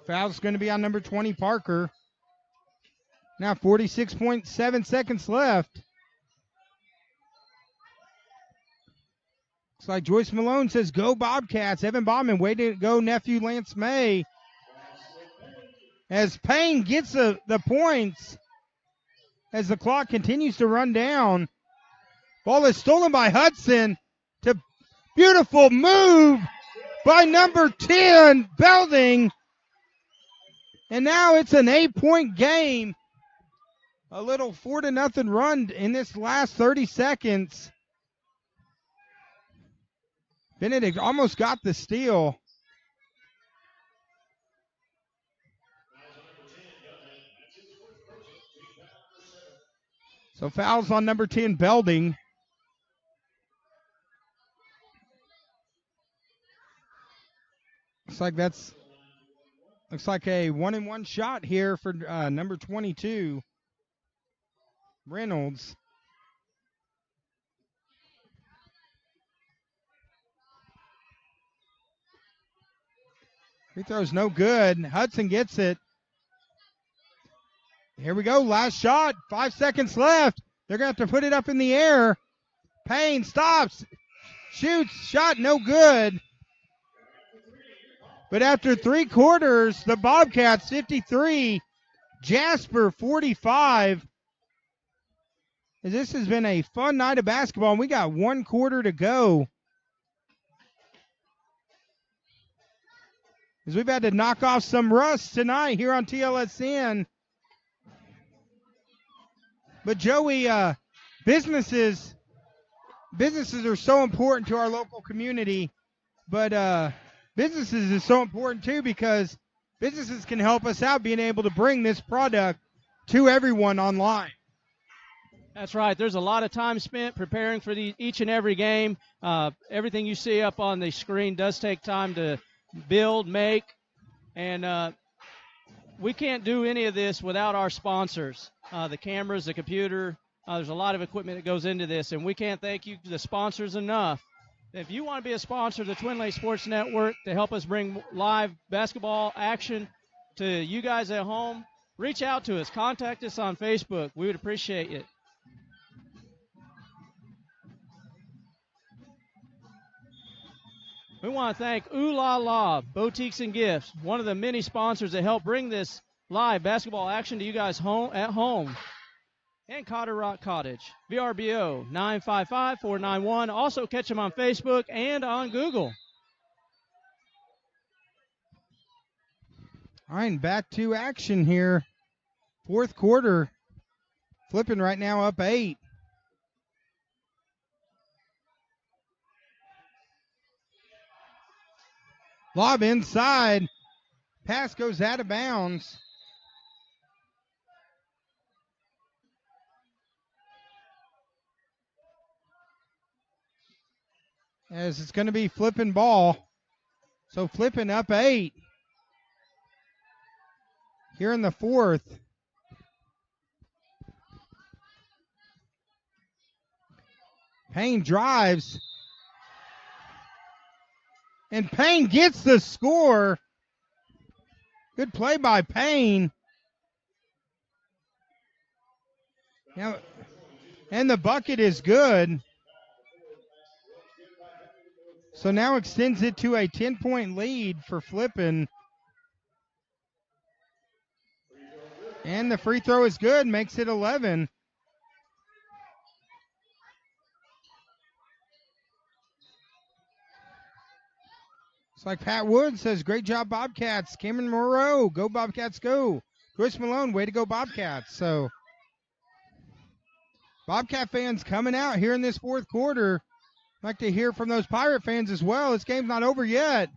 Foul's going to be on number 20, Parker. Now 46.7 seconds left. Looks like Joyce Malone says, go Bobcats. Evan Bauman, way to go, nephew Lance May. As Payne gets the points as the clock continues to run down. Ball is stolen by Hudson. To beautiful move by number 10, Belding. And now it's an 8-point game. A little 4-0 run in this last 30 seconds. Benedict almost got the steal. So fouls on number 10, Belding. Looks like a 1-and-1 shot here for number 22, Reynolds. Free throw's no good. Hudson gets it. Here we go. Last shot. 5 seconds left. They're going to have to put it up in the air. Payne stops. Shoots. Shot no good. But after 3 quarters, the Bobcats 53, Jasper 45. This has been a fun night of basketball, and we got 1 quarter to go. As we've had to knock off some rust tonight here on TLSN. But Joey, businesses are so important to our local community, but businesses is so important too because businesses can help us out being able to bring this product to everyone online. That's right. There's a lot of time spent preparing for each and every game. Everything you see up on the screen does take time to build, make, and we can't do any of this without our sponsors. The cameras, the computer, there's a lot of equipment that goes into this, and we can't thank you, the sponsors, enough. If you want to be a sponsor of the Twin Lakes Sports Network to help us bring live basketball action to you guys at home, reach out to us. Contact us on Facebook. We would appreciate it. We want to thank Ooh La La Boutiques and Gifts, one of the many sponsors that help bring this live basketball action to you guys at home. And Cotter Rock Cottage, VRBO 955-491. Also catch them on Facebook and on Google. All right, and back to action here. 4th quarter. Flippin right now up 8. Lob inside. Pass goes out of bounds. as it's going to be Flippin ball. So Flippin up 8 here in the fourth. Payne drives. And Payne gets the score. Good play by Payne. Now, and the bucket is good. So now extends it to a 10-point lead for Flippin. And the free throw is good, makes it 11. It's like Pat Wood says, great job, Bobcats. Cameron Moreau, go Bobcats, go. Joyce Malone, way to go, Bobcats. So Bobcat fans coming out here in this fourth quarter. I'd like to hear from those Pirate fans as well. This game's not over yet.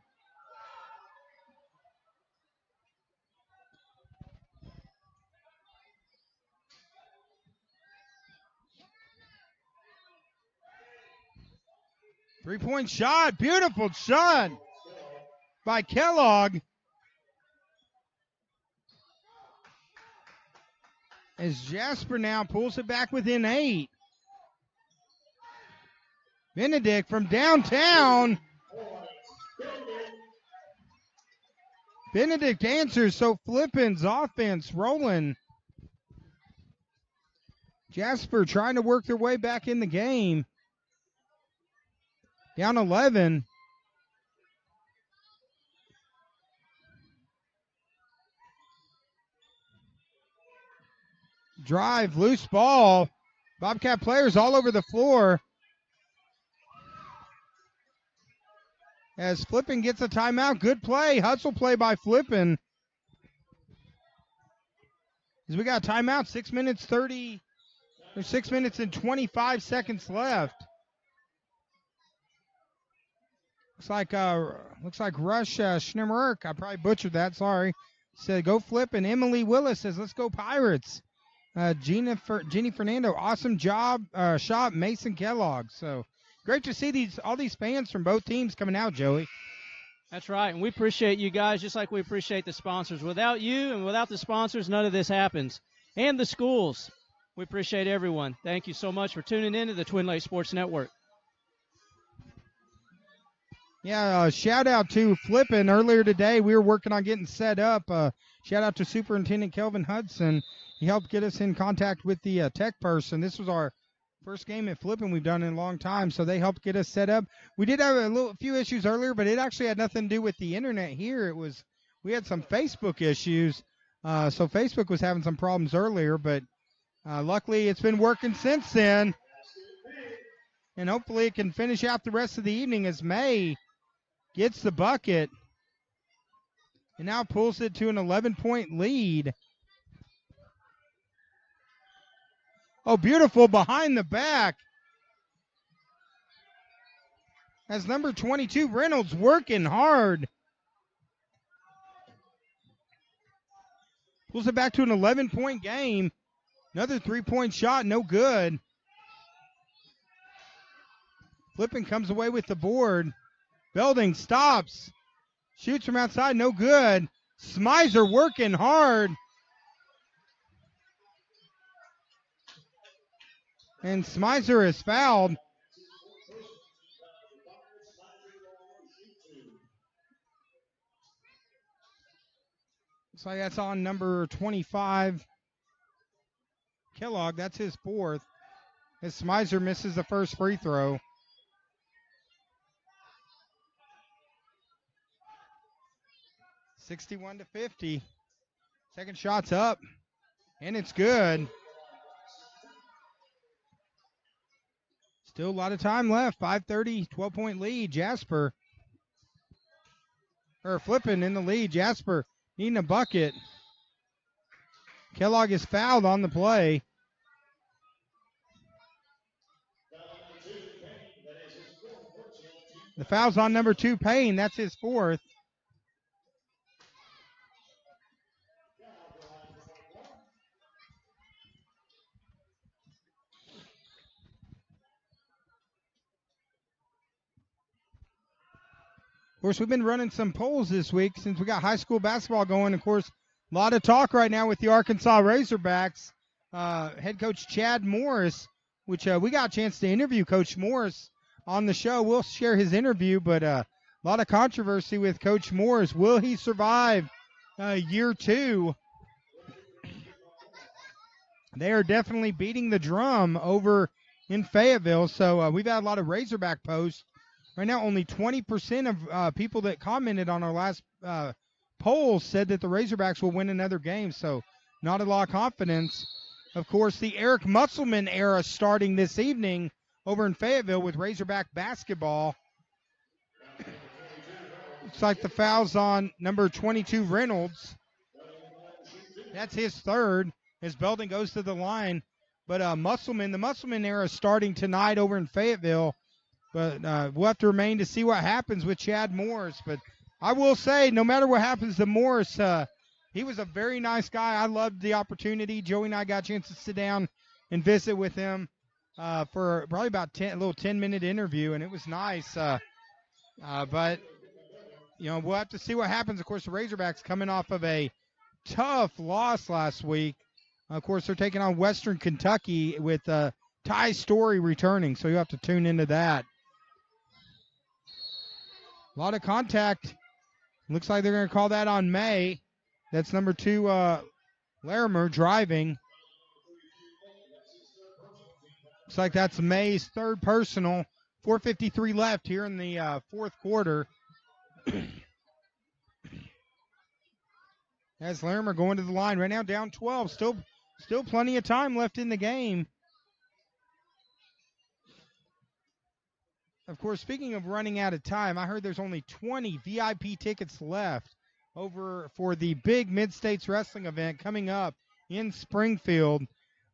Three-point shot, beautiful shot by Kellogg. As Jasper now pulls it back within 8. Benedict from downtown. Benedict answers, so Flippin's offense rolling. Jasper trying to work their way back in the game. Down 11. Drive, loose ball. Bobcat players all over the floor. As Flippin gets a timeout. Good play. Hustle play by Flippin. As we got a timeout. 6 minutes 30. There's 6 minutes and 25 seconds left. Looks like Rush Schnemerk. I probably butchered that. Sorry. Said go Flippin. Emily Willis says let's go Pirates. Jenny Fernando, awesome job shot. Mason Kellogg. So great to see all these fans from both teams coming out, Joey. That's right, and we appreciate you guys just like we appreciate the sponsors. Without you and without the sponsors, none of this happens. And the schools. We appreciate everyone. Thank you so much for tuning in to the Twin Lakes Sports Network. Yeah, shout out to Flippin. Earlier today, we were working on getting set up. Shout out to Superintendent Kelvin Hudson. He helped get us in contact with the tech person. This was our first game at Flippin we've done in a long time, so they helped get us set up. We did have a few issues earlier, but it actually had nothing to do with the internet here. We had some Facebook issues, so Facebook was having some problems earlier, but luckily it's been working since then, and hopefully it can finish out the rest of the evening as May gets the bucket and now pulls it to an 11-point lead. Oh, beautiful behind the back. As number 22, Reynolds, working hard. Pulls it back to an 11-point game. Another three-point shot, no good. Flippin comes away with the board. Belding stops. Shoots from outside, no good. Smizer working hard. And Smizer is fouled. Looks like that's on number 25, Kellogg. That's his fourth. As Smizer misses the first free throw. (61-50). Second shot's up, and it's good. Still a lot of time left. 5:30, 12-point lead. Jasper, or Flippin in the lead. Jasper needing a bucket. Kellogg is fouled on the play. The foul's on number 2, Payne. That's his fourth. Of course, we've been running some polls this week since we got high school basketball going. Of course, a lot of talk right now with the Arkansas Razorbacks. Head coach Chad Morris, which we got a chance to interview Coach Morris on the show. We'll share his interview, but a lot of controversy with Coach Morris. Will he survive year two? They are definitely beating the drum over in Fayetteville. So we've had a lot of Razorback posts. Right now, only 20% of people that commented on our last poll said that the Razorbacks will win another game. So not a lot of confidence. Of course, the Eric Musselman era starting this evening over in Fayetteville with Razorback basketball. Looks like the foul's on number 22, Reynolds. That's his third as Belden goes to the line. But Musselman, the Musselman era starting tonight over in Fayetteville. But we'll have to remain to see what happens with Chad Morris. But I will say, no matter what happens to Morris, he was a very nice guy. I loved the opportunity. Joey and I got a chance to sit down and visit with him for probably about a little 10-minute interview, and it was nice. But, we'll have to see what happens. Of course, the Razorbacks coming off of a tough loss last week. Of course, they're taking on Western Kentucky with Ty Story returning, so you have to tune into that. A lot of contact. Looks like they're going to call that on May. That's number 2, Larimer driving. Looks like that's May's third personal. 4:53 left here in the fourth quarter. As Larimer going to the line right now, down 12. Still plenty of time left in the game. Of course, speaking of running out of time, I heard there's only 20 VIP tickets left over for the big Mid-States Wrestling event coming up in Springfield.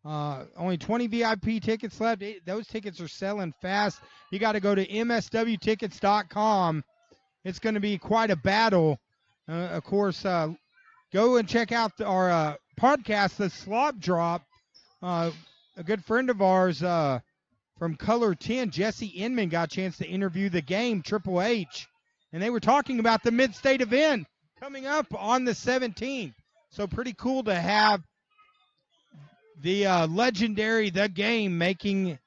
Only 20 VIP tickets left. Those tickets are selling fast. You got to go to mswtickets.com. It's going to be quite a battle. Of course, go and check out our podcast, The Slop Drop. A good friend of ours from Color 10, Jesse Inman, got a chance to interview the game, Triple H. And they were talking about the Mid-State event coming up on the 17th. So pretty cool to have the legendary The Game making,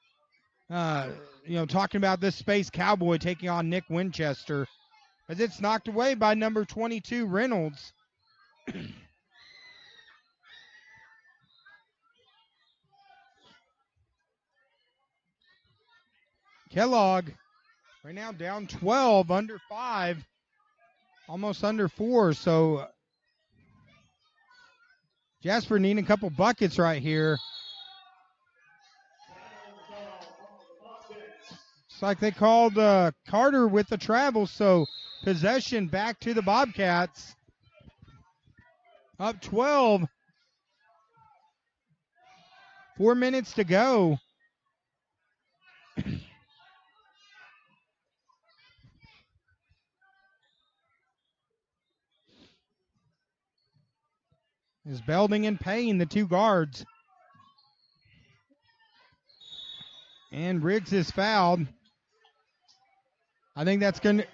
talking about this Space Cowboy taking on Nick Winchester. As it's knocked away by number 22, Reynolds. Kellogg right now down 12, under 5, almost under 4. So Jasper needing a couple buckets right here. It's like they called Carter with the travel, so possession back to the Bobcats. Up 12. 4 minutes to go. Is Belding and Payne, the two guards. And Riggs is fouled. I think that's going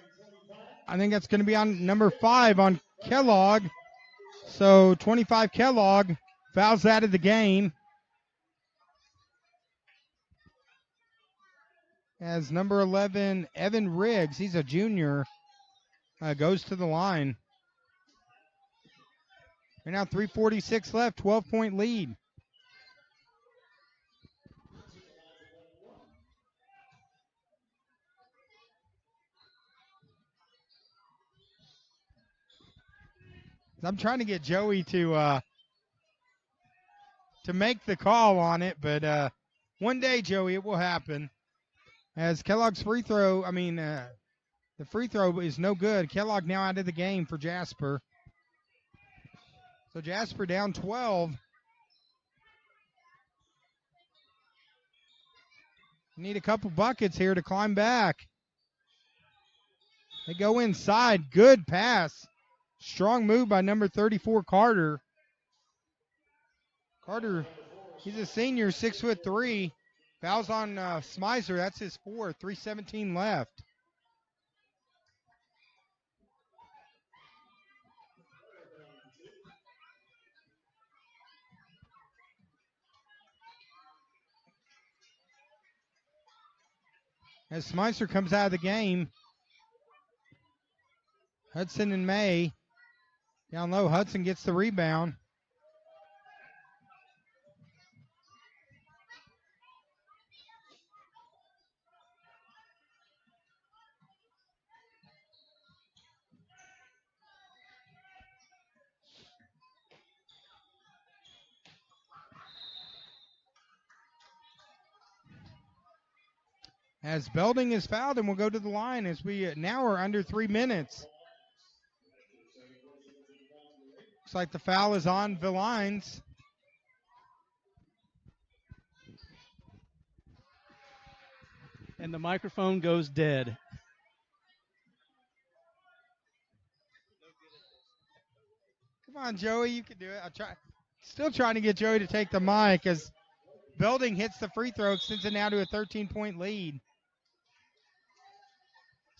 to be on number 5 on Kellogg. So 25 Kellogg fouls out of the game. As number 11 Evan Riggs, he's a junior, goes to the line. Right now 3:46 left, 12-point lead. I'm trying to get Joey to make the call on it, but one day, Joey, it will happen. As Kellogg's free throw, the free throw is no good. Kellogg now out of the game for Jasper. So Jasper down 12. Need a couple buckets here to climb back. They go inside. Good pass. Strong move by number 34, Carter. Carter, he's a senior, 6'3". Fouls on Smizer. That's his fourth. 3:17 left. as Smeister comes out of the game. Hudson and May down low. Hudson gets the rebound. As Belding is fouled, and we'll go to the line as we now are under 3 minutes. Looks like the foul is on the lines. And the microphone goes dead. Come on, Joey, you can do it. Still trying to get Joey to take the mic as Belding hits the free throw, extends it now to a 13-point lead.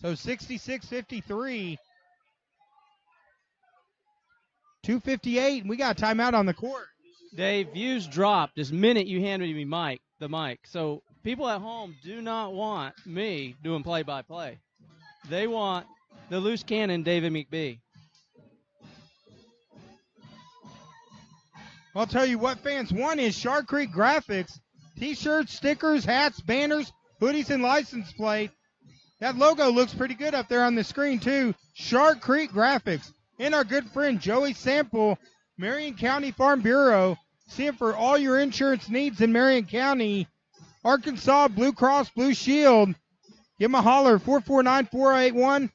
So 66-53. 2:58, and we got a timeout on the court. Dave, views dropped this minute you handed me the mic. So people at home do not want me doing play-by-play. They want the loose cannon David McBee. I'll tell you what fans want is Shark Creek Graphics. T-shirts, stickers, hats, banners, hoodies, and license plate. That logo looks pretty good up there on the screen, too. Shark Creek Graphics. And our good friend Joey Sample, Marion County Farm Bureau. See him for all your insurance needs in Marion County. Arkansas Blue Cross Blue Shield. Give him a holler, 449-4081.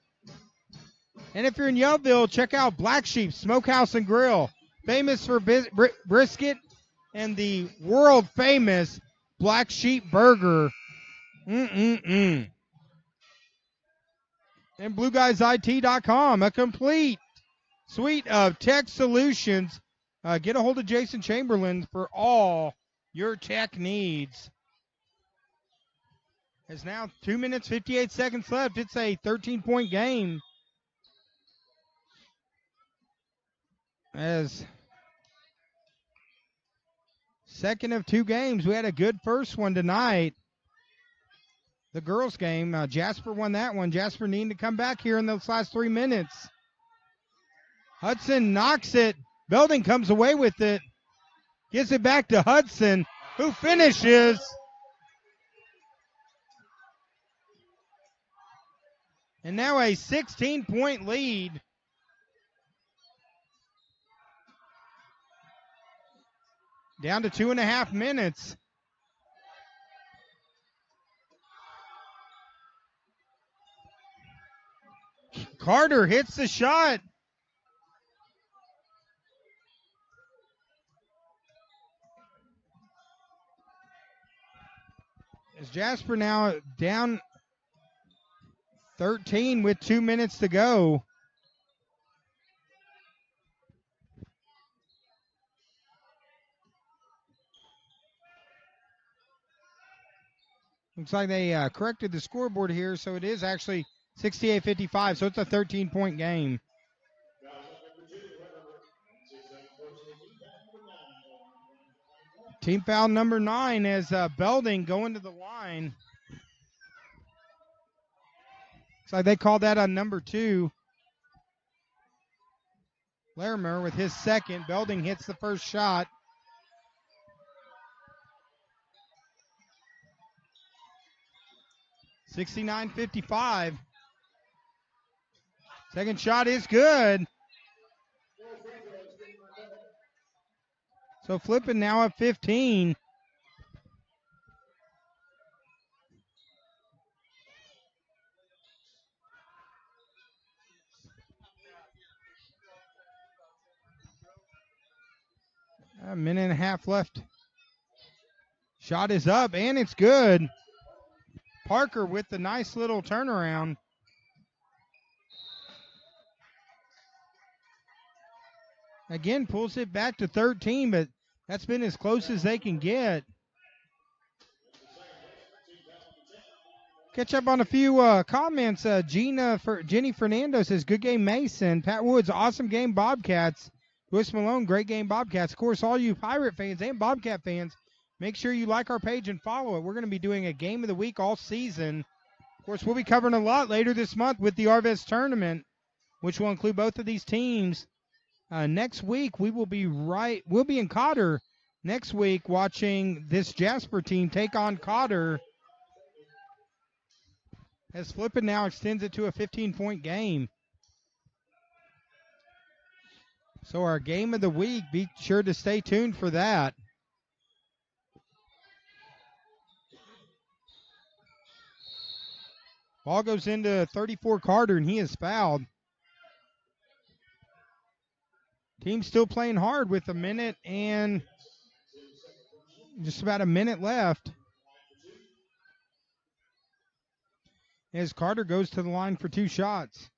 And if you're in Yellville, check out Black Sheep Smokehouse and Grill. Famous for brisket and the world-famous Black Sheep Burger. And BlueGuysIT.com, a complete suite of tech solutions. Get a hold of Jason Chamberlain for all your tech needs. There's now 2 minutes, 58 seconds left. It's a 13-point game. As second of 2 games, we had a good first one tonight. The girls' game, Jasper won that one. Jasper needing to come back here in those last 3 minutes. Hudson knocks it. Belding comes away with it. Gives it back to Hudson, who finishes. And now a 16-point lead. Down to 2.5 minutes. Carter hits the shot. As Jasper now down 13 with 2 minutes to go. Looks like they corrected the scoreboard here, so it is actually 68-55, so it's a 13-point game. Team foul number 9 as Belding going to the line. Looks like they called that on number 2. Larimer with his second. Belding hits the first shot. (69-55). Second shot is good. So Flippin now at 15. A minute and a half left. Shot is up and it's good. Parker with the nice little turnaround. Again, pulls it back to 13, but that's been as close as they can get. Catch up on a few comments. Jenny Fernando says, good game, Mason. Pat Woods, awesome game, Bobcats. Lewis Malone, great game, Bobcats. Of course, all you Pirate fans and Bobcat fans, make sure you like our page and follow it. We're going to be doing a game of the week all season. Of course, we'll be covering a lot later this month with the Arvest tournament, which will include both of these teams. Next week, we'll be in Cotter next week watching this Jasper team take on Cotter, as Flippin now extends it to a 15-point game. So our game of the week, be sure to stay tuned for that. Ball goes into 34 Carter, and he is fouled. Team still playing hard with a minute and just about a minute left. As Carter goes to the line for 2 shots.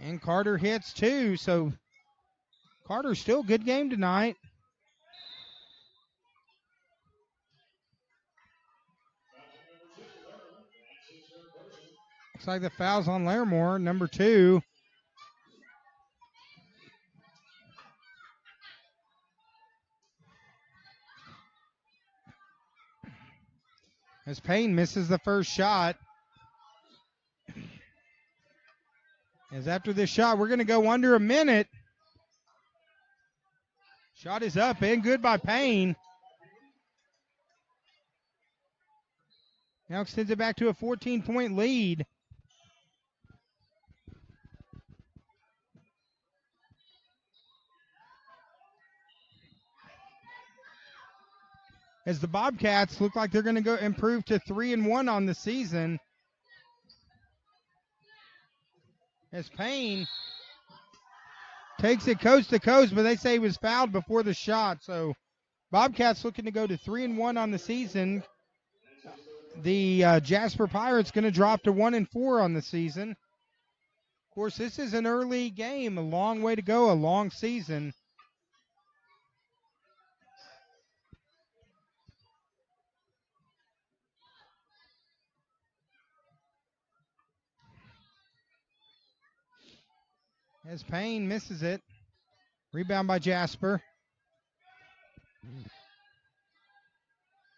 And Carter hits 2, so Carter's still a good game tonight. Looks like the foul's on Larimore, number 2. As Payne misses the first shot. As after this shot, we're going to go under a minute. Shot is up and good by Payne. Now extends it back to a 14-point lead. As the Bobcats look like they're going to go improve to 3-1 on the season. As Payne takes it coast to coast, but they say he was fouled before the shot. So Bobcats looking to go to 3-1 on the season. The Jasper Pirates going to drop to 1-4 on the season. Of course, this is an early game, a long way to go, a long season. As Payne misses it. Rebound by Jasper.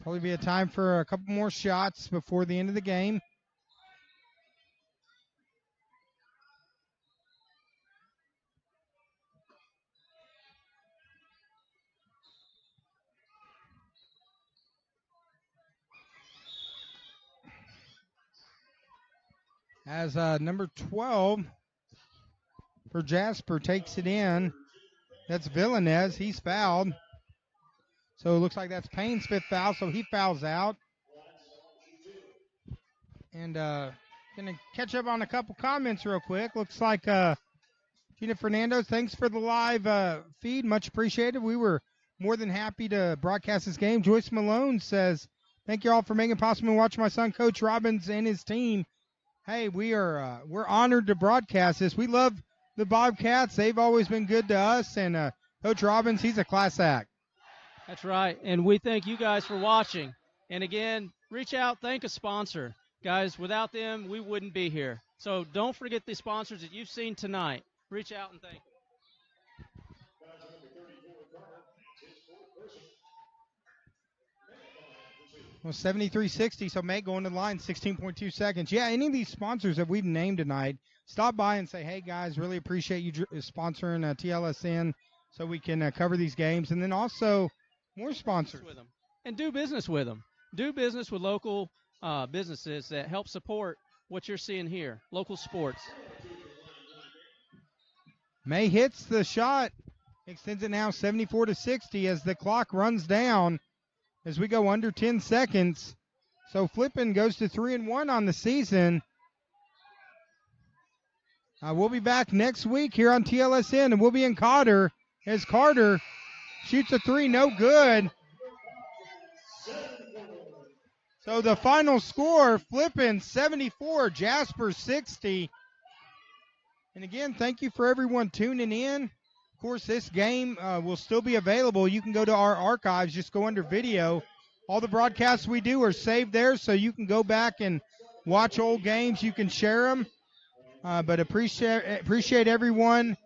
Probably be a time for a couple more shots before the end of the game. As number 12 for Jasper takes it in. That's Villanez. He's fouled. So it looks like that's Payne's 5th foul, so he fouls out. And going to catch up on a couple comments real quick. Looks like Gina Fernando, thanks for the live feed. Much appreciated. We were more than happy to broadcast this game. Joyce Malone says, thank you all for making it possible to watch my son, Coach Robbins, and his team. Hey, we're honored to broadcast this. We love the Bobcats. They've always been good to us. And Coach Robbins, he's a class act. That's right. And we thank you guys for watching. And again, reach out, thank a sponsor. Guys, without them, we wouldn't be here. So don't forget the sponsors that you've seen tonight. Reach out and thank them. Well, 73.60, so May going to the line, 16.2 seconds. Yeah, any of these sponsors that we've named tonight, stop by and say, hey, guys, really appreciate you sponsoring TLSN so we can cover these games. And then also more sponsors. With them. And do business with them. Do business with local businesses that help support what you're seeing here, local sports. May hits the shot, extends it now 74-60 as the clock runs down as we go under 10 seconds. So Flippin goes to 3-1 on the season. We'll be back next week here on TLSN, and we'll be in Cotter as Carter shoots a 3, no good. So the final score, Flippin 74, Jasper 60. And again, thank you for everyone tuning in. Of course, this game will still be available. You can go to our archives, just go under video. All the broadcasts we do are saved there, so you can go back and watch old games. You can share them. But appreciate everyone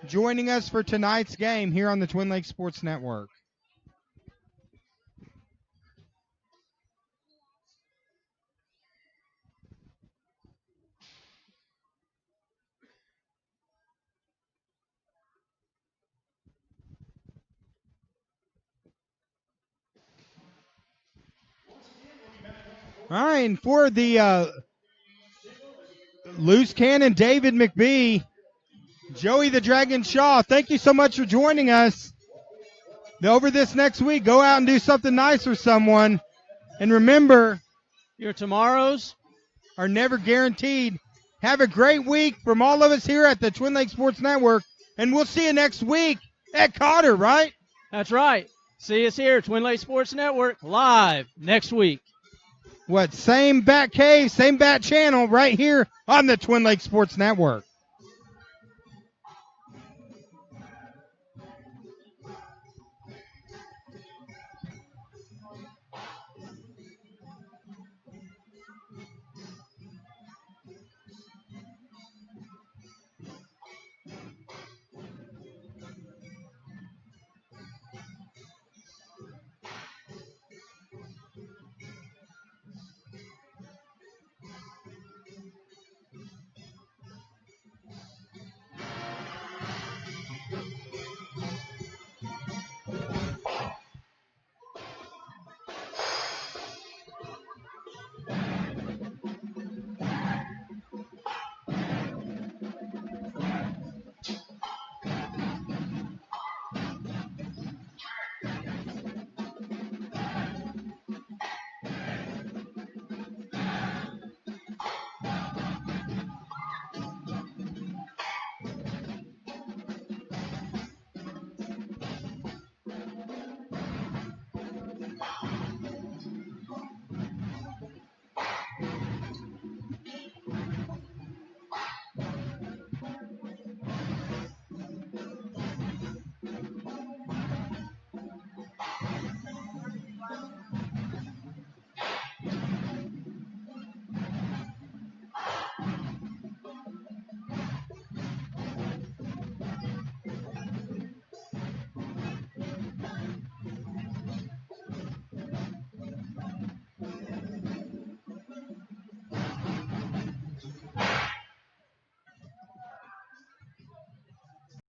joining us for tonight's game here on the Twin Lakes Sports Network. All right, and for the loose cannon, David McBee, Joey the Dragon Shaw, thank you so much for joining us. Over this next week, go out and do something nice for someone. And remember, your tomorrows are never guaranteed. Have a great week from all of us here at the Twin Lakes Sports Network, and we'll see you next week at Cotter, right? That's right. See us here, Twin Lakes Sports Network, live next week. Same Bat Cave, same Bat Channel right here on the Twin Lakes Sports Network.